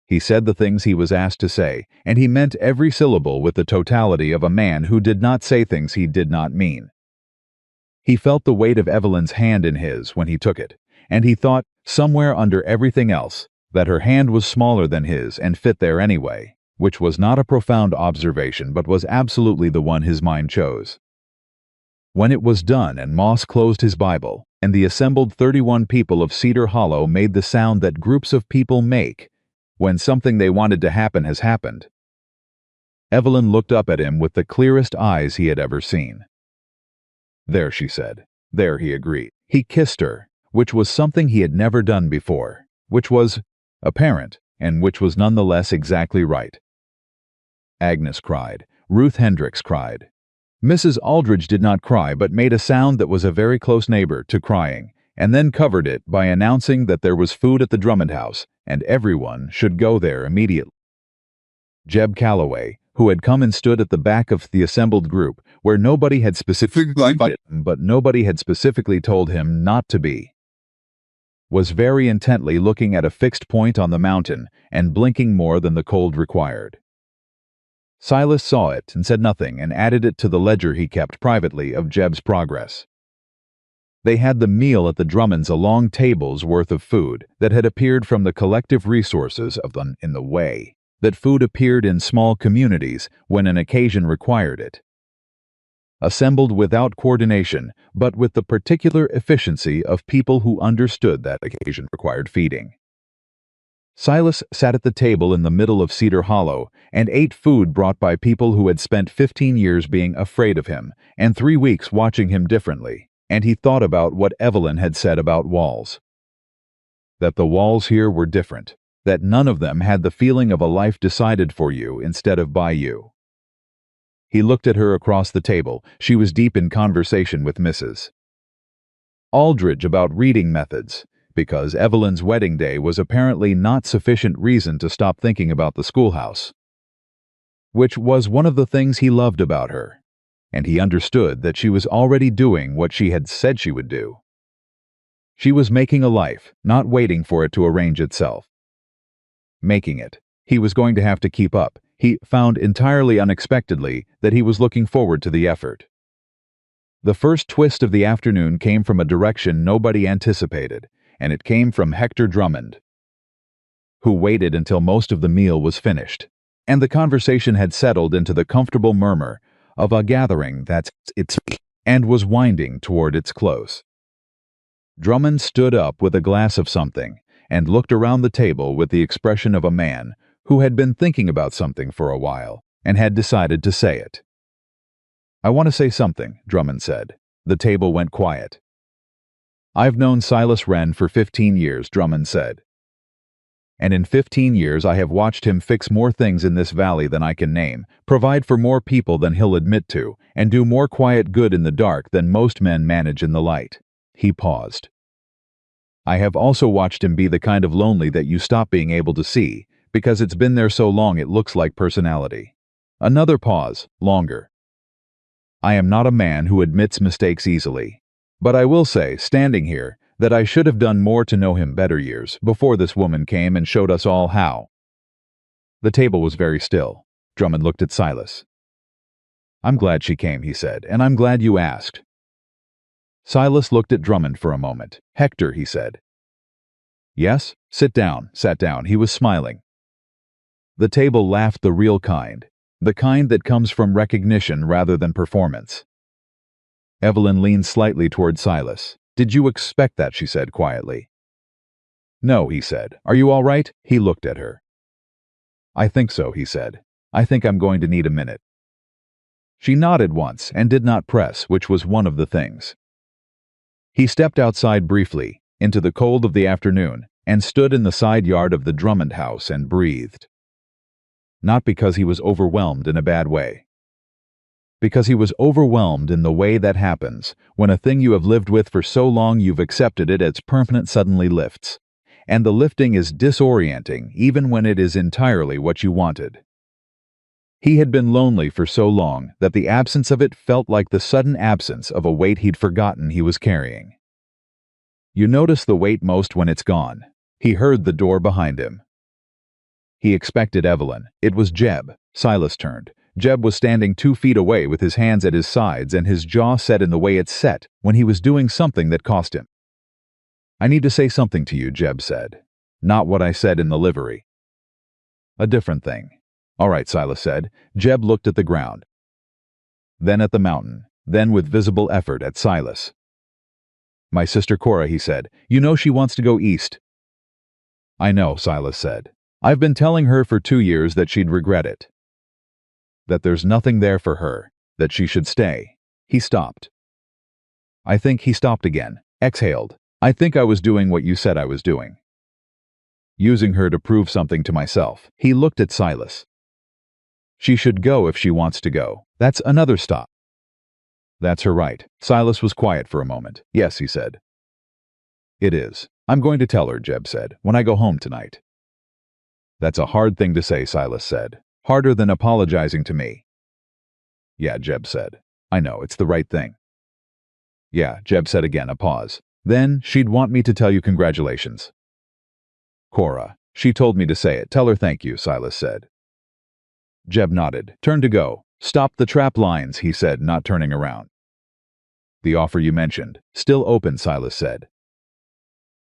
He said the things he was asked to say, and he meant every syllable with the totality of a man who did not say things he did not mean. He felt the weight of Evelyn's hand in his when he took it, and he thought, somewhere under everything else, that her hand was smaller than his and fit there anyway, which was not a profound observation but was absolutely the one his mind chose. When it was done and Moss closed his Bible, and the assembled 31 people of Cedar Hollow made the sound that groups of people make when something they wanted to happen has happened, Evelyn looked up at him with the clearest eyes he had ever seen. "There," she said. "There," he agreed. He kissed her, which was something he had never done before, which was apparent, and which was nonetheless exactly right. Agnes cried. Ruth Hendricks cried. Mrs. Aldridge did not cry, but made a sound that was a very close neighbor to crying, and then covered it by announcing that there was food at the Drummond house, and everyone should go there immediately. Jeb Calloway, who had come and stood at the back of the assembled group, where nobody had specifically invited him, but nobody had specifically told him not to be, was very intently looking at a fixed point on the mountain and blinking more than the cold required. Silas saw it and said nothing and added it to the ledger he kept privately of Jeb's progress. They had the meal at the Drummonds, a long table's worth of food that had appeared from the collective resources of them in the way that food appeared in small communities when an occasion required it. Assembled without coordination, but with the particular efficiency of people who understood that occasion required feeding. Silas sat at the table in the middle of Cedar Hollow and ate food brought by people who had spent 15 years being afraid of him and 3 weeks watching him differently, and he thought about what Evelyn had said about walls. That the walls here were different, that none of them had the feeling of a life decided for you instead of by you. He looked at her across the table. She was deep in conversation with Mrs. Aldridge about reading methods, because Evelyn's wedding day was apparently not sufficient reason to stop thinking about the schoolhouse, which was one of the things he loved about her, and he understood that she was already doing what she had said she would do. She was making a life, not waiting for it to arrange itself. Making it. He was going to have to keep up. He found entirely unexpectedly that he was looking forward to the effort. The first twist of the afternoon came from a direction nobody anticipated, and it came from Hector Drummond, who waited until most of the meal was finished. and the conversation had settled into the comfortable murmur of a gathering that's its and was winding toward its close. Drummond stood up with a glass of something and looked around the table with the expression of a man who had been thinking about something for a while and had decided to say it. "I want to say something," Drummond said. The table went quiet. "I've known Silas Wren for 15 years, Drummond said. And in 15 years I have watched him fix more things in this valley than I can name, provide for more people than he'll admit to, and do more quiet good in the dark than most men manage in the light." He paused. "I have also watched him be the kind of lonely that you stop being able to see, because it's been there so long it looks like personality." Another pause, longer. "I am not a man who admits mistakes easily. But I will say, standing here, that I should have done more to know him better years, before this woman came and showed us all how." The table was very still. Drummond looked at Silas. "I'm glad she came," he said, "and I'm glad you asked." Silas looked at Drummond for a moment. "Hector," he said. "Yes? Sit down." Sat down. He was smiling. The table laughed, the real kind. The kind that comes from recognition rather than performance. Evelyn leaned slightly toward Silas. "Did you expect that?" she said quietly. "No," he said. "Are you all right?" He looked at her. "I think so," he said. "I think I'm going to need a minute." She nodded once and did not press, which was one of the things. He stepped outside briefly, into the cold of the afternoon, and stood in the side yard of the Drummond house and breathed. Not because he was overwhelmed in a bad way. Because he was overwhelmed in the way that happens when a thing you have lived with for so long you've accepted it as permanent suddenly lifts. And the lifting is disorienting even when it is entirely what you wanted. He had been lonely for so long that the absence of it felt like the sudden absence of a weight he'd forgotten he was carrying. You notice the weight most when it's gone. He heard the door behind him. He expected Evelyn. It was Jeb. Silas turned. Jeb was standing 2 feet away with his hands at his sides and his jaw set in the way it set when he was doing something that cost him. "I need to say something to you," Jeb said. "Not what I said in the livery. A different thing." "All right," Silas said. Jeb looked at the ground. Then at the mountain. Then with visible effort at Silas. "My sister Cora," he said. "You know she wants to go east." "I know," Silas said. "I've been telling her for 2 years that she'd regret it. That there's nothing there for her, that she should stay." He stopped. "I think," he stopped again, exhaled. "I think I was doing what you said I was doing. Using her to prove something to myself." He looked at Silas. "She should go if she wants to go. That's another stop." "That's her right." Silas was quiet for a moment. "Yes," he said. "It is. I'm going to tell her," Jeb said, "when I go home tonight." "That's a hard thing to say," Silas said. "Harder than apologizing to me." "Yeah," Jeb said. "I know, it's the right thing." "Yeah," Jeb said again, a pause. "Then she'd want me to tell you congratulations." "Cora. She told me to say it. Tell her thank you," Silas said. Jeb nodded. "Turned to go. Stop the trap lines," he said, not turning around. "The offer you mentioned. Still open," Silas said.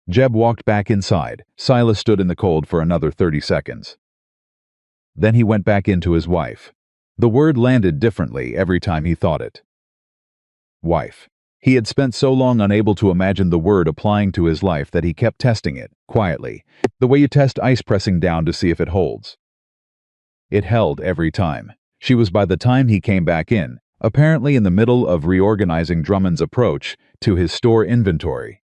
Jeb walked back inside. Silas stood in the cold for another 30 seconds. Then he went back into his wife. The word landed differently every time he thought it. Wife. He had spent so long unable to imagine the word applying to his life that he kept testing it, quietly, the way you test ice pressing down to see if it holds. It held every time. She was by the time he came back in, apparently in the middle of reorganizing Drummond's approach to his store inventory,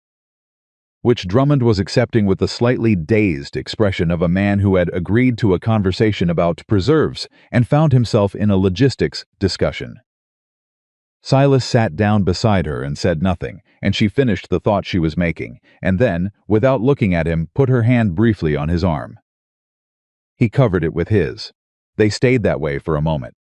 which Drummond was accepting with the slightly dazed expression of a man who had agreed to a conversation about preserves and found himself in a logistics discussion. Silas sat down beside her and said nothing, and she finished the thought she was making, and then, without looking at him, put her hand briefly on his arm. He covered it with his. They stayed that way for a moment.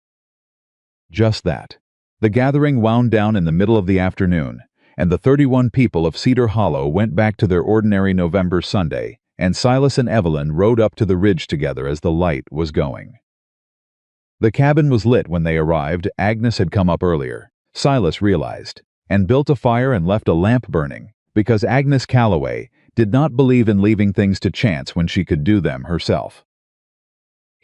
Just that. The gathering wound down in the middle of the afternoon, and the 31 people of Cedar Hollow went back to their ordinary November Sunday, and Silas and Evelyn rode up to the ridge together as the light was going. The cabin was lit when they arrived. Agnes had come up earlier, Silas realized, and built a fire and left a lamp burning, because Agnes Calloway did not believe in leaving things to chance when she could do them herself.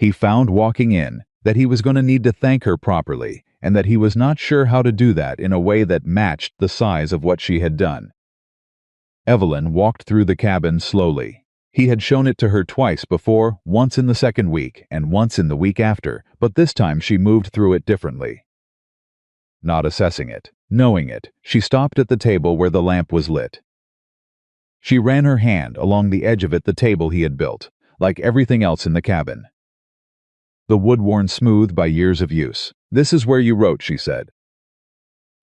He found walking in that he was going to need to thank her properly, and that he was not sure how to do that in a way that matched the size of what she had done. Evelyn walked through the cabin slowly. He had shown it to her twice before, once in the second week and once in the week after, but this time she moved through it differently. Not assessing it, knowing it, she stopped at the table where the lamp was lit. She ran her hand along the edge of it, the table he had built, like everything else in the cabin. The wood worn smooth by years of use. "This is where you wrote," she said.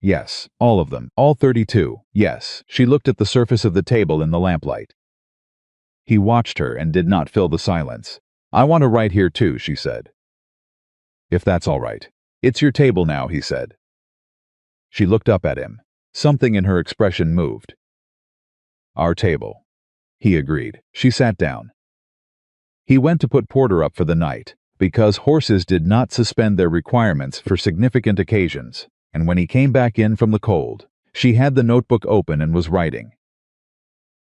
"Yes, all of them, all 32, yes." She looked at the surface of the table in the lamplight. He watched her and did not fill the silence. "I want to write here too," she said. "If that's all right." "It's your table now," he said. She looked up at him. Something in her expression moved. "Our table," he agreed. She sat down. He went to put Porter up for the night, because horses did not suspend their requirements for significant occasions, and when he came back in from the cold, she had the notebook open and was writing.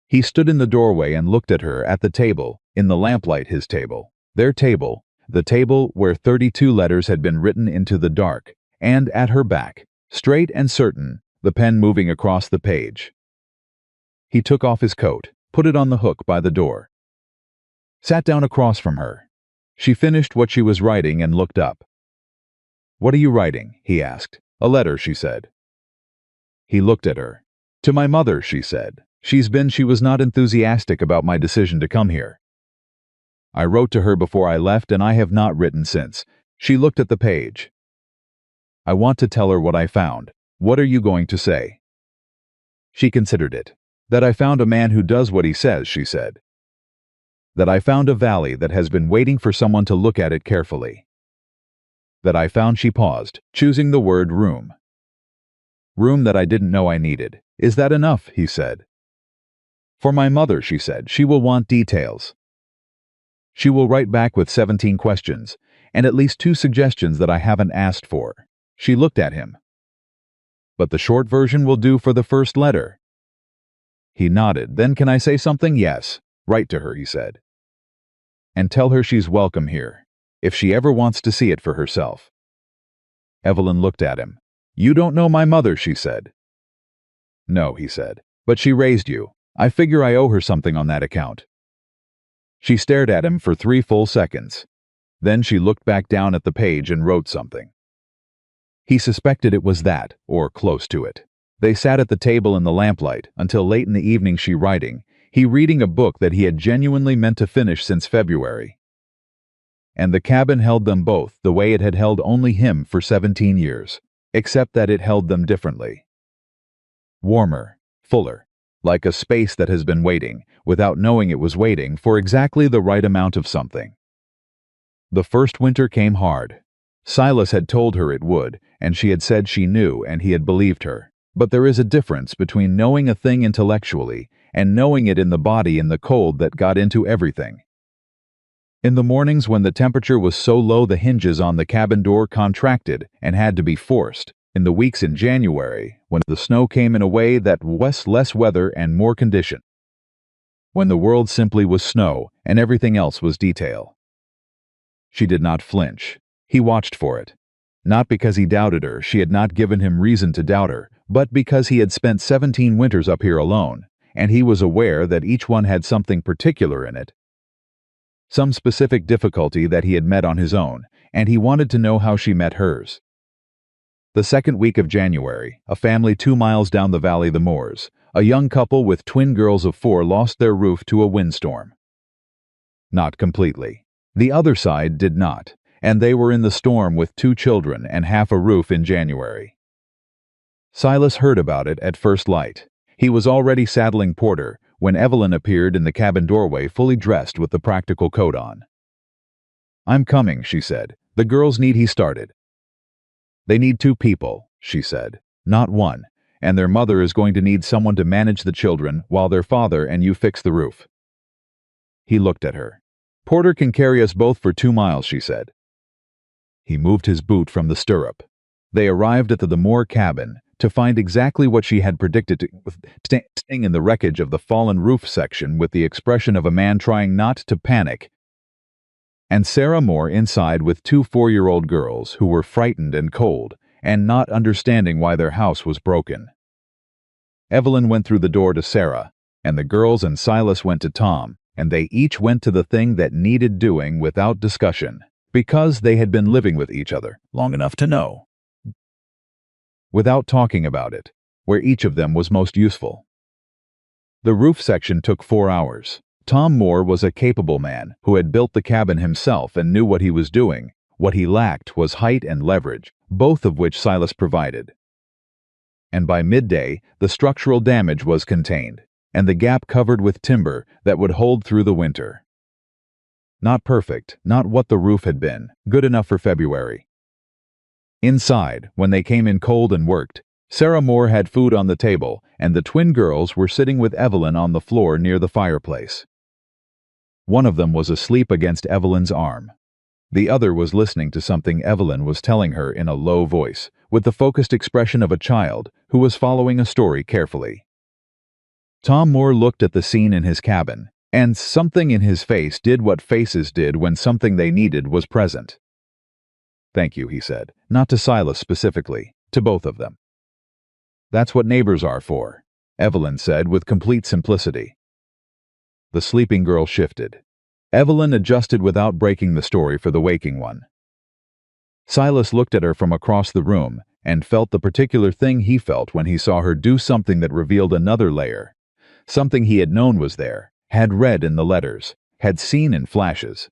He stood in the doorway and looked at her at the table, in the lamplight, his table, their table, the table where 32 letters had been written into the dark, and at her back, straight and certain, the pen moving across the page. He took off his coat, put it on the hook by the door. Sat down across from her. She finished what she was writing and looked up. "What are you writing?" he asked. "A letter," she said. He looked at her. "To my mother," she said. She was not enthusiastic about my decision to come here. I wrote to her before I left and I have not written since." She looked at the page. "I want to tell her what I found. What are you going to say?" She considered it. "That I found a man who does what he says," she said. "That I found a valley that has been waiting for someone to look at it carefully. That I found," she paused, choosing the word room. "Room that I didn't know I needed. Is that enough?" he said. "For my mother," she said. "She will want details. She will write back with 17 questions, and at least 2 suggestions that I haven't asked for." She looked at him. "But the short version will do for the first letter." He nodded. "Then can I say something?" "Yes. Write to her," he said. "And tell her she's welcome here, if she ever wants to see it for herself." Evelyn looked at him. "You don't know my mother," she said. "No," he said. "But she raised you. I figure I owe her something on that account." She stared at him for 3 full seconds. Then she looked back down at the page and wrote something. He suspected it was that, or close to it. They sat at the table in the lamplight until late in the evening, she writing, he reading a book that he had genuinely meant to finish since February. And the cabin held them both the way it had held only him for 17 years, except that it held them differently. Warmer, fuller, like a space that has been waiting, without knowing it was waiting, for exactly the right amount of something. The first winter came hard. Silas had told her it would, and she had said she knew, and he had believed her. But there is a difference between knowing a thing intellectually and knowing it in the body in the cold that got into everything. In the mornings when the temperature was so low the hinges on the cabin door contracted and had to be forced. In the weeks in January, when the snow came in a way that was less weather and more condition. When the world simply was snow and everything else was detail. She did not flinch. He watched for it. Not because he doubted her, she had not given him reason to doubt her, but because he had spent 17 winters up here alone, and he was aware that each one had something particular in it. Some specific difficulty that he had met on his own, and he wanted to know how she met hers. The second week of January, a family 2 miles down the valley, the Moors, a young couple with twin girls of 4 lost their roof to a windstorm. Not completely. The other side did not, and they were in the storm with 2 children and half a roof in January. Silas heard about it at first light. He was already saddling Porter when Evelyn appeared in the cabin doorway fully dressed with the practical coat on. "I'm coming," she said. "The girls need," he started. "They need 2 people," she said, "not 1, and their mother is going to need someone to manage the children while their father and you fix the roof." He looked at her. "Porter can carry us both for 2 miles," she said. He moved his boot from the stirrup. They arrived at the Moore cabin to find exactly what she had predicted, staying in the wreckage of the fallen roof section with the expression of a man trying not to panic and Sarah Moore inside with two 4-year-old girls who were frightened and cold and not understanding why their house was broken. Evelyn went through the door to Sarah, and the girls and Silas went to Tom, and they each went to the thing that needed doing without discussion, because they had been living with each other long enough to know, without talking about it, where each of them was most useful. The roof section took 4 hours. Tom Moore was a capable man who had built the cabin himself and knew what he was doing. What he lacked was height and leverage, both of which Silas provided. And by midday, the structural damage was contained, and the gap covered with timber that would hold through the winter. Not perfect, not what the roof had been, good enough for February. Inside, when they came in cold and worked, Sarah Moore had food on the table, and the twin girls were sitting with Evelyn on the floor near the fireplace. One of them was asleep against Evelyn's arm. The other was listening to something Evelyn was telling her in a low voice, with the focused expression of a child who was following a story carefully. Tom Moore looked at the scene in his cabin, and something in his face did what faces did when something they needed was present. "Thank you," he said, not to Silas specifically, to both of them. "That's what neighbors are for," Evelyn said with complete simplicity. The sleeping girl shifted. Evelyn adjusted without breaking the story for the waking one. Silas looked at her from across the room and felt the particular thing he felt when he saw her do something that revealed another layer, something he had known was there, had read in the letters, had seen in flashes,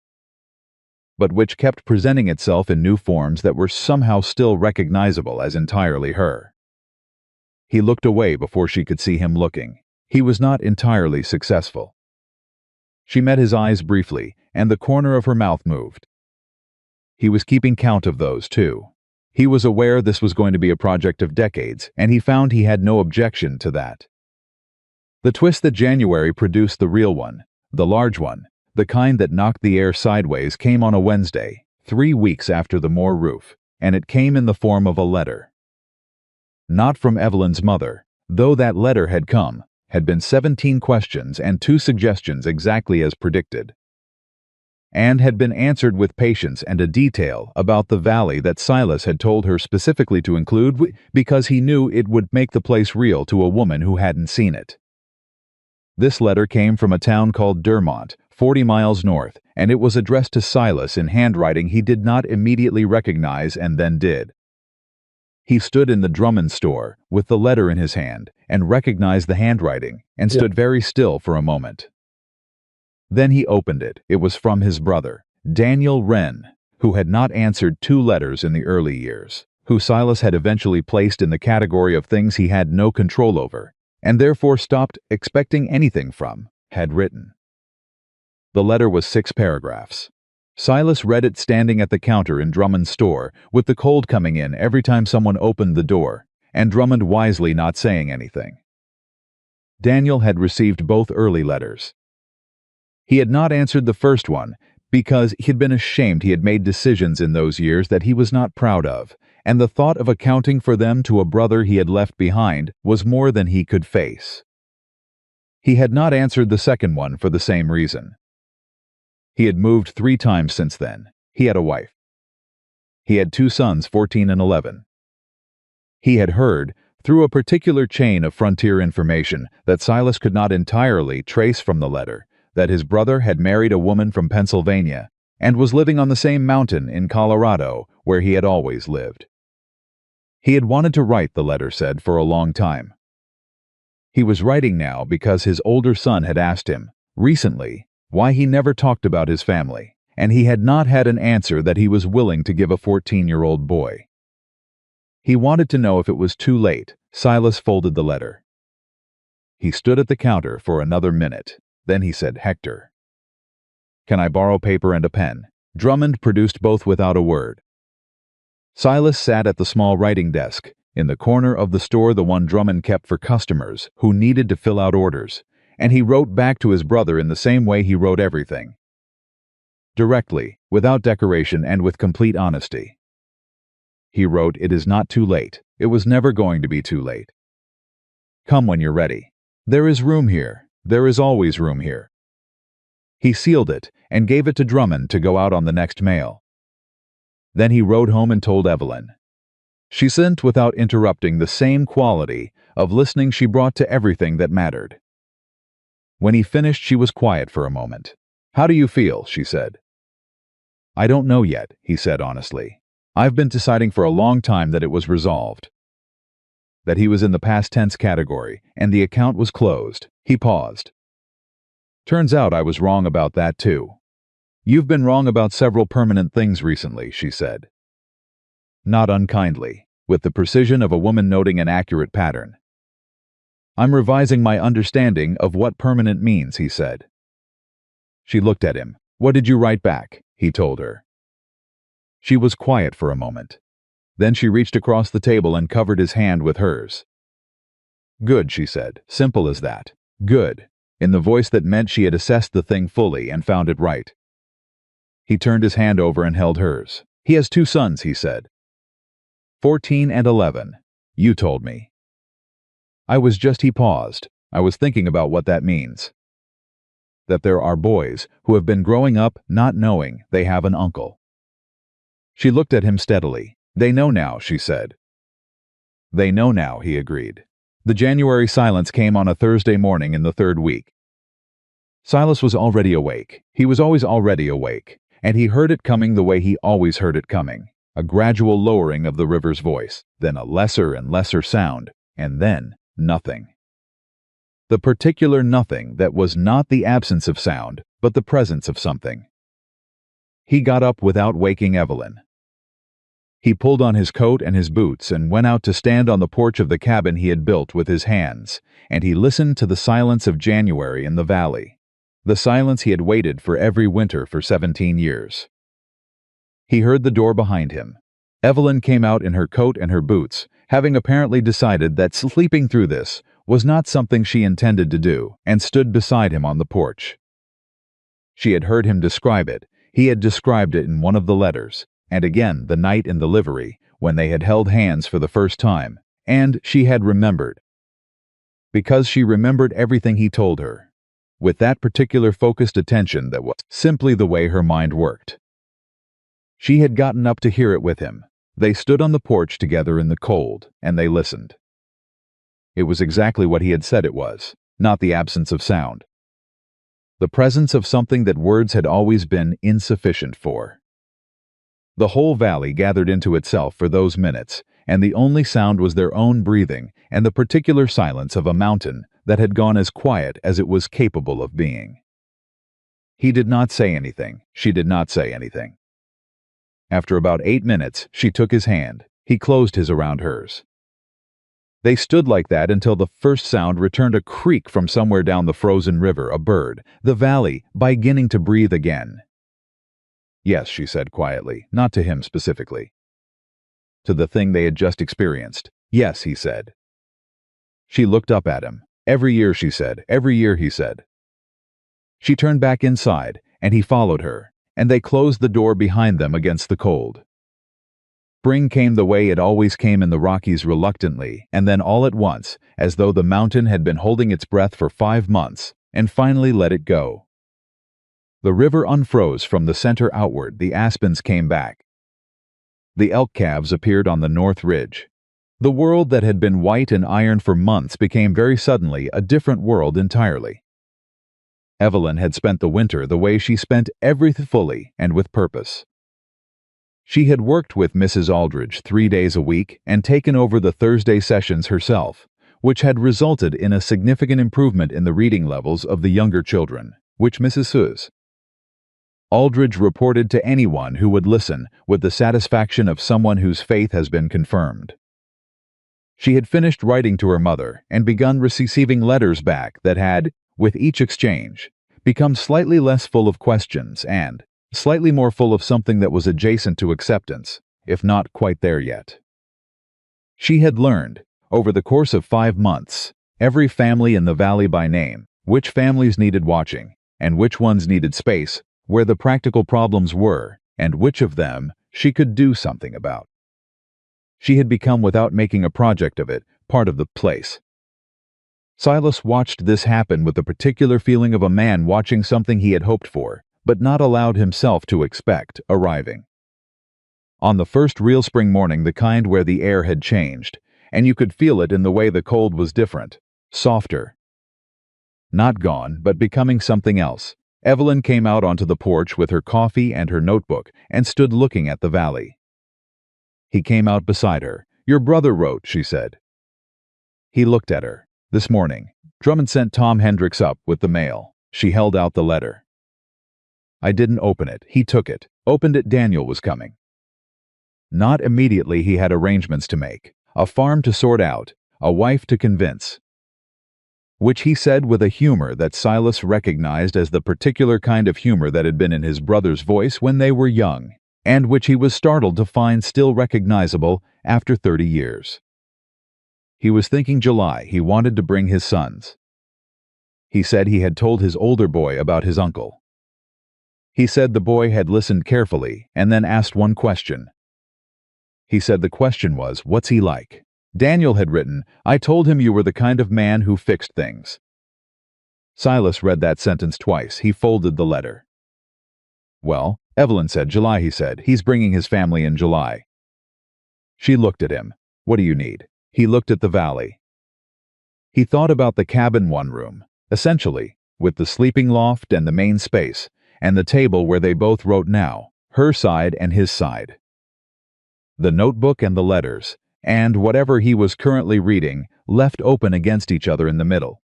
but which kept presenting itself in new forms that were somehow still recognizable as entirely her. He looked away before she could see him looking. He was not entirely successful. She met his eyes briefly, and the corner of her mouth moved. He was keeping count of those, too. He was aware this was going to be a project of decades, and he found he had no objection to that. The twist that January produced the real one, the large one, the kind that knocked the air sideways, came on a Wednesday, 3 weeks after the Moore roof, and it came in the form of a letter. Not from Evelyn's mother, though that letter had come, had been 17 questions and 2 suggestions exactly as predicted, and had been answered with patience and a detail about the valley that Silas had told her specifically to include because he knew it would make the place real to a woman who hadn't seen it. This letter came from a town called Dermont, 40 miles north, and it was addressed to Silas in handwriting he did not immediately recognize and then did. He stood in the Drummond store with the letter in his hand and recognized the handwriting and stood very still for a moment. Then he opened it. It was from his brother, Daniel Wren, who had not answered 2 letters in the early years, who Silas had eventually placed in the category of things he had no control over, and therefore stopped expecting anything from, had written. The letter was 6 paragraphs. Silas read it standing at the counter in Drummond's store, with the cold coming in every time someone opened the door, and Drummond wisely not saying anything. Daniel had received both early letters. He had not answered the first one because he had been ashamed he had made decisions in those years that he was not proud of, and the thought of accounting for them to a brother he had left behind was more than he could face. He had not answered the second one for the same reason. He had moved 3 times since then. He had a wife. He had 2 sons, 14 and 11. He had heard, through a particular chain of frontier information that Silas could not entirely trace from the letter, that his brother had married a woman from Pennsylvania and was living on the same mountain in Colorado where he had always lived. He had wanted to write, the letter said, for a long time. He was writing now because his older son had asked him, recently, why he never talked about his family, and he had not had an answer that he was willing to give a 14-year-old boy. He wanted to know if it was too late. Silas folded the letter. He stood at the counter for another minute. Then he said, "Hector, can I borrow paper and a pen?" Drummond produced both without a word. Silas sat at the small writing desk, in the corner of the store, the one Drummond kept for customers who needed to fill out orders, and he wrote back to his brother in the same way he wrote everything. Directly, without decoration, and with complete honesty. He wrote, "It is not too late. It was never going to be too late. Come when you're ready. There is room here. There is always room here." He sealed it and gave it to Drummond to go out on the next mail. Then he rode home and told Evelyn. She listened without interrupting, the same quality of listening she brought to everything that mattered. When he finished, she was quiet for a moment. "How do you feel?" she said. "I don't know yet," he said honestly. "I've been deciding for a long time that it was resolved. That he was in the past tense category, and the account was closed." He paused. "Turns out I was wrong about that too." "You've been wrong about several permanent things recently," she said. Not unkindly, with the precision of a woman noting an accurate pattern. "I'm revising my understanding of what permanent means," he said. She looked at him. "What did you write back?" he told her. She was quiet for a moment. Then she reached across the table and covered his hand with hers. "Good," she said. "Simple as that. Good," in the voice that meant she had assessed the thing fully and found it right. He turned his hand over and held hers. "He has 2 sons," he said. 14 and 11. "You told me." He paused. "I was thinking about what that means. That there are boys who have been growing up not knowing they have an uncle." She looked at him steadily. "They know now," she said. "They know now," he agreed. The January silence came on a Thursday morning in the 3rd week. Silas was already awake. He was always already awake, and he heard it coming the way he always heard it coming. A gradual lowering of the river's voice, then a lesser and lesser sound, and then nothing. The particular nothing that was not the absence of sound, but the presence of something. He got up without waking Evelyn. He pulled on his coat and his boots and went out to stand on the porch of the cabin he had built with his hands, and he listened to the silence of January in the valley, the silence he had waited for every winter for 17 years. He heard the door behind him. Evelyn came out in her coat and her boots, having apparently decided that sleeping through this was not something she intended to do, and stood beside him on the porch. She had heard him describe it. He had described it in one of the letters, and again the night in the livery, when they had held hands for the first time, and she had remembered. Because she remembered everything he told her, with that particular focused attention that was simply the way her mind worked. She had gotten up to hear it with him. They stood on the porch together in the cold, and they listened. It was exactly what he had said it was, not the absence of sound. The presence of something that words had always been insufficient for. The whole valley gathered into itself for those minutes, and the only sound was their own breathing and the particular silence of a mountain that had gone as quiet as it was capable of being. He did not say anything. She did not say anything. After about 8 minutes, she took his hand. He closed his around hers. They stood like that until the first sound returned, a creak from somewhere down the frozen river, a bird, the valley beginning to breathe again. "Yes," she said quietly, not to him specifically. To the thing they had just experienced. "Yes," he said. She looked up at him. "Every year," she said. "Every year," he said. She turned back inside, and he followed her, and they closed the door behind them against the cold. Spring came the way it always came in the Rockies, reluctantly, and then all at once, as though the mountain had been holding its breath for 5 months, and finally let it go. The river unfroze from the center outward. The aspens came back. The elk calves appeared on the north ridge. The world that had been white and iron for months became very suddenly a different world entirely. Evelyn had spent the winter the way she spent everything, fully and with purpose. She had worked with Mrs. Aldridge 3 days a week and taken over the Thursday sessions herself, which had resulted in a significant improvement in the reading levels of the younger children, which Mrs. Aldridge reported to anyone who would listen with the satisfaction of someone whose faith has been confirmed. She had finished writing to her mother and begun receiving letters back that had, with each exchange, become slightly less full of questions and slightly more full of something that was adjacent to acceptance, if not quite there yet. She had learned, over the course of 5 months, every family in the valley by name, which families needed watching, and which ones needed space, where the practical problems were, and which of them she could do something about. She had become, without making a project of it, part of the place. Silas watched this happen with the particular feeling of a man watching something he had hoped for, but not allowed himself to expect, arriving. On the first real spring morning, the kind where the air had changed, and you could feel it in the way the cold was different, softer. Not gone, but becoming something else. Evelyn came out onto the porch with her coffee and her notebook and stood looking at the valley. He came out beside her. "Your brother wrote," she said. He looked at her. "This morning. Drummond sent Tom Hendricks up with the mail." She held out the letter. "I didn't open it. He took it. Opened it. Daniel was coming." Not immediately. He had arrangements to make, a farm to sort out, a wife to convince. Which he said with a humor that Silas recognized as the particular kind of humor that had been in his brother's voice when they were young, and which he was startled to find still recognizable after 30 years. He was thinking July. He wanted to bring his sons. He said he had told his older boy about his uncle. He said the boy had listened carefully and then asked one question. He said the question was, "What's he like?" Daniel had written, "I told him you were the kind of man who fixed things." Silas read that sentence twice. He folded the letter. "Well," Evelyn said. "July," he said. "He's bringing his family in July." She looked at him. "What do you need?" He looked at the valley. He thought about the cabin, one room, essentially, with the sleeping loft and the main space, and the table where they both wrote now, her side and his side. The notebook and the letters, and whatever he was currently reading, left open against each other in the middle.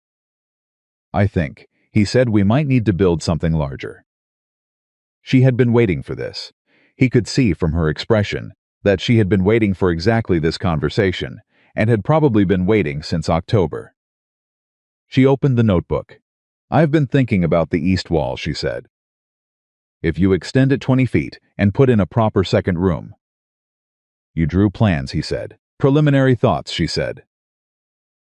"I think," he said, "we might need to build something larger." She had been waiting for this. He could see from her expression that she had been waiting for exactly this conversation, and had probably been waiting since October. She opened the notebook. "I've been thinking about the east wall," she said. "If you extend it 20 feet and put in a proper second room." "You drew plans," he said. "Preliminary thoughts," she said.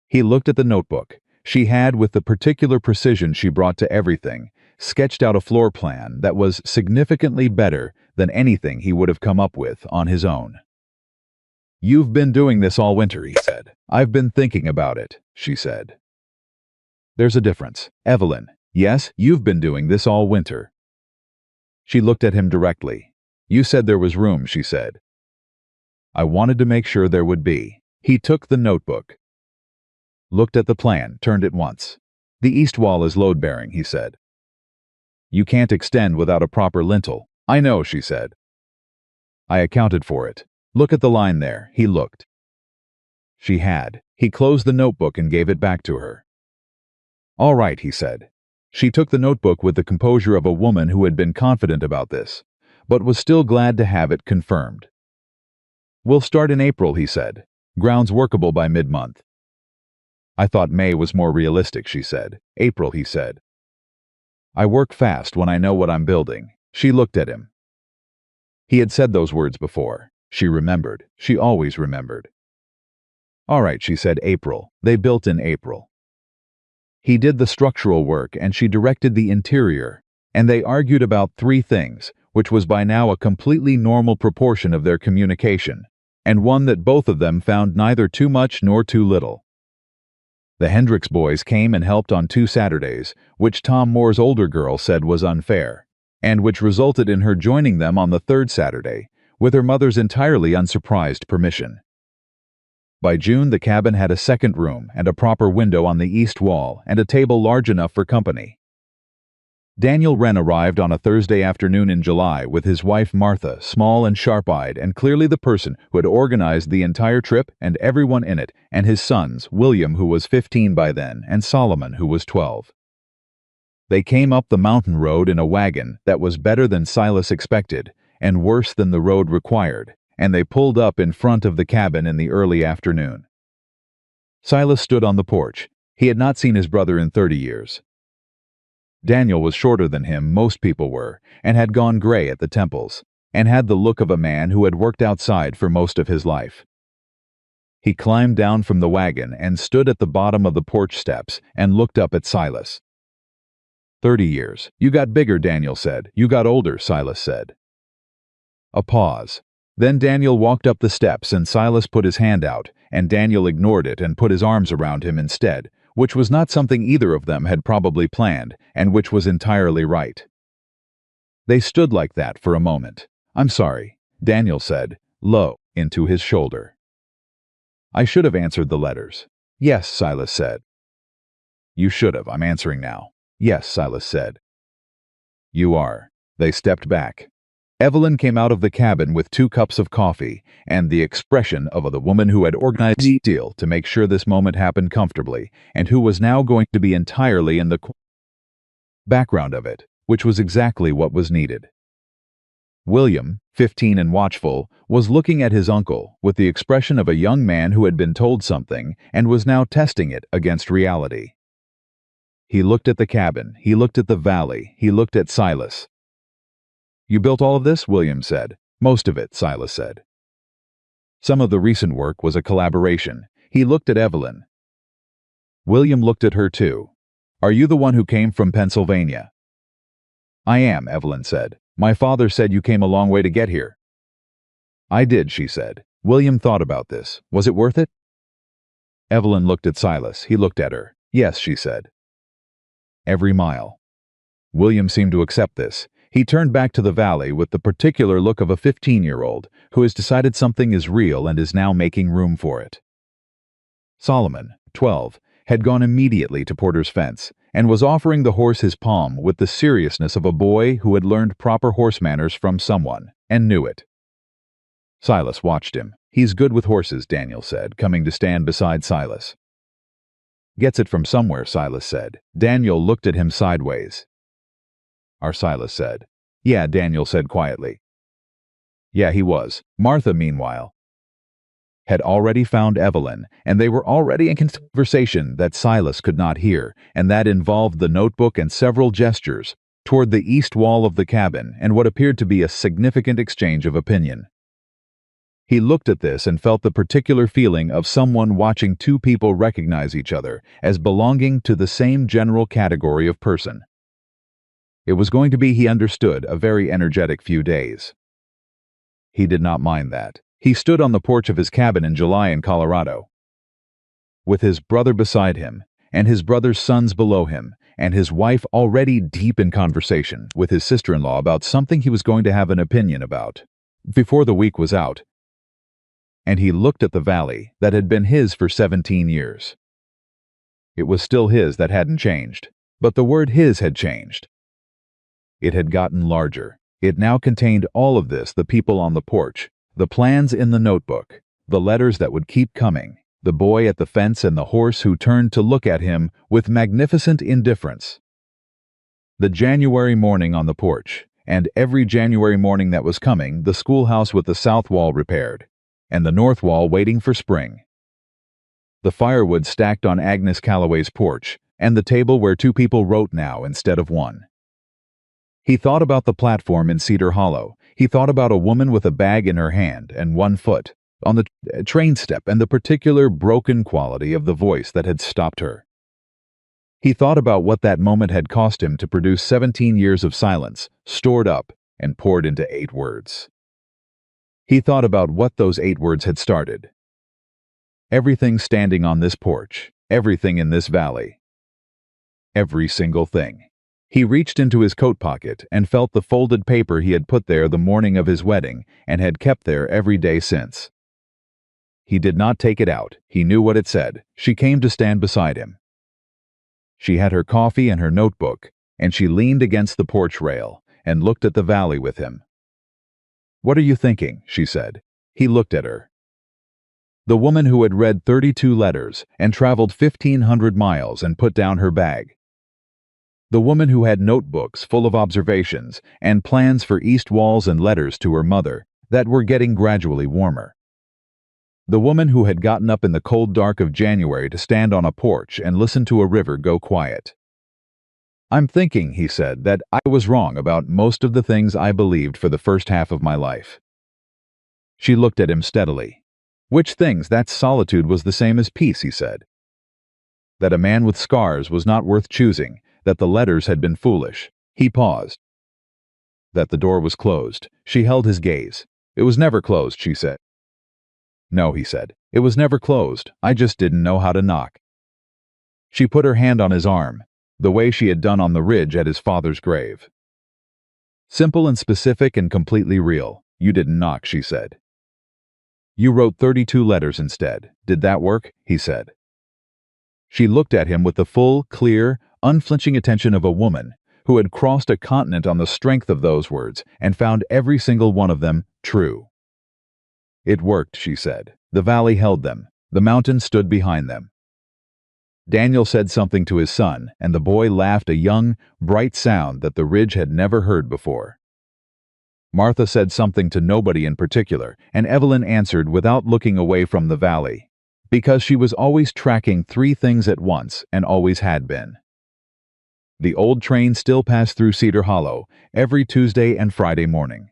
He looked at the notebook. She had, with the particular precision she brought to everything, sketched out a floor plan that was significantly better than anything he would have come up with on his own. "You've been doing this all winter," he said. "I've been thinking about it," she said. "There's a difference. Evelyn, yes, you've been doing this all winter." She looked at him directly. "You said there was room," she said. "I wanted to make sure there would be." He took the notebook, looked at the plan, turned it once. "The east wall is load-bearing," he said. "You can't extend without a proper lintel." "I know," she said. "I accounted for it. Look at the line there." He looked. She had. He closed the notebook and gave it back to her. "All right," he said. She took the notebook with the composure of a woman who had been confident about this, but was still glad to have it confirmed. "We'll start in April," he said. "Grounds workable by mid-month." "I thought May was more realistic," she said. "April," he said. "I work fast when I know what I'm building." She looked at him. He had said those words before. She remembered. She always remembered. "All right," she said. "April." They built in April. He did the structural work and she directed the interior, and they argued about 3 things, which was by now a completely normal proportion of their communication, and one that both of them found neither too much nor too little. The Hendricks boys came and helped on 2 Saturdays, which Tom Moore's older girl said was unfair, and which resulted in her joining them on the 3rd Saturday, with her mother's entirely unsurprised permission. By June, the cabin had a second room and a proper window on the east wall and a table large enough for company. Daniel Wren arrived on a Thursday afternoon in July with his wife Martha, small and sharp-eyed and clearly the person who had organized the entire trip and everyone in it, and his sons, William, who was 15 by then, and Solomon, who was 12. They came up the mountain road in a wagon that was better than Silas expected and worse than the road required, and they pulled up in front of the cabin in the early afternoon. Silas stood on the porch. He had not seen his brother in 30 years. Daniel was shorter than him, most people were, and had gone gray at the temples, and had the look of a man who had worked outside for most of his life. He climbed down from the wagon and stood at the bottom of the porch steps and looked up at Silas. 30 years. "You got bigger," Daniel said. "You got older," Silas said. A pause. Then Daniel walked up the steps and Silas put his hand out, and Daniel ignored it and put his arms around him instead, which was not something either of them had probably planned, and which was entirely right. They stood like that for a moment. "I'm sorry," Daniel said, low, into his shoulder. "I should have answered the letters." "Yes," Silas said. "You should have. I'm answering now." "Yes," Silas said. "You are." They stepped back. Evelyn came out of the cabin with 2 cups of coffee and the expression of the woman who had organized the deal to make sure this moment happened comfortably and who was now going to be entirely in the background of it, which was exactly what was needed. William, 15 and watchful, was looking at his uncle with the expression of a young man who had been told something and was now testing it against reality. He looked at the cabin, he looked at the valley, he looked at Silas. "You built all of this?" William said. "Most of it," Silas said. Some of the recent work was a collaboration. He looked at Evelyn. William looked at her too. "Are you the one who came from Pennsylvania?" "I am," Evelyn said. "My father said you came a long way to get here." "I did," she said. William thought about this. "Was it worth it?" Evelyn looked at Silas. He looked at her. "Yes," she said. "Every mile." William seemed to accept this. He turned back to the valley with the particular look of a 15-year-old who has decided something is real and is now making room for it. Solomon, 12, had gone immediately to Porter's fence and was offering the horse his palm with the seriousness of a boy who had learned proper horse manners from someone and knew it. Silas watched him. "He's good with horses," Daniel said, coming to stand beside Silas. "Gets it from somewhere," Silas said. Daniel looked at him sideways. Silas said. "Yeah," Daniel said quietly. "Yeah, he was." Martha, meanwhile, had already found Evelyn, and they were already in conversation that Silas could not hear, and that involved the notebook and several gestures toward the east wall of the cabin and what appeared to be a significant exchange of opinion. He looked at this and felt the particular feeling of someone watching 2 people recognize each other as belonging to the same general category of person. It was going to be, he understood, a very energetic few days. He did not mind that. He stood on the porch of his cabin in July in Colorado, with his brother beside him, and his brother's sons below him, and his wife already deep in conversation with his sister-in-law about something he was going to have an opinion about, before the week was out. And he looked at the valley that had been his for 17 years. It was still his, that hadn't changed, but the word his had changed. It had gotten larger. It now contained all of this: the people on the porch, the plans in the notebook, the letters that would keep coming, the boy at the fence and the horse who turned to look at him with magnificent indifference. The January morning on the porch, and every January morning that was coming, the schoolhouse with the south wall repaired, and the north wall waiting for spring. The firewood stacked on Agnes Calloway's porch, and the table where 2 people wrote now instead of 1. He thought about the platform in Cedar Hollow. He thought about a woman with a bag in her hand and 1 foot on the train step and the particular broken quality of the voice that had stopped her. He thought about what that moment had cost him to produce 17 years of silence, stored up and poured into 8 words. He thought about what those 8 words had started. Everything standing on this porch, everything in this valley. Every single thing. He reached into his coat pocket and felt the folded paper he had put there the morning of his wedding and had kept there every day since. He did not take it out. He knew what it said. She came to stand beside him. She had her coffee and her notebook, and she leaned against the porch rail and looked at the valley with him. "What are you thinking?" she said. He looked at her. The woman who had read 32 letters and traveled 1,500 miles and put down her bag. The woman who had notebooks full of observations and plans for east walls and letters to her mother that were getting gradually warmer. The woman who had gotten up in the cold dark of January to stand on a porch and listen to a river go quiet. "I'm thinking," he said, "that I was wrong about most of the things I believed for the first half of my life." She looked at him steadily. "Which things?" "That solitude was the same as peace," he said. "That a man with scars was not worth choosing, that the letters had been foolish." He paused. "That the door was closed." She held his gaze. "It was never closed," she said. "No," he said. "It was never closed. I just didn't know how to knock." She put her hand on his arm, the way she had done on the ridge at his father's grave. Simple and specific and completely real. You didn't knock, she said. You wrote 32 letters instead. Did that work? He said. She looked at him with the full, clear, unflinching attention of a woman who had crossed a continent on the strength of those words and found every single one of them true. It worked, she said. The valley held them. The mountain stood behind them. Daniel said something to his son, and the boy laughed a young, bright sound that the ridge had never heard before. Martha said something to nobody in particular, and Evelyn answered without looking away from the valley, because she was always tracking 3 things at once and always had been. The old train still passed through Cedar Hollow every Tuesday and Friday morning.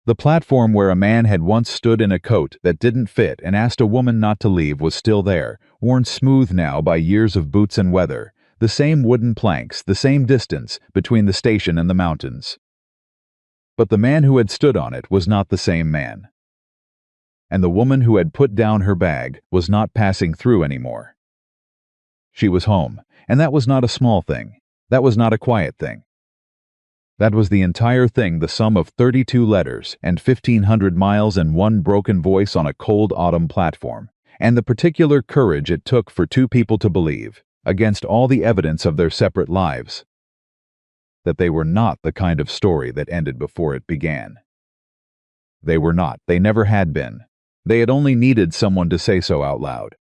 The platform where a man had once stood in a coat that didn't fit and asked a woman not to leave was still there, worn smooth now by years of boots and weather, the same wooden planks, the same distance between the station and the mountains. But the man who had stood on it was not the same man. And the woman who had put down her bag was not passing through anymore. She was home, and that was not a small thing. That was not a quiet thing. That was the entire thing, the sum of 32 letters and 1,500 miles and one broken voice on a cold autumn platform, and the particular courage it took for 2 people to believe, against all the evidence of their separate lives, that they were not the kind of story that ended before it began. They were not. They never had been. They had only needed someone to say so out loud.